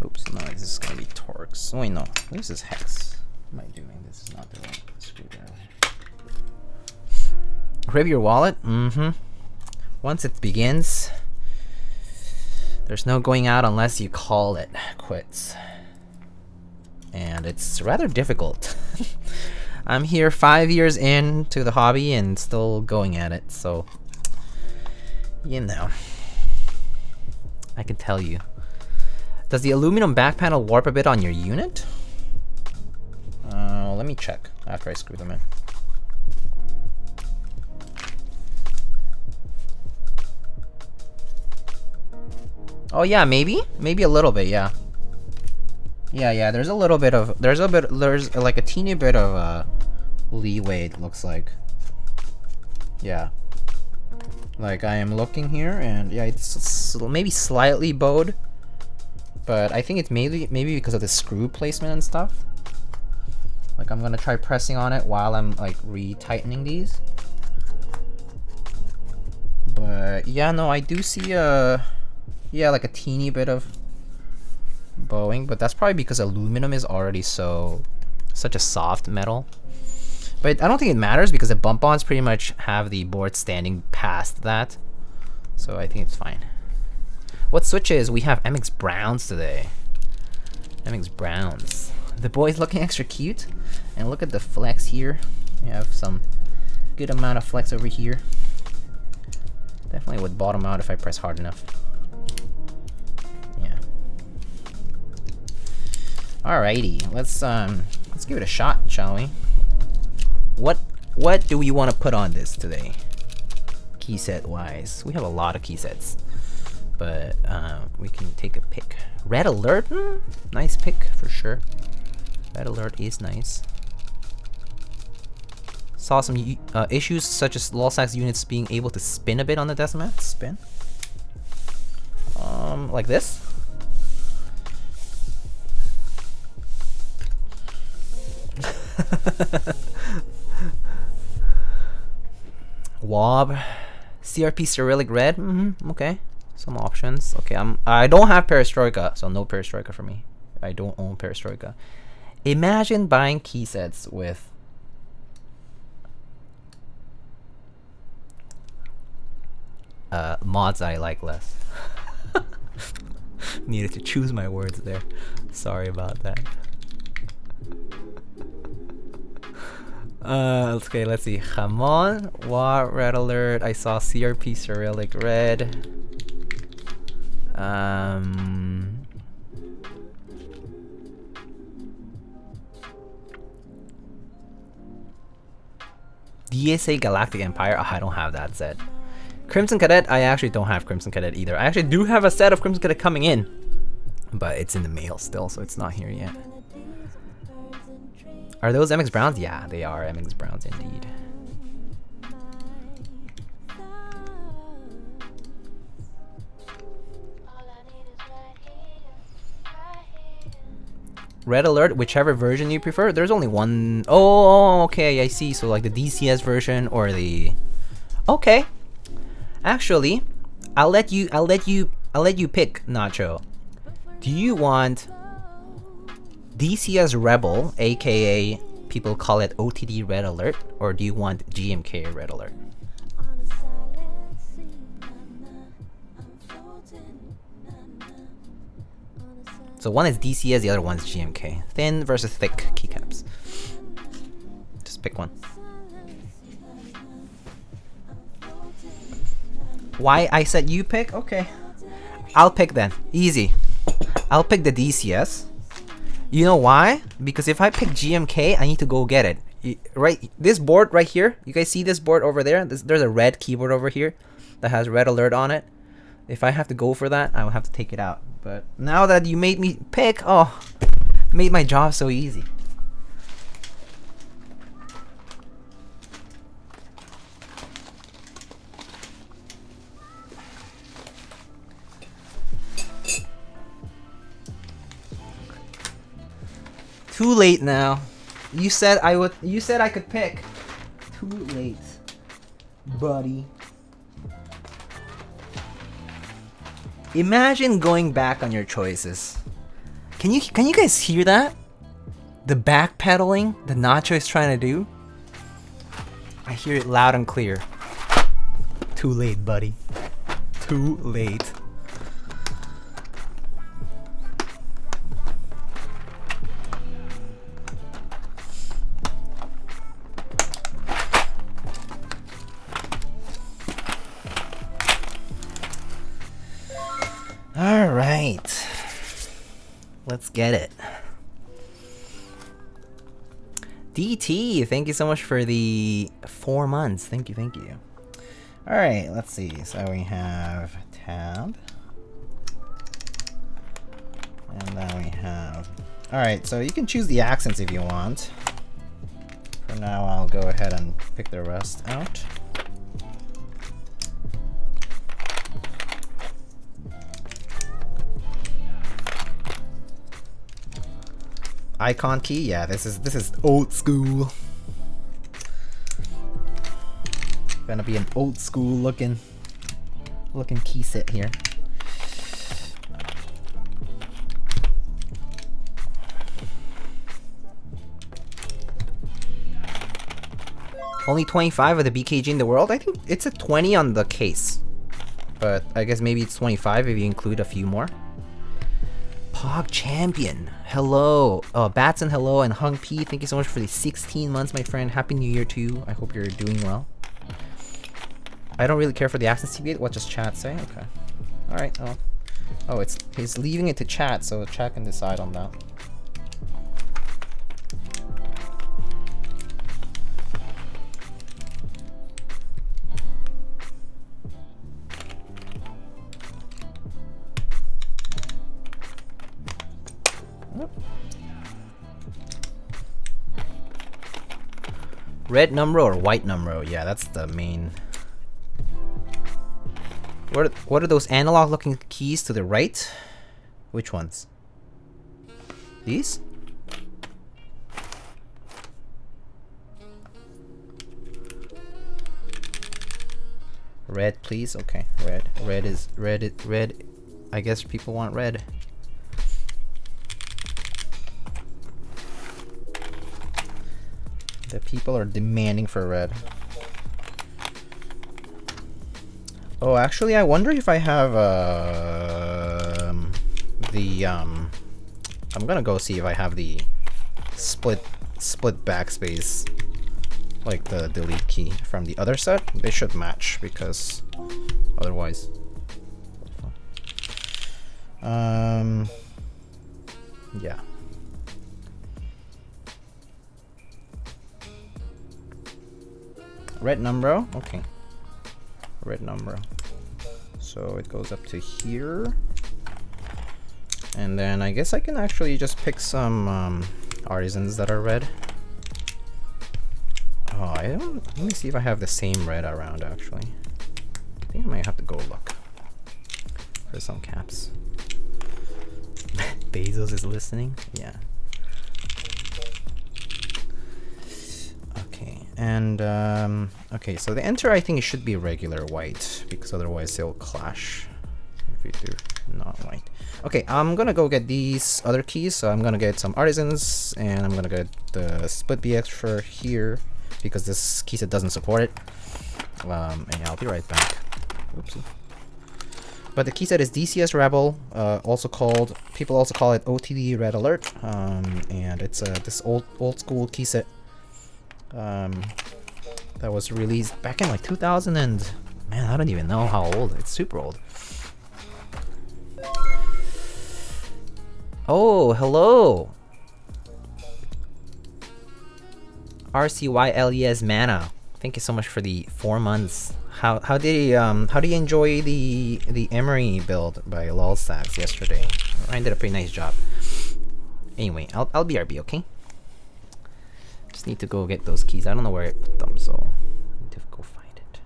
Oops, no, this is gonna be Torx. Oh wait, no, this is hex. What am I doing? This is not the right screwdriver. Grab your wallet? Mm-hmm. Once it begins, there's no going out unless you call it quits. And it's rather difficult. I'm here 5 years into the hobby and still going at it, so you know, I can tell you. Does the aluminum back panel warp a bit on your unit? Let me check after I screw them in. Oh yeah, maybe a little bit, yeah. Yeah, there's like a teeny bit of leeway, it looks like. Yeah. Like I am looking here and yeah, it's maybe slightly bowed. But I think it's maybe because of the screw placement and stuff. Like I'm gonna try pressing on it while I'm like retightening these. But yeah, no, I do see like a teeny bit of bowing, but that's probably because aluminum is already such a soft metal. But I don't think it matters because the bump-ons pretty much have the board standing past that, so I think it's fine. What switches? We have MX Browns today. MX Browns. The boy's looking extra cute, and look at the flex here. We have some good amount of flex over here. Definitely would bottom out if I press hard enough. Alrighty, let's give it a shot, shall we? What do we want to put on this today? Key set wise, we have a lot of key sets, but we can take a pick. Red Alert, nice pick for sure. Red Alert is nice. Saw some issues such as Lulsax units being able to spin a bit on the Decimat. Spin. Like this. Wob, CRP Cyrillic Red. Okay, some options. Okay, I don't have Perestroika, so no Perestroika for me. I don't own Perestroika. Imagine buying key sets with mods I like less. Needed to choose my words there. Sorry about that. Okay, let's see. Jamon, red alert. I saw CRP Cyrillic red. DSA Galactic Empire. Oh, I don't have that set. Crimson Cadet. I actually don't have Crimson Cadet either. I actually do have a set of Crimson Cadet coming in, but it's in the mail still, so it's not here yet. Are those MX Browns? Yeah, they are MX Browns indeed. Red alert, whichever version you prefer. There's only one. Oh, okay, I see. So like the DCS version or the. Okay. Actually, I'll let you pick, Nacho. Do you want DCS Rebel, aka people call it OTD Red Alert, or do you want GMK Red Alert? So one is DCS, the other one's GMK. Thin versus thick keycaps. Just pick one. Why I said you pick? Okay. I'll pick then. Easy. I'll pick the DCS. You know why? Because if I pick GMK, I need to go get it. Right, this board right here. You guys see this board over there? There's a red keyboard over here that has red alert on it. If I have to go for that, I will have to take it out. But now that you made me pick, oh, made my job so easy. Too late now. You said I would. You said I could pick. Too late, buddy. Imagine going back on your choices. Can you guys hear that? The backpedaling that Nacho is trying to do? I hear it loud and clear. Too late, buddy. Too late. All right, let's get it. DT, thank you so much for the 4 months. Thank you, thank you. All right, let's see. So we have tab, and then we have. All right, so you can choose the accents if you want. For now, I'll go ahead and pick the rest out. Icon key, yeah, this is old school. Gonna be an old school looking key set here. Only 25 of the VKG in the world? I think it's a 20 on the case. But I guess maybe it's 25 if you include a few more. Pog Champion, hello. Batson, hello, and Hung P, thank you so much for the 16 months, my friend. Happy New Year to you. I hope you're doing well. I don't really care for the accents TV. What does chat say? Okay. All right. Oh, he's leaving it to chat, so chat can decide on that. Red number or white number? Yeah, that's the main. What are those analog looking keys to the right? Which ones? These? Red, please. Okay, red. Red. I guess people want red. The people are demanding for red. Oh, actually, I wonder if I have the I'm gonna go see if I have the split backspace, like the delete key from the other set. They should match because otherwise. Yeah. Red number, okay. Red number. So it goes up to here. And then I guess I can actually just pick some artisans that are red. Oh, I don't. Let me see if I have the same red around actually. I think I might have to go look for some caps. Bezos is listening? Yeah. Okay, and okay, so the enter I think it should be regular white because otherwise they'll clash if we do not white. Okay, I'm gonna go get these other keys. So I'm gonna get some artisans and I'm gonna get the split BX for here because this key set doesn't support it. And yeah, I'll be right back. Oopsie. But the key set is DCS Rebel, people also call it OTD Red Alert, and it's this old school key set that was released back in like 2000 and man, I don't even know how old. It's super old. Oh, hello. RCYLES Mana. Thank you so much for the 4 months. How do you enjoy the Emery build by Lolstacks yesterday? Ryan did a pretty nice job. Anyway, I'll BRB, okay? Just need to go get those keys. I don't know where I put them, so I need to go find it.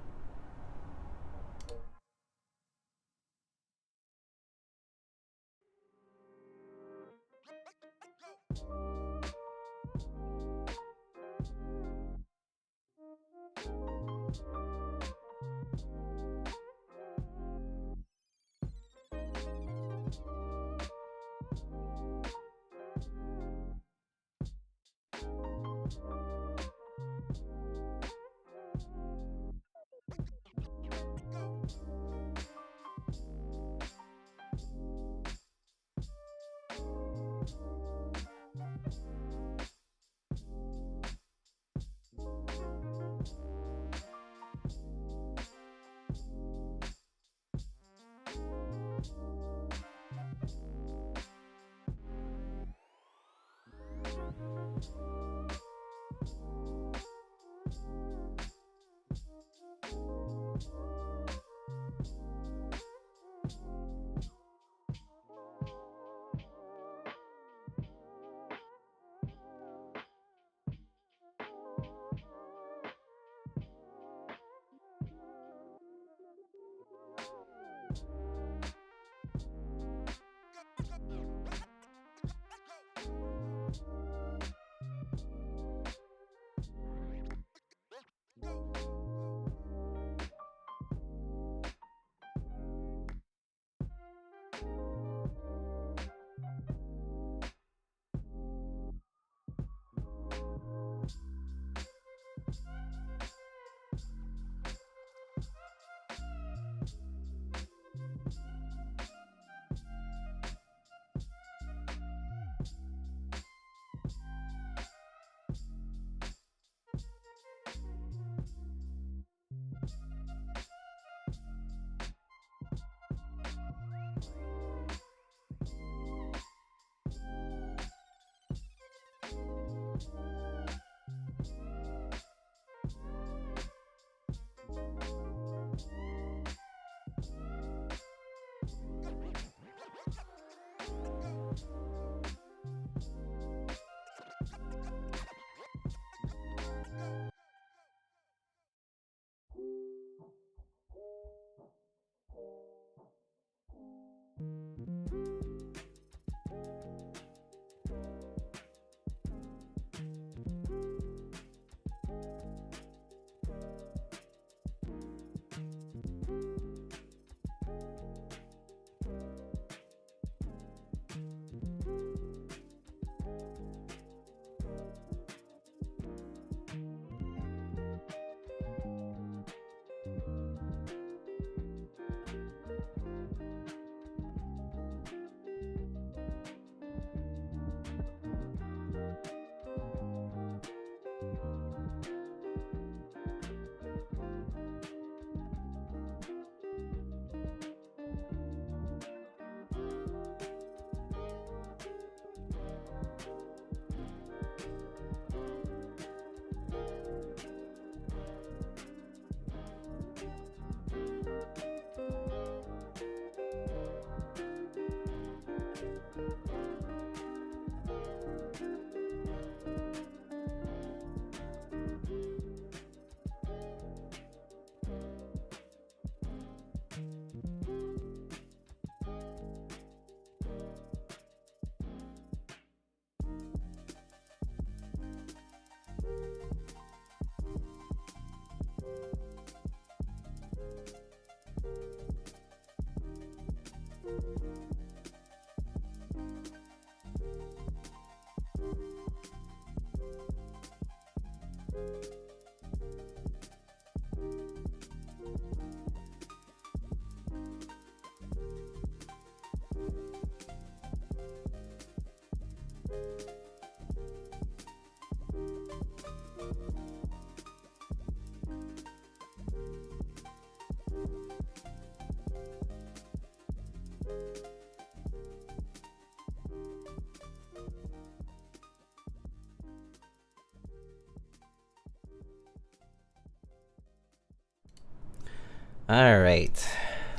Alright,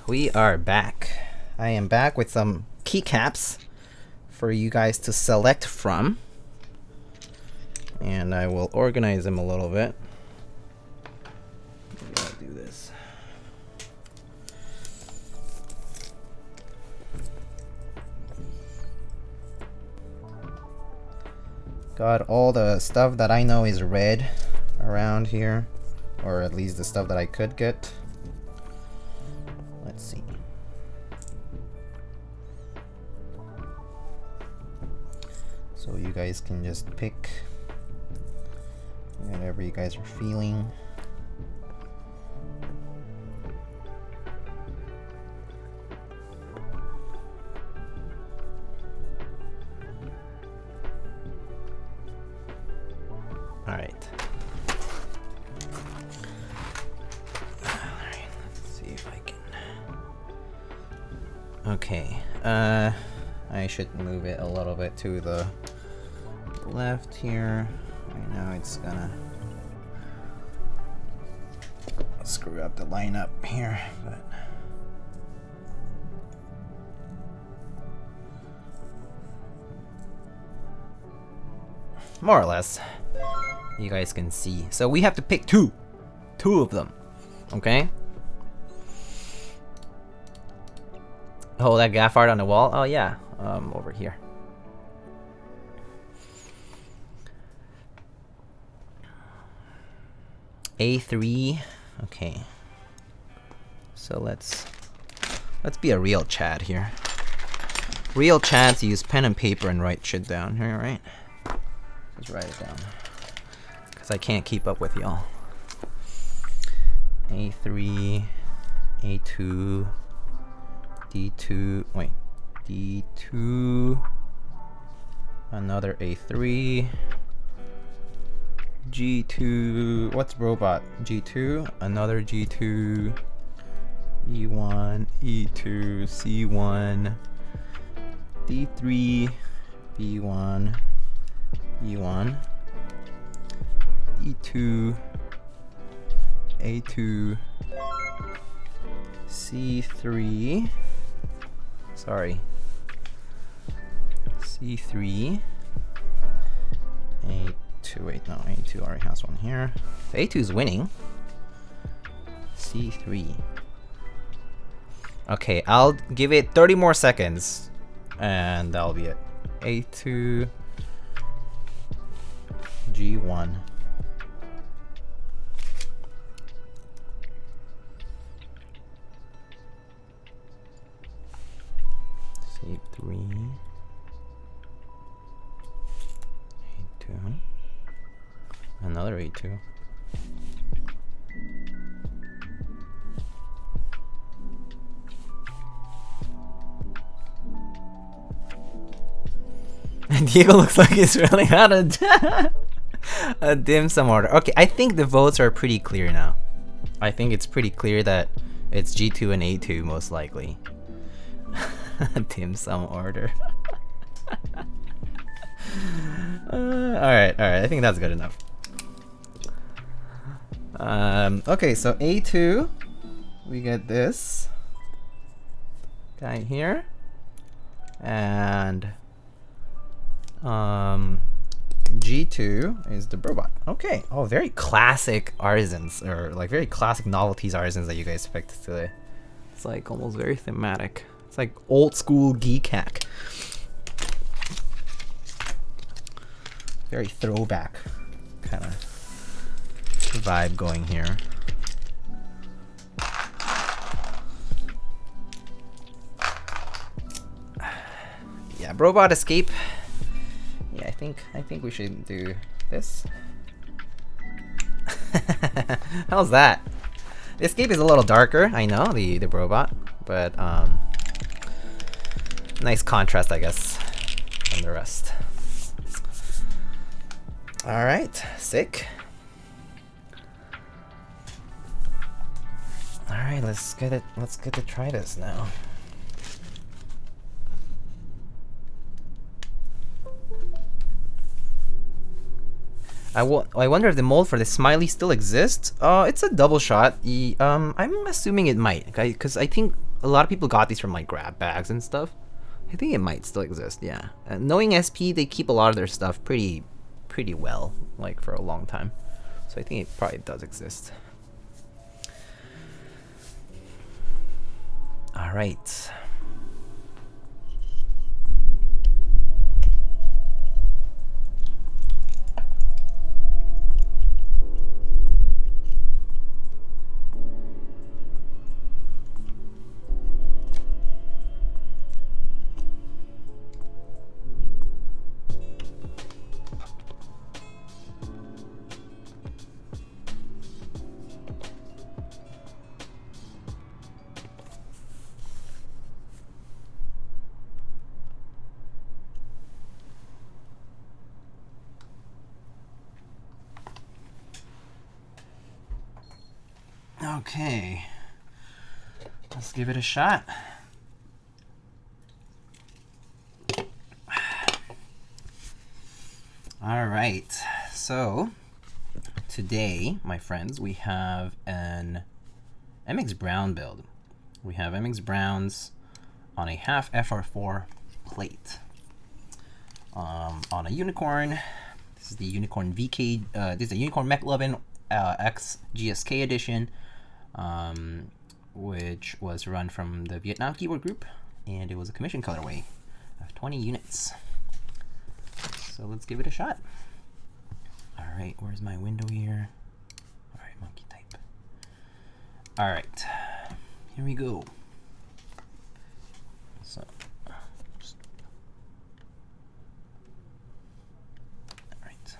we are back. I am back with some keycaps for you guys to select from. And I will organize them a little bit. Maybe I'll do this. Got all the stuff that I know is red around here, or at least the stuff that I could get. Let's see. So you guys can just pick whatever you guys are feeling. All right. Okay, I should move it a little bit to the left here. Right now it's gonna screw up the lineup here, but more or less you guys can see. So we have to pick two of them, okay? Oh, that gaff art on the wall? Oh yeah, over here. A3, okay. So let's be a real Chad here. Real Chads use pen and paper and write shit down here, right? Just write it down, cause I can't keep up with y'all. A3, A2. D2, wait, D2, another A3, G2, what's robot? G2, another G2, E1, E2, C1, D3, B1, E1, E2, A2, C3, sorry, C3, A2, wait, no, A2 already has one here. So A2 is winning. C3. Okay, I'll give it 30 more seconds, and that'll be it. A2, G1. A3, A2, another A2. Diego looks like he's really out of a dim sum order. Okay, I think the votes are pretty clear now. I think it's pretty clear that it's G2 and A2 most likely. Dim sum order. Alright, I think that's good enough. Okay, so A2, we get this guy here, and G2 is the robot. Okay, oh, very classic artisans, or like very classic novelties artisans that you guys picked today. It's like almost very thematic. It's like old school Keycap. Very throwback kind of vibe going here. Yeah, robot escape. Yeah, I think we should do this. How's that? The escape is a little darker, I know, the robot, but nice contrast, I guess, from the rest. All right, sick. All right, let's get to try this now. I wonder if the mold for the smiley still exists. It's a double shot. I'm assuming it might, because I think a lot of people got these from like grab bags and stuff. I think it might still exist. Yeah, knowing SP, they keep a lot of their stuff pretty well, like for a long time. So I think it probably does exist. All right. Okay, let's give it a shot. All right, so today, my friends, we have an MX Brown build. We have MX Browns on a half FR4 plate. On a UNIKORN. This is the UNIKORN VK. This is the UNIKORN Mechlovin X GSK edition, which was run from the Vietnam Keyboard Group, and it was a commission colorway of 20 units. So let's give it a shot. All right, where's my window here? All right, monkey type. All right, here we go. So, all right.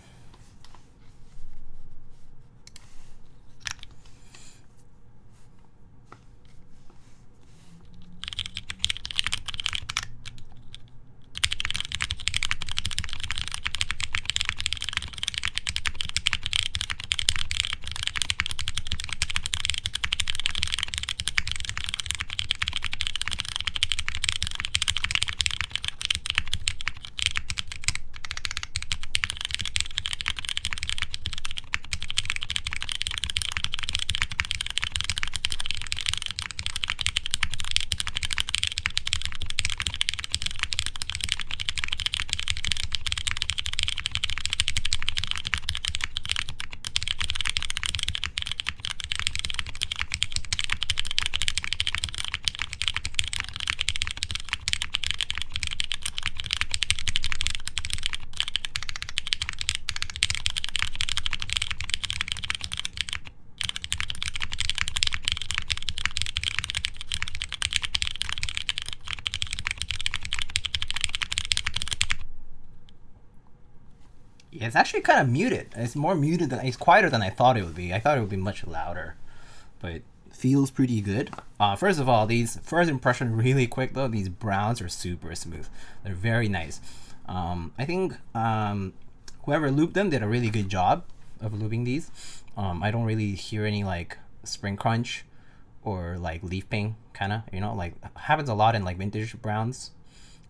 Yeah, it's actually kind of muted. It's more muted than, it's quieter than I thought it would be. I thought it would be much louder, but it feels pretty good. First of all, these first impression really quick though. These browns are super smooth. They're very nice. I think whoever lubed them did a really good job of lubing these. I don't really hear any like spring crunch or like leaf ping kind of, you know, like happens a lot in like vintage browns.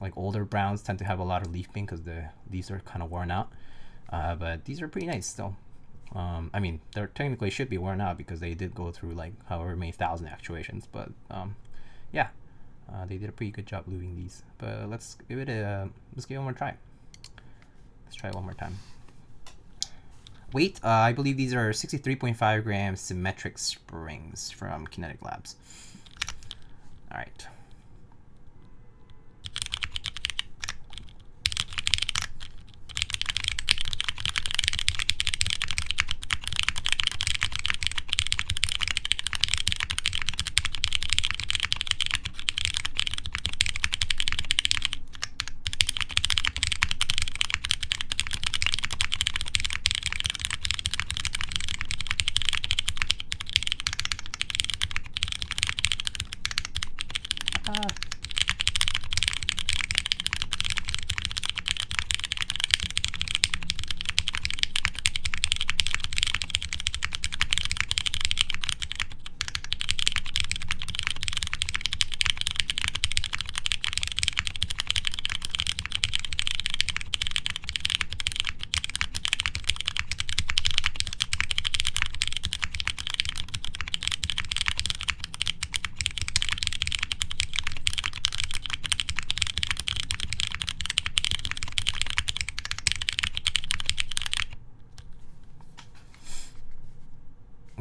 Like older browns tend to have a lot of leaf ping because the leaves are kind of worn out. But these are pretty nice still. I mean, they technically should be worn out because they did go through like however many thousand actuations. But yeah, they did a pretty good job lubing these. But let's give it one more try. Let's try it one more time. Weight, I believe these are 63.5 gram symmetric springs from Kinetic Labs. All right.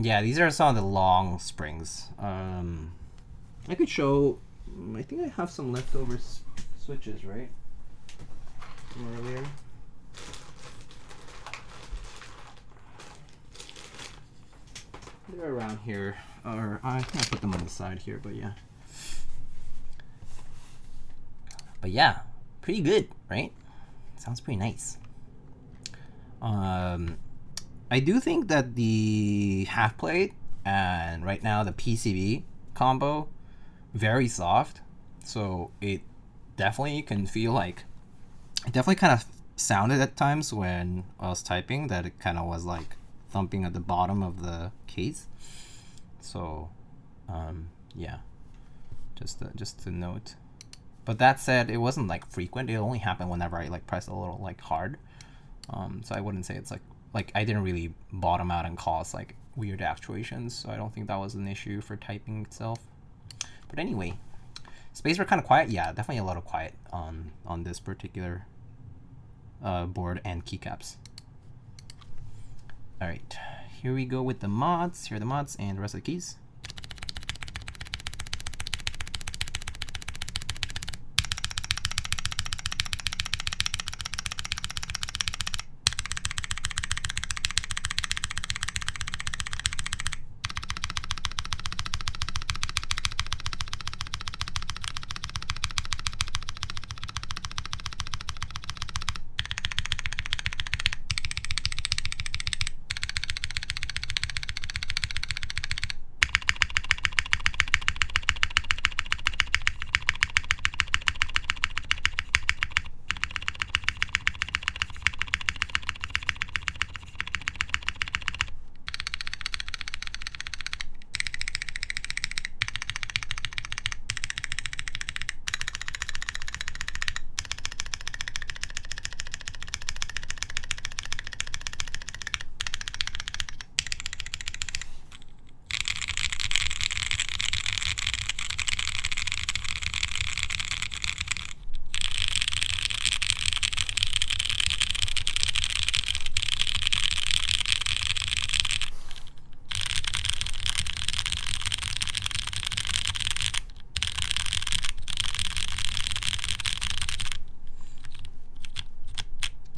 Yeah, these are some of the long springs. I could show. I think I have some leftover switches, right? From earlier. They're around here, or I think I put them on the side here, but yeah. But yeah, pretty good, right? Sounds pretty nice. I do think that the half plate and right now the PCB combo very soft, so it definitely can feel like it definitely kind of sounded at times when I was typing that it kind of was like thumping at the bottom of the case. So yeah, just to note. But that said, it wasn't like frequent. It only happened whenever I like press a little like hard. So I wouldn't say it's like I didn't really bottom out and cause like weird actuations. So I don't think that was an issue for typing itself. But anyway, space were kind of quiet. Yeah, definitely a lot of quiet on this particular board and keycaps. All right, here we go with the mods. Here are the mods and the rest of the keys.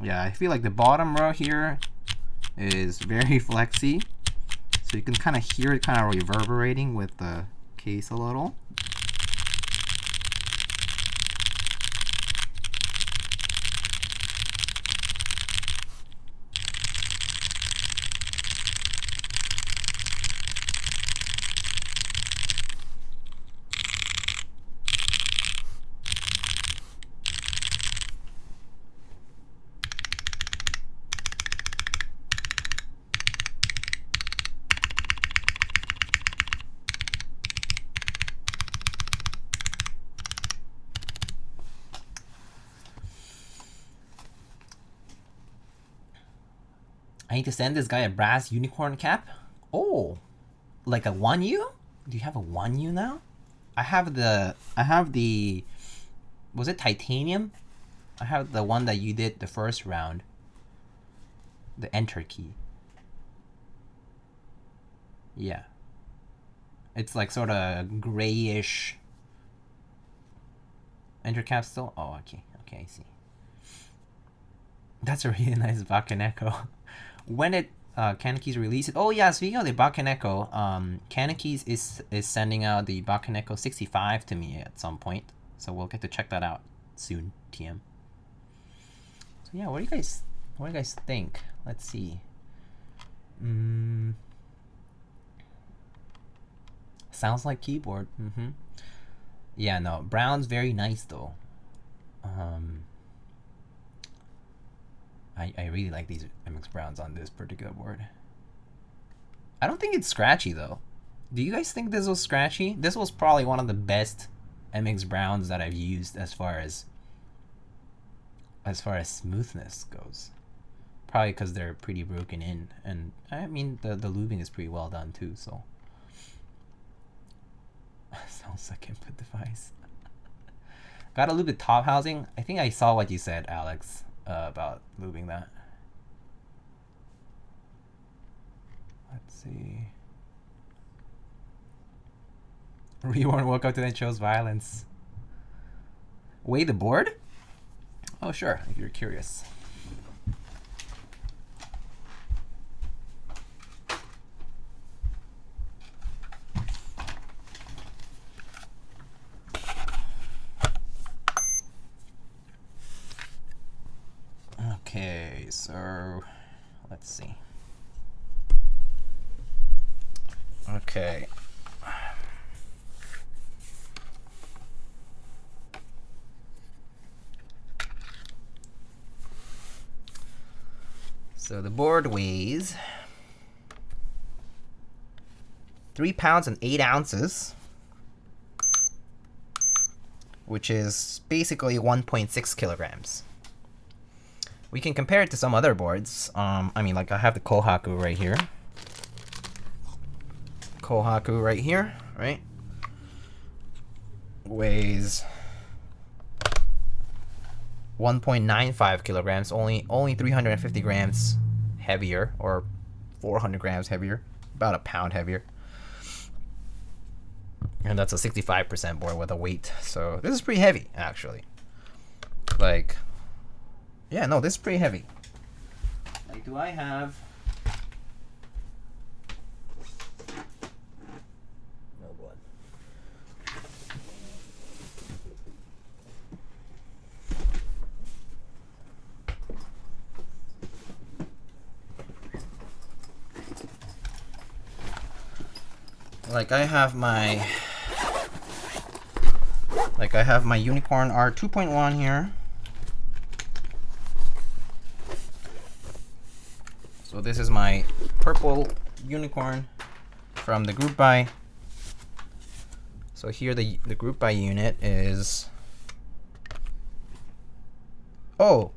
Yeah, I feel like the bottom row here is very flexy, so you can kind of hear it kind of reverberating with the case a little. I need to send this guy a brass UNIKORN cap. Oh, like a 1U? Do you have a 1U now? I have the, was it titanium? I have the one that you did the first round. The enter key. Yeah. It's like sort of grayish. Enter cap still? Oh, okay. Okay, I see. That's a really nice Bakaneko. When it Kanekys release it. Oh yeah, speaking of the Bakaneko, Kanekys is sending out the Bakaneko 65 to me at some point. So we'll get to check that out soon, TM. So yeah, what do you guys think? Let's see. Sounds like keyboard. Yeah, no, brown's very nice though. I really like these MX Browns on this particular board. I don't think it's scratchy though. Do you guys think this was scratchy? This was probably one of the best MX Browns that I've used as far as smoothness goes. Probably because they're pretty broken in, and I mean the lubing is pretty well done too. So sounds like input device. Got a lubed top housing. I think I saw what you said, Alex. About lubing that. Let's see. Reborn woke up to then chose violence. Weigh the board? Oh, sure, if you're curious. Okay, so let's see. Okay. So the board weighs 3 pounds and 8 ounces, which is basically 1.6 kilograms. We can compare it to some other boards. I mean, like I have the Kohaku right here. Kohaku right here, right? Weighs 1.95 kilograms, only 350 grams heavier, or 400 grams heavier, about a pound heavier. And that's a 65% board with a weight. So this is pretty heavy, actually. Like, yeah, no, this is pretty heavy. Like, do I have... No blood. Like, I have my UNIKORN R2.1 here. So this is my purple UNIKORN from the group buy. So here the group buy unit is, oh,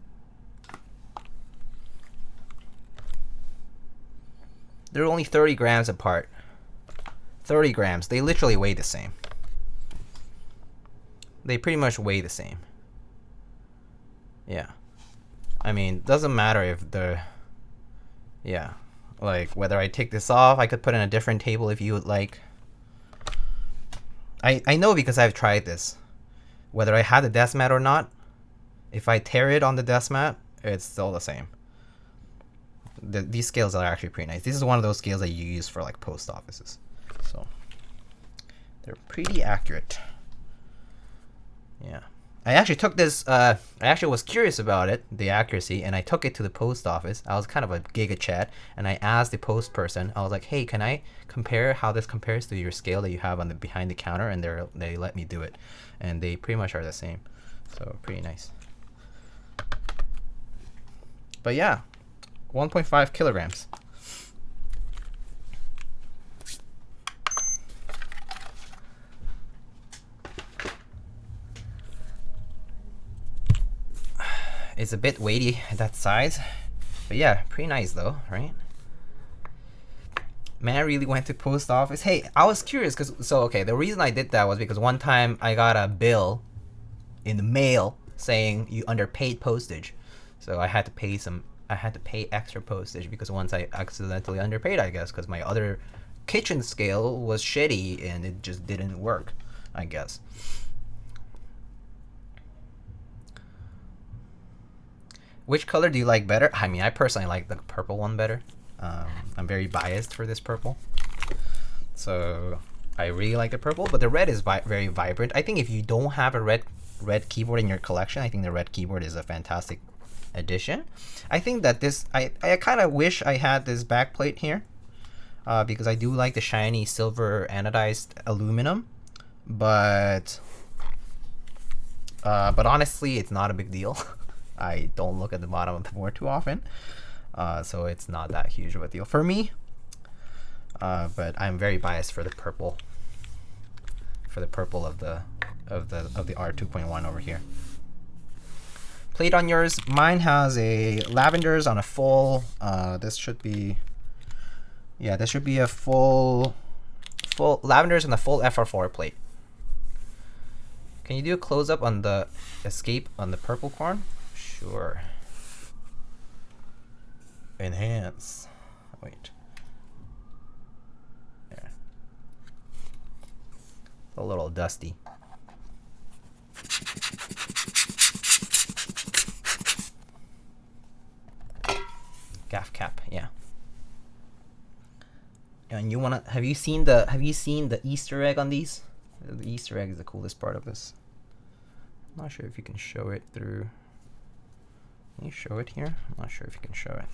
they're only 30 grams apart. 30 grams. They literally weigh the same. They pretty much weigh the same. Yeah. I mean, doesn't matter if the... Yeah. Like, whether I take this off, I could put in a different table if you would like. I know because I've tried this. Whether I had the desk mat or not, if I tear it on the desk mat, it's still the same. These scales are actually pretty nice. This is one of those scales that you use for like post offices. So they're pretty accurate. Yeah. I actually took this, I actually was curious about it, the accuracy, and I took it to the post office. I was kind of a giga chat, and I asked the post person, I was like, hey, can I compare how this compares to your scale that you have on the behind the counter? And they let me do it. And they pretty much are the same. So pretty nice. But yeah, 1.5 kilograms. It's a bit weighty at that size, but yeah, pretty nice though, right? Man, I really went to post office. Hey, I was curious because okay, the reason I did that was because one time I got a bill in the mail saying you underpaid postage, so I had to pay extra postage because once I accidentally underpaid, I guess, because my other kitchen scale was shitty and it just didn't work, I guess. Which color do you like better? I mean, I personally like the purple one better. I'm very biased for this purple. So I really like the purple, but the red is very vibrant. I think if you don't have a red keyboard in your collection, I think the red keyboard is a fantastic addition. I think that this, I kind of wish I had this backplate here because I do like the shiny silver anodized aluminum, but honestly, it's not a big deal. I don't look at the bottom of the board too often, so it's not that huge of a deal for me. But I'm very biased for the purple. For the purple of the R2.1 over here. Plate on yours. Mine has a lavenders on a full. This should be. Yeah, this should be a full lavenders on the full FR4 plate. Can you do a close up on the escape on the purple corn? Sure. Enhance. Wait. There. a little dusty. Gaff cap, yeah. And you wanna have you seen the Easter egg on these? The Easter egg is the coolest part of this. I'm not sure if you can show it through. Can you show it here? I'm not sure if you can show it.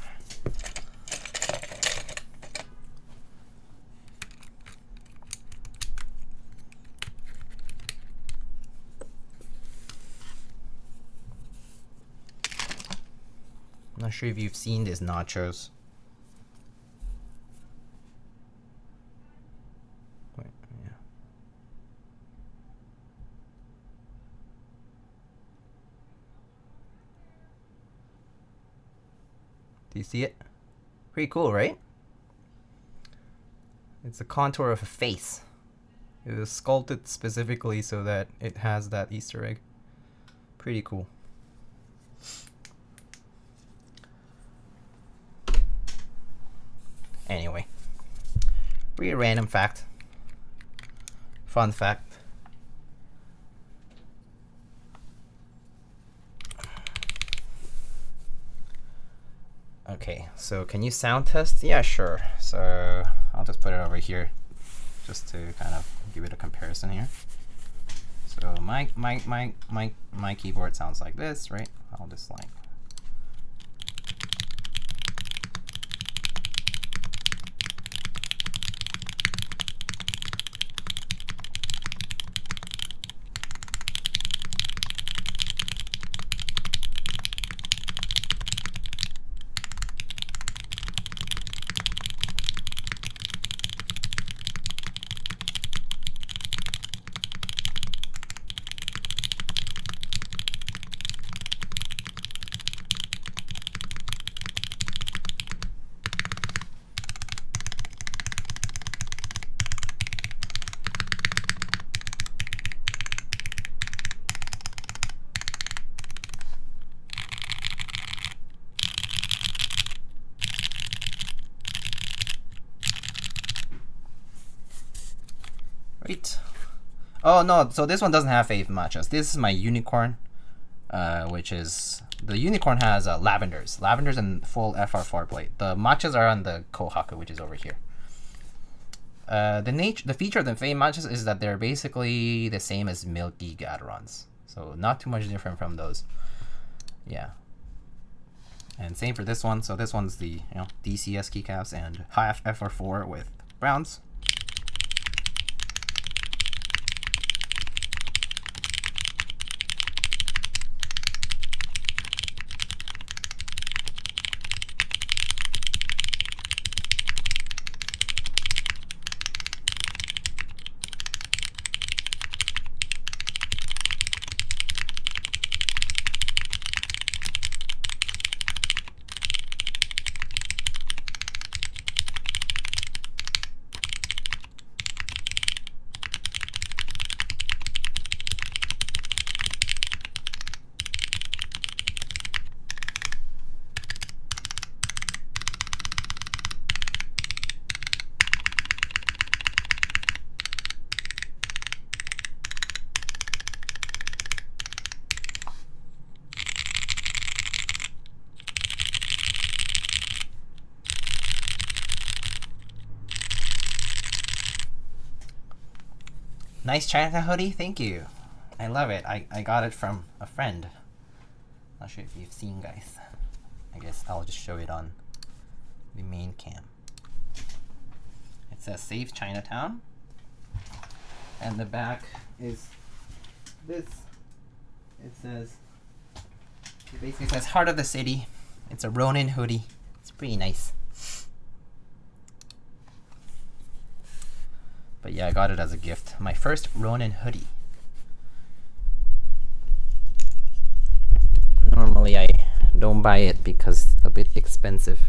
I'm not sure if you've seen these nachos. Wait, yeah. Do you see it? Pretty cool, right? It's a contour of a face. It was sculpted specifically so that it has that Easter egg. Pretty cool. Anyway, pretty random fact. Fun fact. Okay, so can you sound test? Yeah, sure. So I'll just put it over here just to kind of give it a comparison here. So my keyboard sounds like this, right? I'll just like right. Oh no, so this one doesn't have fave matches. This is my UNIKORN, which is the UNIKORN has lavenders and full FR4 blade. The matches are on the Kohaku, which is over here. The feature of the fave matches is that they're basically the same as milky Gatorons, so not too much different from those. Yeah. And same for this one. So this one's the DCS keycaps and half FR4 with browns. Nice China hoodie, thank you. I love it. I got it from a friend. Not sure if you've seen, guys. I guess I'll just show it on the main cam. It says Save Chinatown. And the back is this. It basically says Heart of the City. It's a Ronin hoodie. It's pretty nice. But yeah, I got it as a gift. My first Ronin hoodie. Normally I don't buy it because it's a bit expensive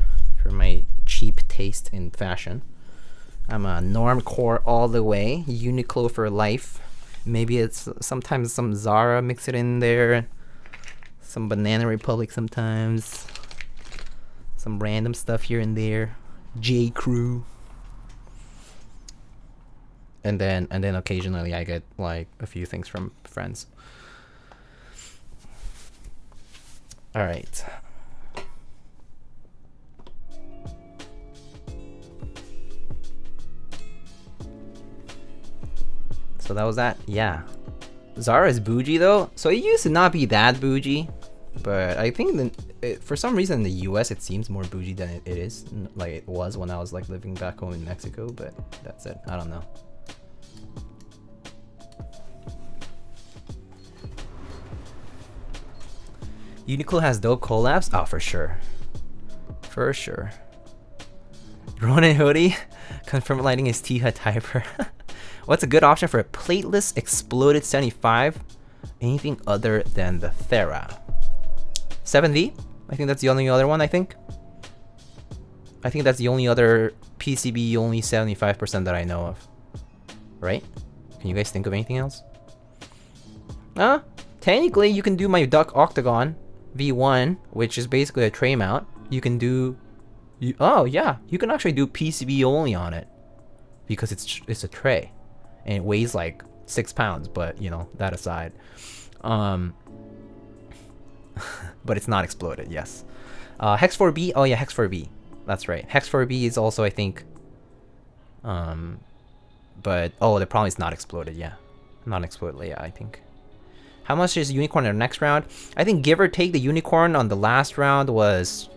for my cheap taste in fashion. I'm a normcore all the way. Uniqlo for life. Maybe it's sometimes some Zara, mix it in there. Some Banana Republic sometimes. Some random stuff here and there. J. Crew. and then occasionally I get like a few things from friends. All right. So that was that. Yeah. Zara is bougie though. So it used to not be that bougie, but I think for some reason in the US it seems more bougie than it is. Like it was when I was like living back home in Mexico, but that's it. I don't know. Uniqlo has dope collabs? Oh, for sure. For sure. Ronin hoodie. Confirm lighting is T-Hut Hyper. What's a good option for a plateless exploded 75? Anything other than the Thera? 7D? I think that's the only other one, I think. I think that's the only other PCB only 75% that I know of. Right? Can you guys think of anything else? Technically you can do my Duck Octagon V1, which is basically a tray mount. You can do... oh yeah, you can actually do PCB only on it. Because it's a tray. And it weighs like 6 pounds, but you know, that aside. But it's not exploded, yes. Hex 4B, oh yeah, Hex 4B. That's right. Hex 4B is also, I think... but, oh, the problem is not exploded, yeah. Not exploded, yeah, I think. How much is Unicorn in the next round? I think give or take the Unicorn on the last round was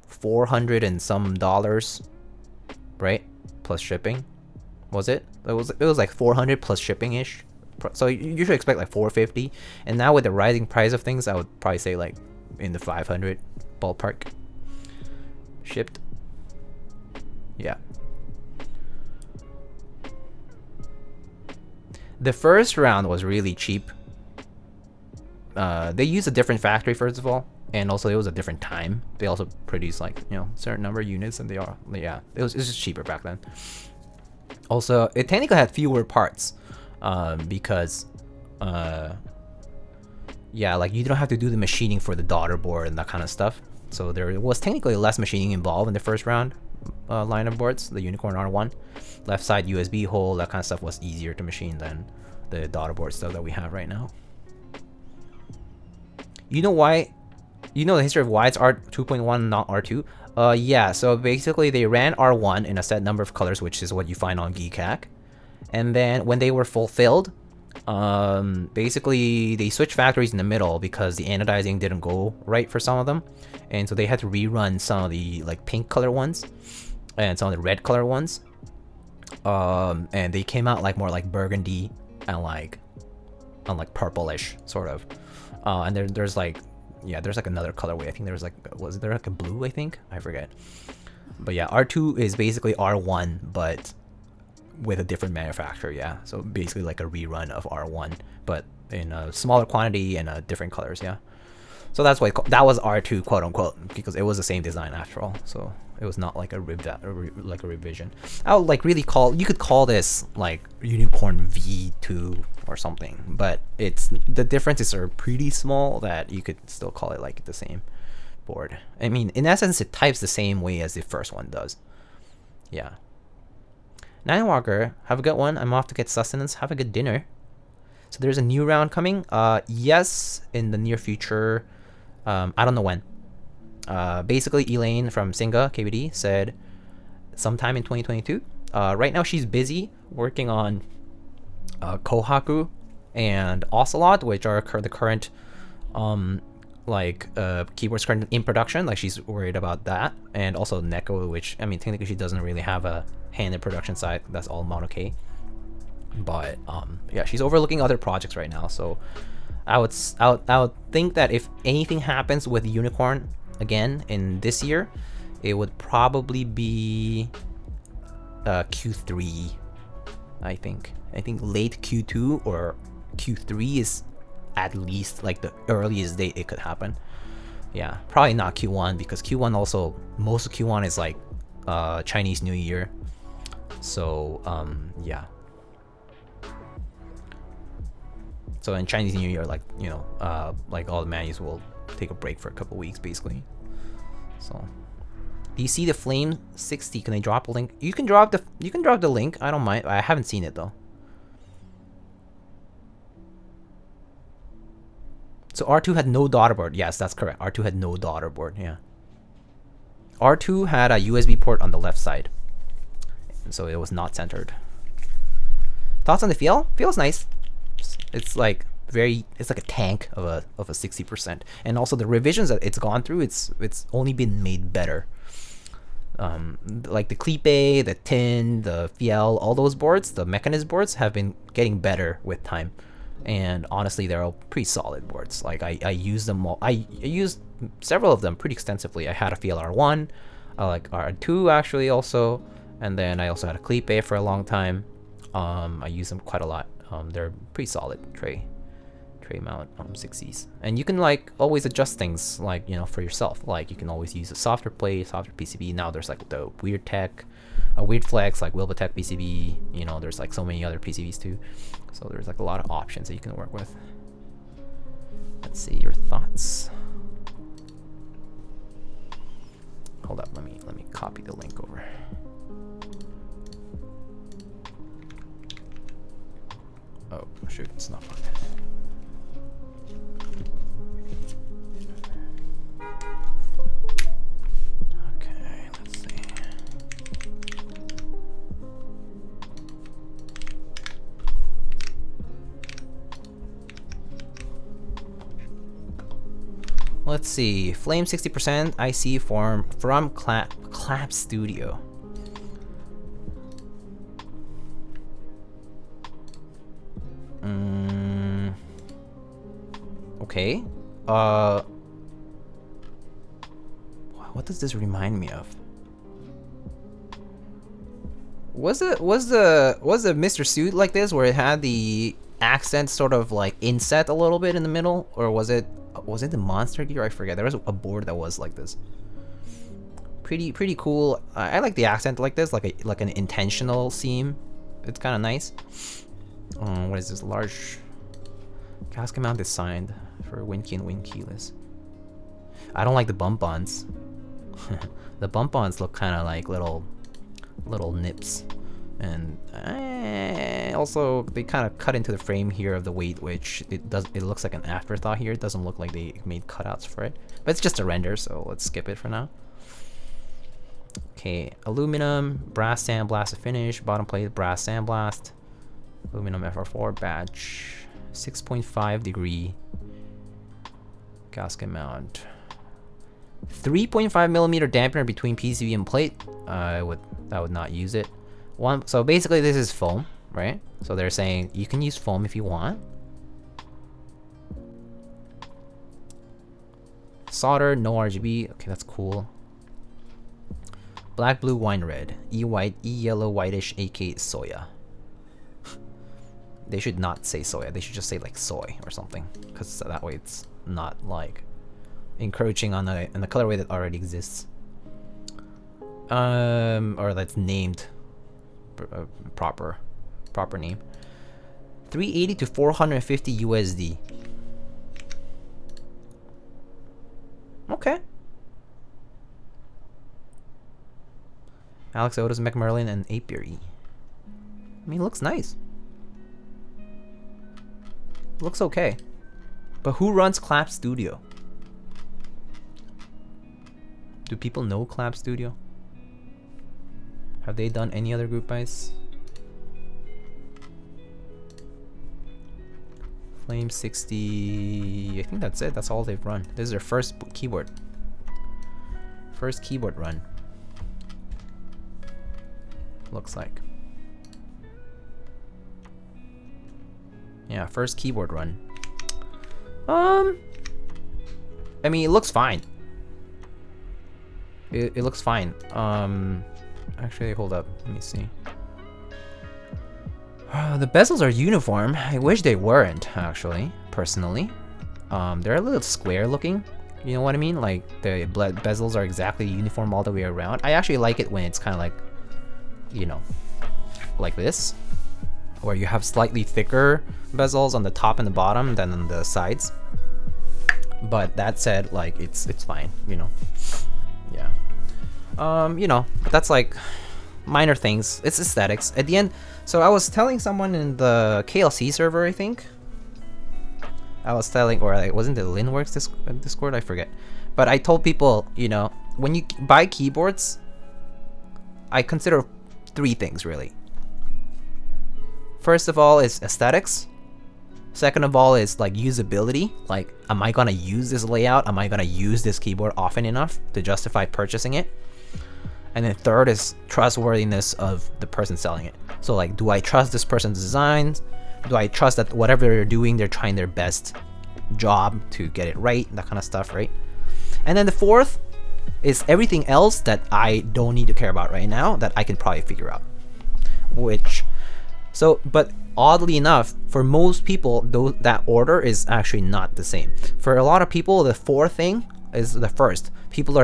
$400 and some dollars, right? Plus shipping, was it? It was like 400 plus shipping ish. So you should expect like 450. And now with the rising price of things, I would probably say like in the 500 ballpark. Shipped. Yeah. The first round was really cheap. They used a different factory first of all, and also it was a different time. They also produced like, you know, certain number of units, and they are, yeah, it was just cheaper back then. Also, it technically had fewer parts, because yeah, like you don't have to do the machining for the daughter board and that kind of stuff. So there was technically less machining involved in the first round line of boards. The Unicorn R1, left side USB hole, that kind of stuff was easier to machine than the daughter board stuff that we have right now. You know why? You know the history of why it's R2.1 not R2? Yeah, so basically they ran R1 in a set number of colors, which is what you find on Keycap. And then when they were fulfilled, basically they switched factories in the middle because the anodizing didn't go right for some of them. And so they had to rerun some of the like pink color ones and some of the red color ones. And they came out like more like burgundy and like purplish sort of. And there's like, yeah, there's like another colorway. I think there's like, was there like a blue? I think I forget. But yeah, R2 is basically R1, but with a different manufacturer. Yeah, so basically like a rerun of R1, but in a smaller quantity and different colors. Yeah, so that's why that was R2, quote unquote, because it was the same design after all. So it was not like a revision. I would like really you could call this like Unicorn V2 or something, but the differences are pretty small that you could still call it like the same board. I mean, in essence, it types the same way as the first one does. Yeah. Ninewalker, have a good one. I'm off to get sustenance. Have a good dinner. So there's a new round coming. Yes, in the near future. I don't know when. Basically, Elaine from SINGAKBD said sometime in 2022. Right now, she's busy working on Kohaku and Ocelot, which are the current keyboards currently in production. Like she's worried about that, and also Neko, which I mean technically she doesn't really have a hand in production side. That's all Mono K. But yeah, she's overlooking other projects right now. So I would think that if anything happens with Unicorn again in this year, it would probably be Q3. I think late Q2 or Q3 is at least like the earliest date it could happen. Yeah, probably not Q1 because Q1 also, most of Q1 is like Chinese New Year. So yeah. So in Chinese New Year, like, you know, like all the menus will take a break for a couple weeks basically. So Do you see the Flame 60? Can I drop a link? You can drop the link. I don't mind. I haven't seen it though. So R2 had no daughter board. Yes, that's correct. R2 had no daughter board. Yeah. R2 had a USB port on the left side, so it was not centered. Thoughts on the feel? Feels nice. It's like it's like a tank of a 60%. And also the revisions that it's gone through, it's only been made better. Like the Clipe, the Tin, the Fiel, all those boards, the Mechanist boards have been getting better with time. And honestly, they're all pretty solid boards. Like I use them all. I used several of them pretty extensively. I had a Fiel R1, I like R2 actually also, and then I also had a Clipe for a long time. I use them quite a lot. They're pretty solid tray mount 60s, and you can like always adjust things, like, you know, for yourself. Like you can always use a softer plate, softer PCB. Now there's like the weird tech, a weird flex like Wilbitech PCB. You know, there's like so many other PCBs too. So there's like a lot of options that you can work with. Let's see your thoughts. Hold up, let me copy the link over. Oh shoot, it's not fun. Okay, let's see. Let's see. Flame 60% IC from Clap Studio. Okay. What does this remind me of? Was the Mr. Suit like this, where it had the accent sort of like inset a little bit in the middle, or was it the Monster Gear? I forget. There was a board that was like this. Pretty cool. I like the accent like this, like an intentional seam. It's kind of nice. What is this? Large gasket mount designed for Win-Key and Win-Keyless. I don't like the bump-ons. The bump-ons look kind of like little nips, and also they kind of cut into the frame here of the weight, which it looks like an afterthought here. It doesn't look like they made cutouts for it, but it's just a render, so let's skip it for now. Okay, aluminum, brass sandblast finish, bottom plate, brass sandblast, aluminum FR4 batch, 6.5 degree gasket mount, 3.5 millimeter dampener between PCB and plate. I would not use it. So basically this is foam, right? So they're saying you can use foam if you want. Solder, no RGB. Okay, that's cool. Black, blue, wine red, E white, E yellow, whitish, AK soya. They should not say soya. They should just say like soy or something, because that way it's not like encroaching on the colorway that already exists. Or that's named proper name. 380 to 450 USD. Okay. Alex Otis, McMerlin, and Apiary. I mean, it looks nice. Looks okay. But who runs Clap Studio? Do people know Clap Studio? Have they done any other group buys? Flame 60. I think that's it. That's all they've run. This is their first keyboard. First keyboard run. Looks like. Yeah, first keyboard run. I mean, it looks fine. It looks fine. Actually, hold up. Let me see. The bezels are uniform. I wish they weren't, actually, personally. They're a little square looking. You know what I mean? Like, the bezels are exactly uniform all the way around. I actually like it when it's kind of like, you know, like this, where you have slightly thicker bezels on the top and the bottom than on the sides. But that said, like, it's fine, you know. Yeah. You know, but that's like minor things. It's aesthetics at the end. So I was telling someone in the KLC server, I think. I was telling, or it wasn't the Linworks Discord, I forget. But I told people, you know, when you buy keyboards, I consider 3 things really. First of all is aesthetics. Second of all is like usability. Like, am I gonna use this layout? Am I gonna use this keyboard often enough to justify purchasing it? And then third is trustworthiness of the person selling it. So like, do I trust this person's designs? Do I trust that whatever they're doing, they're trying their best job to get it right? That kind of stuff, right? And then the fourth is everything else that I don't need to care about right now that I can probably figure out. But oddly enough, for most people, that order is actually not the same. For a lot of people, the fourth thing is the first. People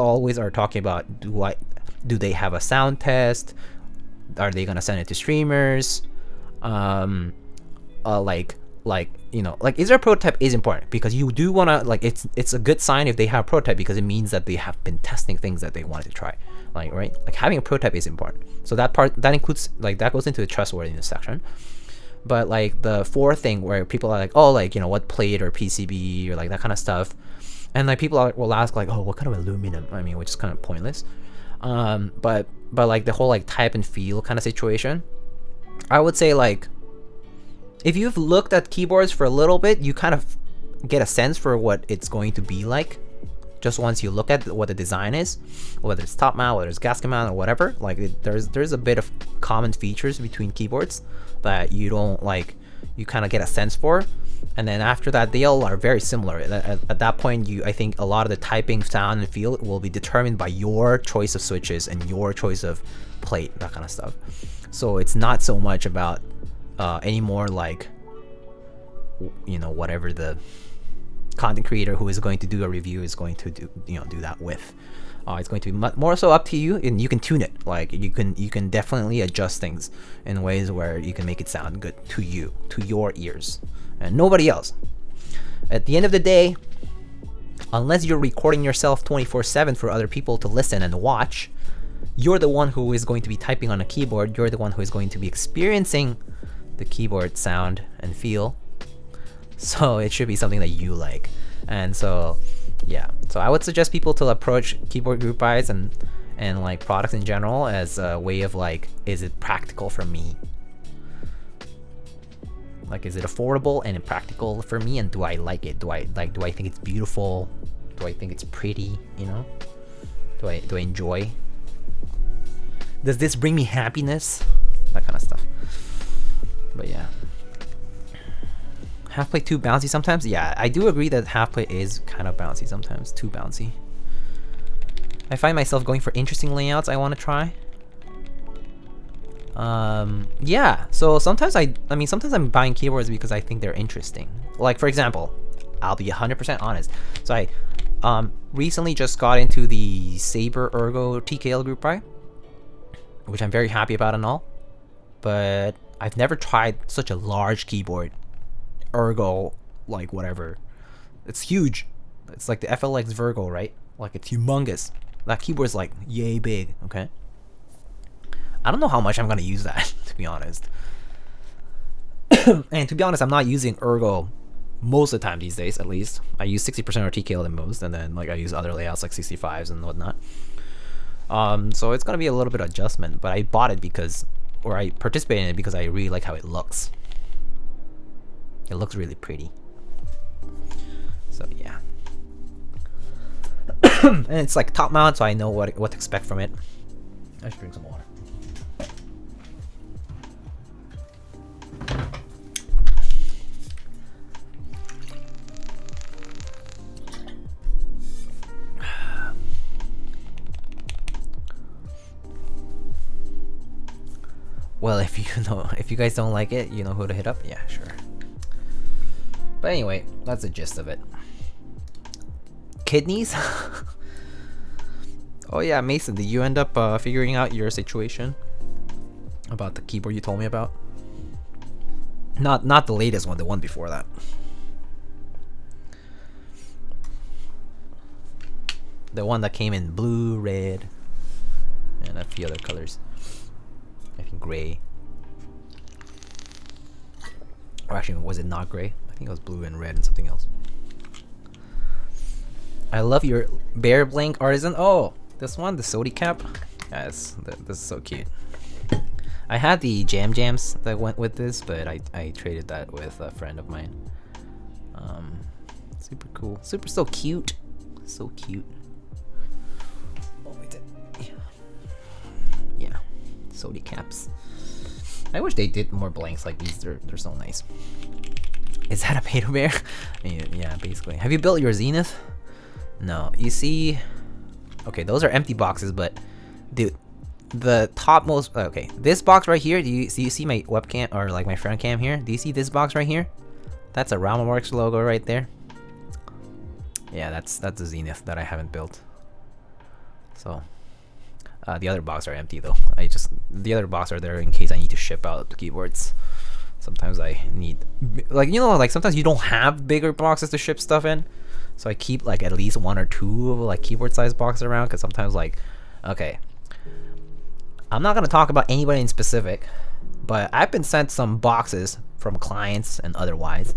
always are talking about, do they have a sound test? Are they gonna send it to streamers? You know, like, is there a prototype is important, because you do wanna, like, it's a good sign if they have a prototype, because it means that they have been testing things that they wanted to try, like, right? Like, having a prototype is important. So that includes, like, that goes into the trustworthiness section. But like the fourth thing where people are like, oh, like, you know, what plate or PCB or like that kind of stuff, and like people will ask like, oh, what kind of aluminum? I mean, which is kind of pointless. But like the whole like type and feel kind of situation, I would say like, if you've looked at keyboards for a little bit, you kind of get a sense for what it's going to be like. Just once you look at what the design is, whether it's top mount, whether it's gasket mount, or whatever, like there's a bit of common features between keyboards that you don't like, you kind of get a sense for, and then after that they all are very similar. At that point, I think a lot of the typing, sound, and feel will be determined by your choice of switches and your choice of plate, that kind of stuff. So it's not so much about anymore like, you know, whatever the content creator who is going to do a review is going to do that with. It's going to be more so up to you, and you can tune it. Like, you can definitely adjust things in ways where you can make it sound good to you, to your ears, and nobody else. At the end of the day, unless you're recording yourself 24/7 for other people to listen and watch, you're the one who is going to be typing on a keyboard. You're the one who is going to be experiencing the keyboard sound and feel. So it should be something that you like. And so yeah, so I would suggest people to approach keyboard group buys and like products in general as a way of like, is it practical for me? Like, is it affordable and practical for me, and do I like it? Do I think it's beautiful? Do I think it's pretty? You know, do I enjoy? Does this bring me happiness? That kind of stuff. But yeah. Half plate too bouncy sometimes? Yeah, I do agree that half plate is kind of bouncy sometimes, too bouncy. I find myself going for interesting layouts I want to try. Yeah, so sometimes sometimes I'm buying keyboards because I think they're interesting. Like, for example, I'll be 100% honest. So I recently just got into the Saber Ergo TKL group buy, which I'm very happy about and all. But I've never tried such a large keyboard. Ergo, like, whatever. It's huge. It's like the FLX Virgo, right? Like, it's humongous. That keyboard's like yay big, okay? I don't know how much I'm gonna use that, to be honest. And to be honest, I'm not using Ergo most of the time these days, at least. I use 60% or TKL than most, and then like I use other layouts like 65s and whatnot. So it's gonna be a little bit of adjustment, but I bought it because, or I participated in it because I really like how it looks. It looks really pretty. So yeah. And it's like top mount, so I know what to expect from it. I should drink some water. Well, if you guys don't like it, you know who to hit up. Yeah, sure. But anyway, that's the gist of it. Kidneys? Oh yeah, Mason, did you end up figuring out your situation about the keyboard you told me about? Not the latest one, the one before that. The one that came in blue, red, and a few other colors. I think gray. Or actually, was it not gray? I think it was blue and red and something else. I love your Bear Blank Artisan. Oh, this one, the Sodi Cap. Yes, this is so cute. I had the Jam Jams that went with this, but I traded that with a friend of mine. Super cool. So cute. So cute. Oh, wait. Yeah. Sodi Caps. I wish they did more blanks like these. They're so nice. Is that a Pato Bear? Yeah, basically. Have you built your Zenith? No. You see... Okay, those are empty boxes, but... Dude, the topmost... Okay, this box right here, do you see my webcam, or like my front cam here? Do you see this box right here? That's a Ramaworks logo right there. Yeah, that's the Zenith that I haven't built. So... the other boxes are empty though. The other boxes are there in case I need to ship out the keyboards. Sometimes I need, like, you know, like sometimes you don't have bigger boxes to ship stuff in. So I keep like at least 1 or 2 like keyboard size boxes around, because sometimes like, okay, I'm not gonna talk about anybody in specific, but I've been sent some boxes from clients and otherwise.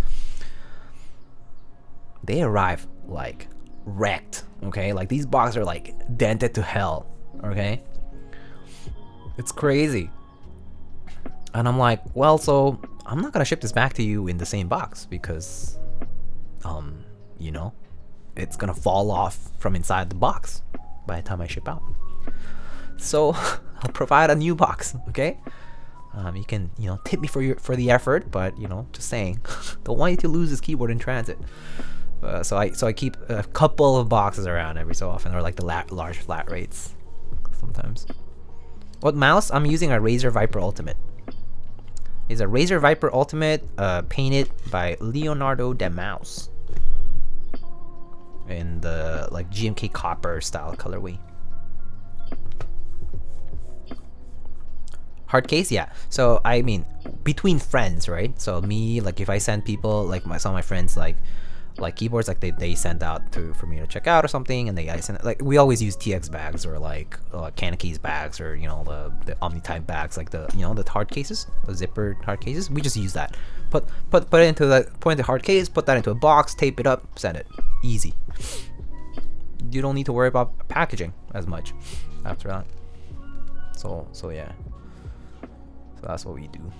They arrive like wrecked, okay? Like these boxes are like dented to hell. Okay, it's crazy, and I'm like, well, so I'm not gonna ship this back to you in the same box because, you know, it's gonna fall off from inside the box by the time I ship out. So I'll provide a new box, okay? You can, you know, tip me for the effort, but you know, just saying, don't want you to lose this keyboard in transit. So I keep a couple of boxes around every so often, or like the large flat rates. Sometimes. What mouse? I'm using a Razer Viper Ultimate. It's a Razer Viper Ultimate painted by Leonardo de Mouse in the like GMK copper style colorway. Hard case, yeah. So I mean, between friends, right? So me, like if I send people, like some of my friends, like keyboards, like they send out for me to check out or something, and I send, like we always use TX bags or like Kinetic bags, or you know the Omni-type bags, like the, you know, the hard cases, the zipper hard cases. We just use that. Put it into the hard case, put that into a box, tape it up, send it. Easy. You don't need to worry about packaging as much after that. So yeah. So that's what we do.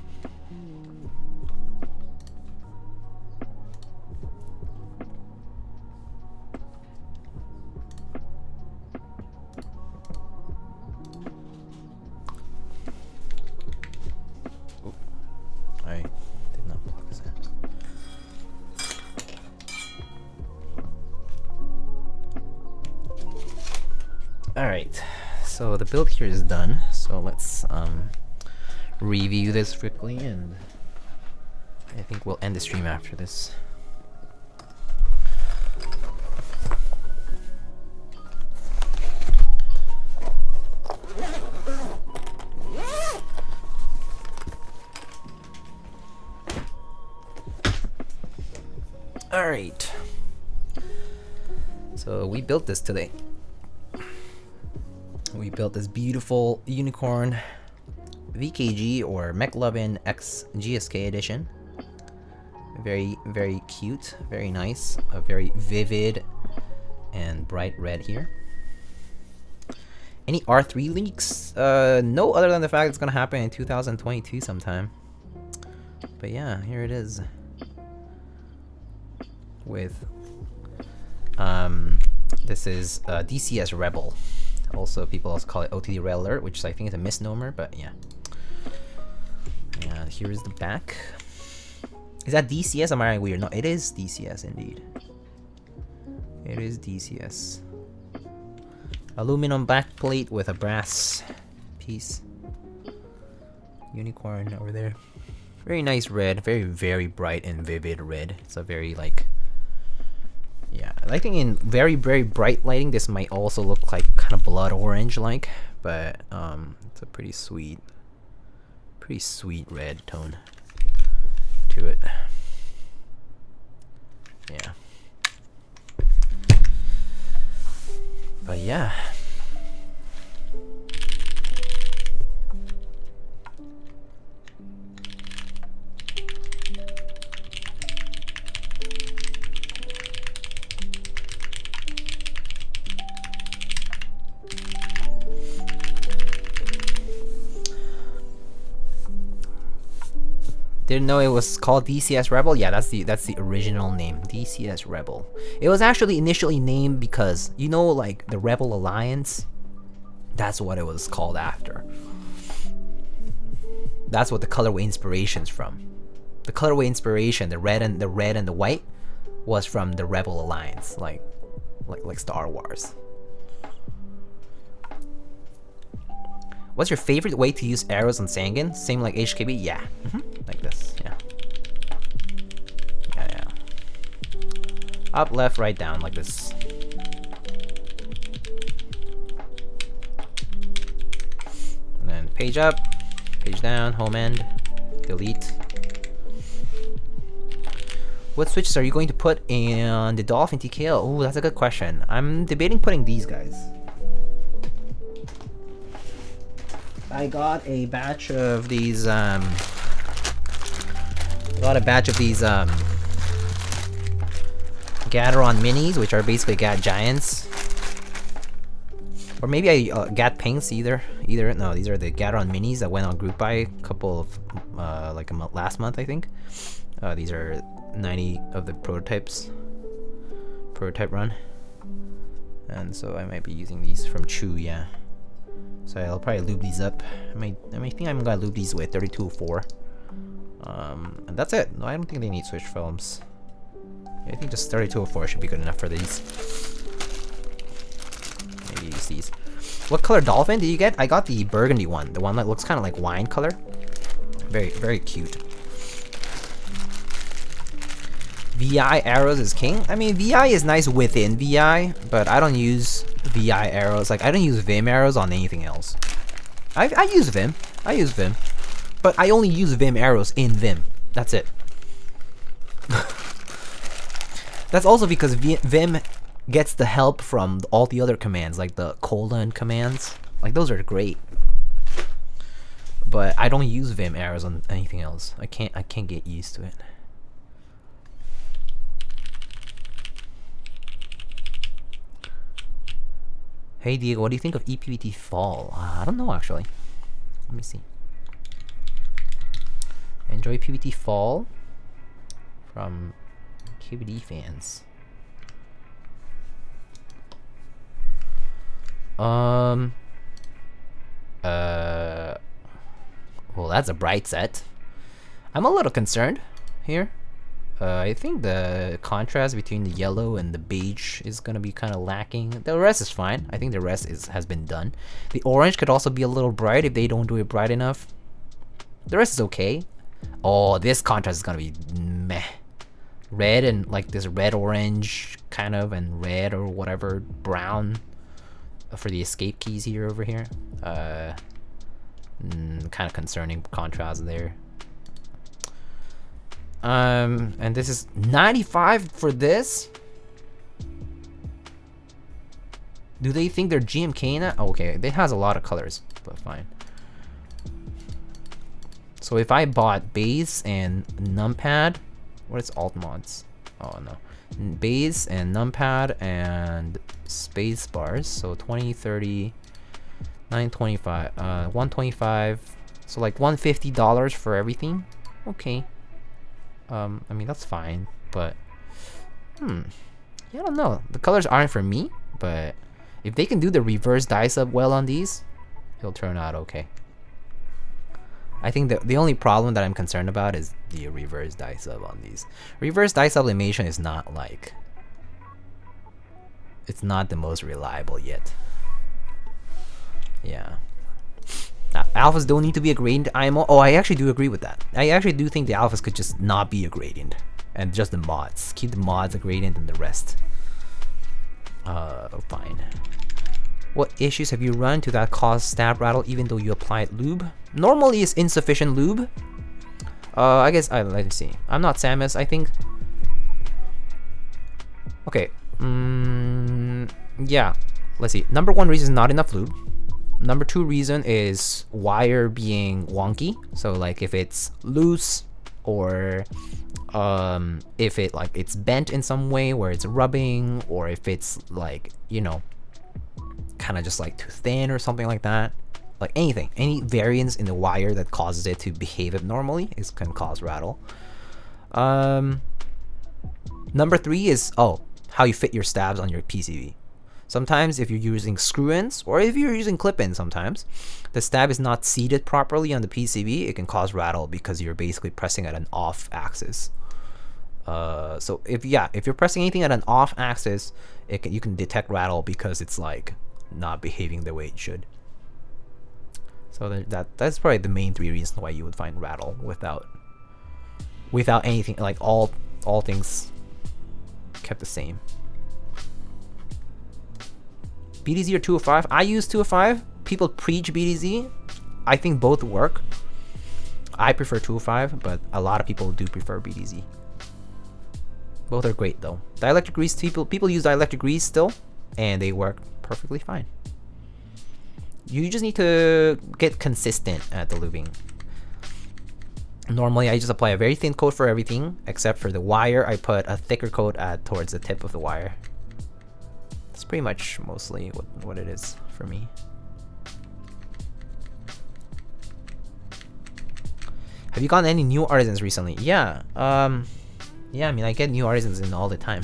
I did not block his hand. Alright, so the build here is done. So let's review this quickly, and I think we'll end the stream after this. Alright, so we built this today. We built this beautiful UNIKORN VKG or Mechlovin X GSK edition. Very, very cute, very nice, a very vivid and bright red here. Any R3 leaks? No, other than the fact it's gonna happen in 2022 sometime. But yeah, here it is. With this is DCS Rebel. Also, people also call it OTD Red Alert, which I think is a misnomer, but yeah. And here's the back. Is that DCS? Am I weird? No, it is DCS indeed. It is DCS. Aluminum backplate with a brass piece. UNIKORN over there. Very nice red. Very, very bright and vivid red. It's a very like... Yeah, I think in very, very bright lighting, this might also look like kind of blood orange like, but it's a pretty sweet red tone to it. Yeah. But yeah. Didn't know it was called DCS Rebel? Yeah, that's the original name, DCS Rebel. It was actually initially named because, you know, like the Rebel Alliance? That's what it was called after. That's what the colorway inspiration's from. The colorway inspiration, the red and the white, was from the Rebel Alliance, like Star Wars. What's your favorite way to use arrows on Sangan? Same like HKB? Yeah. Like this, yeah. Yeah. Up, left, right, down, like this. And then page up, page down, home end, delete. What switches are you going to put in the Dolphin TKL? Oh, that's a good question. I'm debating putting these guys. I got a batch of these Gateron minis, which are basically Gat Giants. Or maybe I Gat Pinks either. No, these are the Gateron minis that went on group buy a couple of last month, I think. These are 90 of the prototype run. And so I might be using these from Chew, yeah. So I'll probably lube these up. I think I'm gonna lube these with 3204. And that's it. No, I don't think they need switch films. Yeah, I think just 3204 should be good enough for these. Maybe use these. What color dolphin did you get? I got the burgundy one. The one that looks kind of like wine color. Very, very cute. VI arrows is king. I mean, VI is nice within VI, but I don't use VI arrows. Like, I don't use Vim arrows on anything else. I use Vim. But I only use Vim arrows in Vim. That's it. That's also because Vim gets the help from all the other commands, like the colon commands. Like, those are great. But I don't use Vim arrows on anything else. I can't get used to it. Hey Diego, what do you think of EPVT Fall? I don't know actually. Let me see. Enjoy PVT Fall from KBD fans. Well, that's a bright set. I'm a little concerned here. I think the contrast between the yellow and the beige is gonna be kind of lacking. The rest is fine. I think the rest has been done. The orange could also be a little bright if they don't do it bright enough. The rest is okay. Oh, this contrast is gonna be meh. Red and like this red orange kind of, and red or whatever brown for the escape keys here over here. Kind of concerning contrast there. And this is 95 for this. Do they think they're GMK now? Oh, okay, it has a lot of colors, but fine. So if I bought base and numpad, what is alt mods? Oh no, base and numpad and space bars. So 20, 30, 925, 125. So like $150 for everything. Okay. I mean, that's fine, but yeah, I don't know. The colors aren't for me, but if they can do the reverse dye sub well on these, it'll turn out okay. I think the only problem that I'm concerned about is the reverse dye sub on these. Reverse dye sublimation is not like, it's not the most reliable yet. Yeah. Alphas don't need to be a gradient IMO. Oh, I actually do agree with that. I actually do think the alphas could just not be a gradient, and just the mods. Keep the mods a gradient and the rest. Fine. What issues have you run to that cause stab rattle even though you applied lube? Normally it's insufficient lube. I guess, let's see. I'm not Samus, I think. Okay. Yeah. let's see. Number one reason is not enough lube. Number two reason is wire being wonky. So like if it's loose, or if it like it's bent in some way where it's rubbing, or if it's like, you know, kind of just like too thin or something like that. Like anything, any variance in the wire that causes it to behave abnormally can cause rattle. Number three is how you fit your stabs on your PCB. Sometimes if you're using screw-ins, or if you're using clip-ins, sometimes the stab is not seated properly on the PCB. It can cause rattle because you're basically pressing at an off axis. So if you're pressing anything at an off axis, you can detect rattle because it's like not behaving the way it should. So that's probably the main three reasons why you would find rattle without anything, like all things kept the same. BDZ or 205? I use 205. People preach BDZ. I think both work. I prefer 205, but a lot of people do prefer BDZ. Both are great though. Dielectric grease, people use dielectric grease still, and they work perfectly fine. You just need to get consistent at the lubing. Normally, I just apply a very thin coat for everything, except for the wire. I put a thicker coat towards the tip of the wire. That's pretty much mostly what it is for me. Have you gotten any new artisans recently? Yeah. Yeah, I mean, I get new artisans in all the time.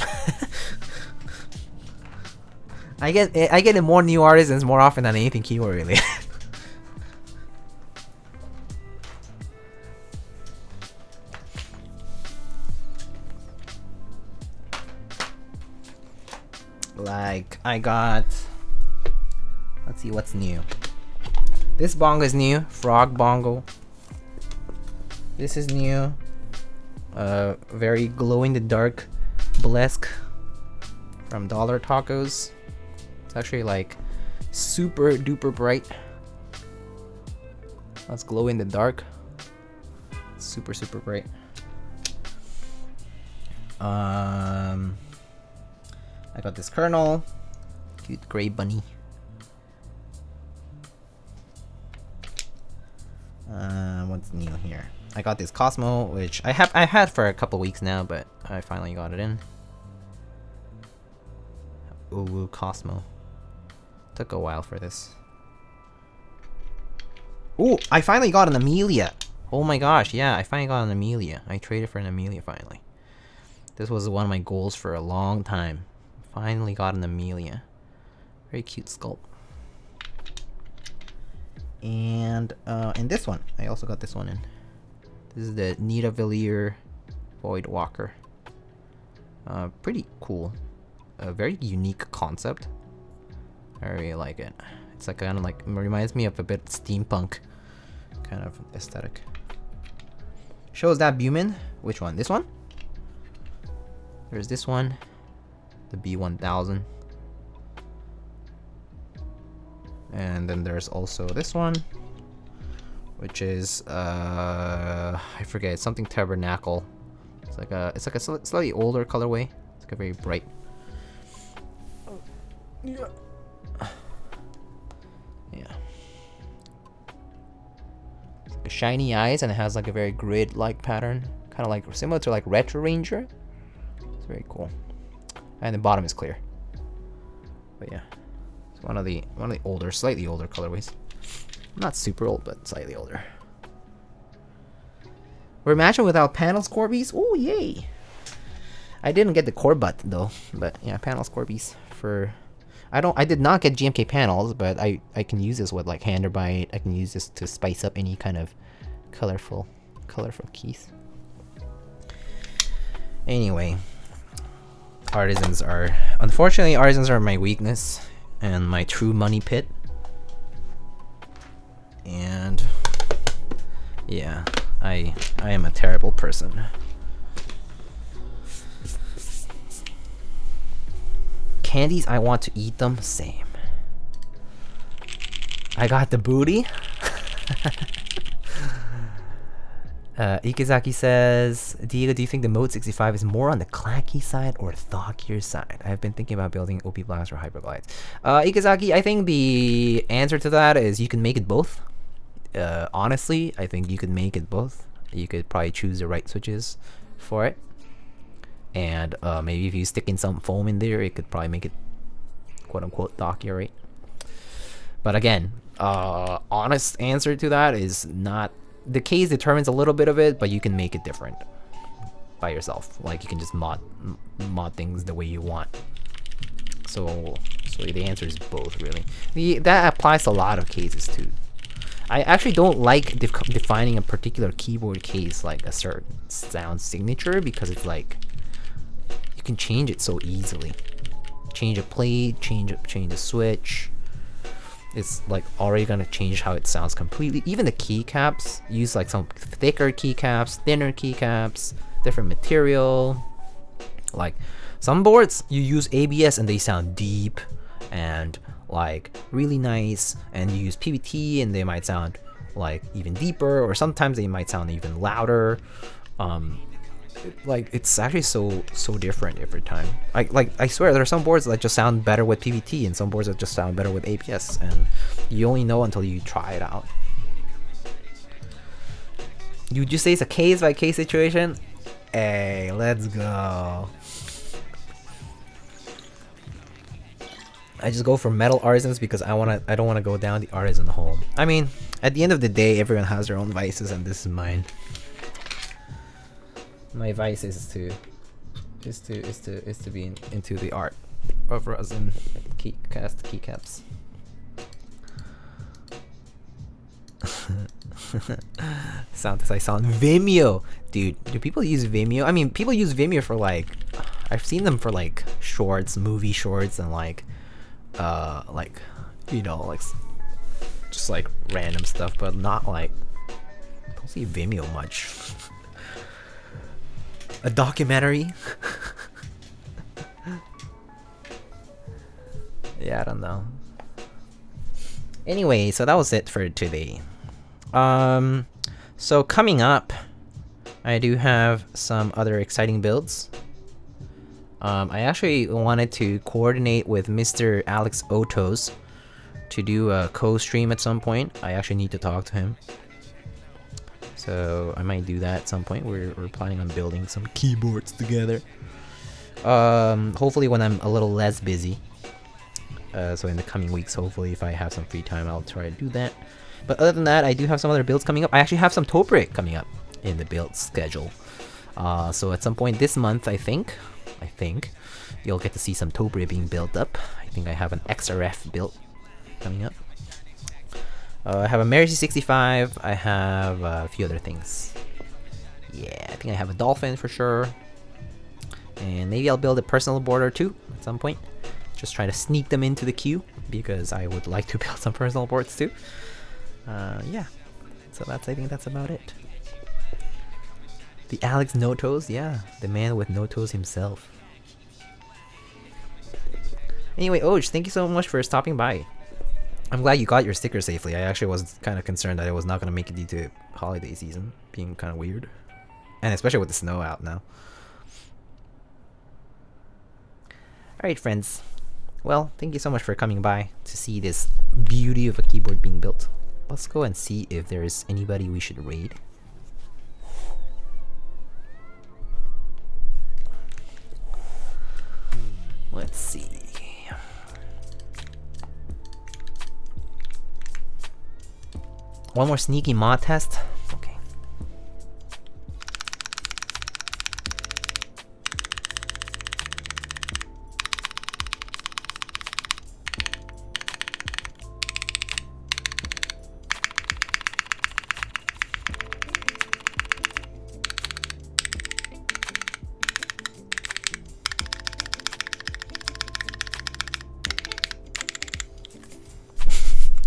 I get more new artisans more often than anything keyword really. Like I got, let's see what's new. This bongo is new, frog bongo. This is new. Very glow in the dark blesque from Dollar Tacos. It's actually like super duper bright. Let's glow in the dark. Super bright. I got this kernel, cute gray bunny. What's new here? I got this Cosmo, which I had for a couple weeks now, but I finally got it in. Ooh, Cosmo. Took a while for this. Ooh, I finally got an Amelia. Oh my gosh, yeah, I finally got an Amelia. I traded for an Amelia finally. This was one of my goals for a long time. Finally got an Amelia. Very cute sculpt. And this one, I also got this one in. This is the Nita Villiers Void Walker. Pretty cool. A very unique concept. I really like it. It's like kind of like, it reminds me of a bit steampunk kind of aesthetic. Shows that Bumin. Which one? This one? There's this one. The B1000. And then there's also this one, which is I forget, something tabernacle. It's like a slightly older colorway. It's like a very bright. Yeah. It's like a shiny eyes, and it has like a very grid-like pattern, kind of like similar to like Retro Ranger. It's very cool. And the bottom is clear. But yeah. One of the older, slightly older colorways. Not super old, but slightly older. We're matching without panels, Corbies. Oh yay! I didn't get the core butt though, but yeah, panels, Corbies for. I did not get GMK panels, but I can use this with like Handerbite. I can use this to spice up any kind of colorful keys. Anyway, unfortunately artisans are my weakness and my true money pit. And yeah, I am a terrible person. Candies, I want to eat them. Same. I got the booty. Ikizaki says, Diego, do you think the Mode 65 is more on the clacky side or thockier side? I've been thinking about building OP Blast or Hyperglides. Ikizaki, I think the answer to that is you can make it both. Honestly, I think you could make it both. You could probably choose the right switches for it. And maybe if you stick in some foam in there, it could probably make it quote-unquote thockier, right? But again, honest answer to that is not... The case determines a little bit of it, but you can make it different by yourself. Like, you can just mod things the way you want. So the answer is both, really. That applies to a lot of cases too. I actually don't like defining a particular keyboard case like a certain sound signature, because it's like you can change it so easily. Change a plate, change a switch. It's like already gonna change how it sounds completely. Even the keycaps, use like some thicker keycaps, thinner keycaps, different material. Like some boards you use ABS and they sound deep and like really nice, and you use PBT and they might sound like even deeper, or sometimes they might sound even louder. Like it's actually so different every time. I swear there are some boards that just sound better with PBT and some boards that just sound better with ABS, and you only know until you try it out. You just say it's a case by case situation. Hey, let's go. I just go for metal artisans because I don't want to go down the artisan hole. I mean, at the end of the day, everyone has their own vices, and this is mine. My vice is to be into the art of resin keycaps. Sound Vimeo, dude. Do people use Vimeo? I mean, people use Vimeo for like, I've seen them for like shorts, movie shorts, and like you know, like just like random stuff, but not like, I don't see Vimeo much. A documentary? Yeah, I don't know. Anyway, so that was it for today. So coming up, I do have some other exciting builds. I actually wanted to coordinate with Mr. Alex Otos to do a co-stream at some point. I actually need to talk to him. So I might do that at some point. We're planning on building some keyboards together. Hopefully when I'm a little less busy. So in the coming weeks, hopefully if I have some free time, I'll try to do that. But other than that, I do have some other builds coming up. I actually have some Topic coming up in the build schedule. So at some point this month, I think you'll get to see some Topic being built up. I think I have an XRF build coming up. I have a Mercy 65. I have a few other things. Yeah, I think I have a Dolphin for sure. And maybe I'll build a personal board or two at some point. Just try to sneak them into the queue because I would like to build some personal boards too. Yeah. So I think that's about it. The Alex No Toes, yeah, the man with no toes himself. Anyway, Oj, thank you so much for stopping by. I'm glad you got your sticker safely. I actually was kind of concerned that it was not going to make it into holiday season, being kind of weird. And especially with the snow out now. Alright, friends. Well, thank you so much for coming by to see this beauty of a keyboard being built. Let's go and see if there is anybody we should raid. Let's see. One more sneaky mod test. Okay.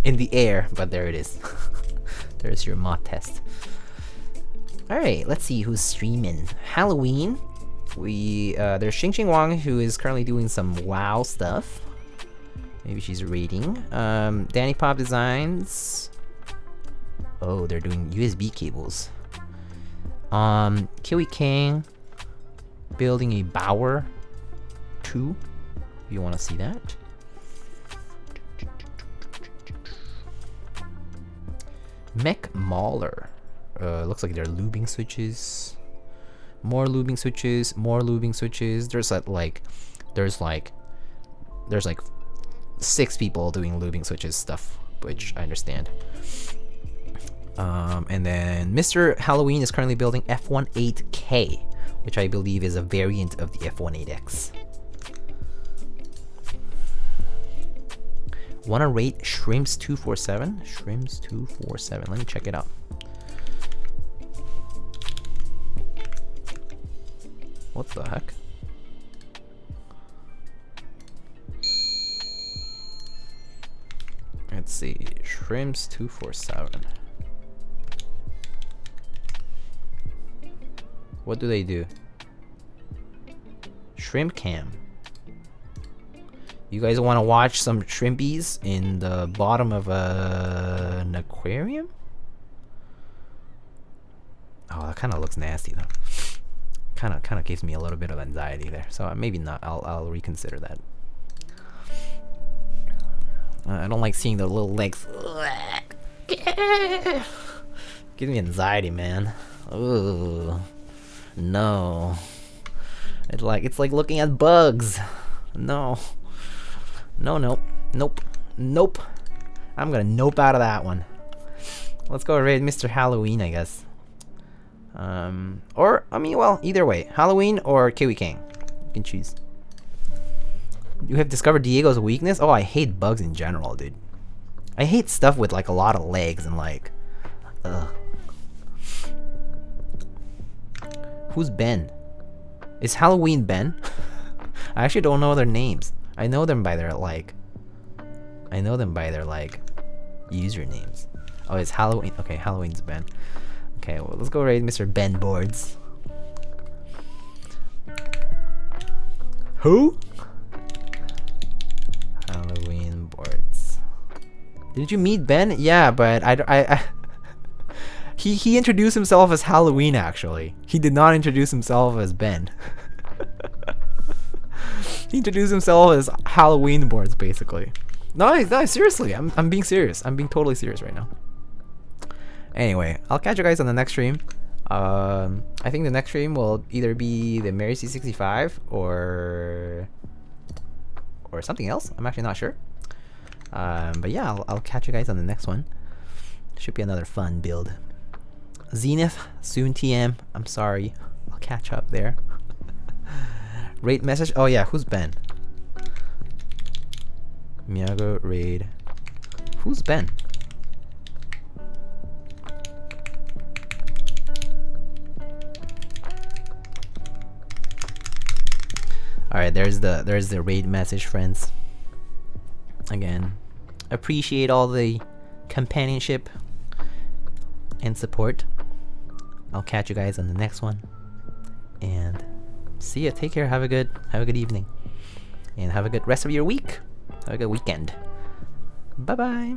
In the air, but there it is. There's your mod test. Alright, let's see who's streaming. Halloween. There's Xing Wang, who is currently doing some WoW stuff. Maybe she's raiding. Danny Pop Designs. Oh, they're doing USB cables. Kiwi King building a Bower 2. If you want to see that. Mech Mauler. Looks like they're lubing switches. More lubing switches. More lubing switches. There's like 6 people doing lubing switches stuff, which I understand. And then Mr. Halloween is currently building F18K, which I believe is a variant of the F18X. Wanna rate Shrimps 247? Shrimps 247. Let me check it out. What the heck? Let's see. Shrimps 247. What do they do? Shrimp cam. You guys want to watch some shrimpies in the bottom of an aquarium? Oh, that kind of looks nasty though. Kind of gives me a little bit of anxiety there. So maybe not. I'll reconsider that. I don't like seeing the little legs. Gives me anxiety, man. Ooh. No. It's like looking at bugs. No. Nope. I'm gonna nope out of that one. Let's go raid Mr. Halloween, I guess. Or I mean, well, either way, Halloween or Kiwi King. You can choose. You have discovered Diego's weakness? Oh, I hate bugs in general, dude. I hate stuff with like a lot of legs and like, ugh. Who's Ben? Is Halloween Ben? I actually don't know their names. I know them by their usernames. Oh, it's Halloween. Okay, Halloween's Ben. Okay, well, let's go raid Mr. Ben Boards. Who? Halloween Boards. Did you meet Ben? Yeah, but he introduced himself as Halloween, actually. He did not introduce himself as Ben. He introduced himself as Halloween Boards, basically. No, seriously. I'm being serious. I'm being totally serious right now. Anyway, I'll catch you guys on the next stream. I think the next stream will either be the Mary C65 or something else. I'm actually not sure. But yeah, I'll catch you guys on the next one. Should be another fun build. Zenith, soon TM. I'm sorry. I'll catch up there. Raid message. Oh yeah, who's Ben? Miyago raid. Who's Ben? Alright, there's the raid message, friends. Again, appreciate all the companionship and support. I'll catch you guys on the next one. And see ya. Take care. Have a good evening. And have a good rest of your week. Have a good weekend. Bye bye.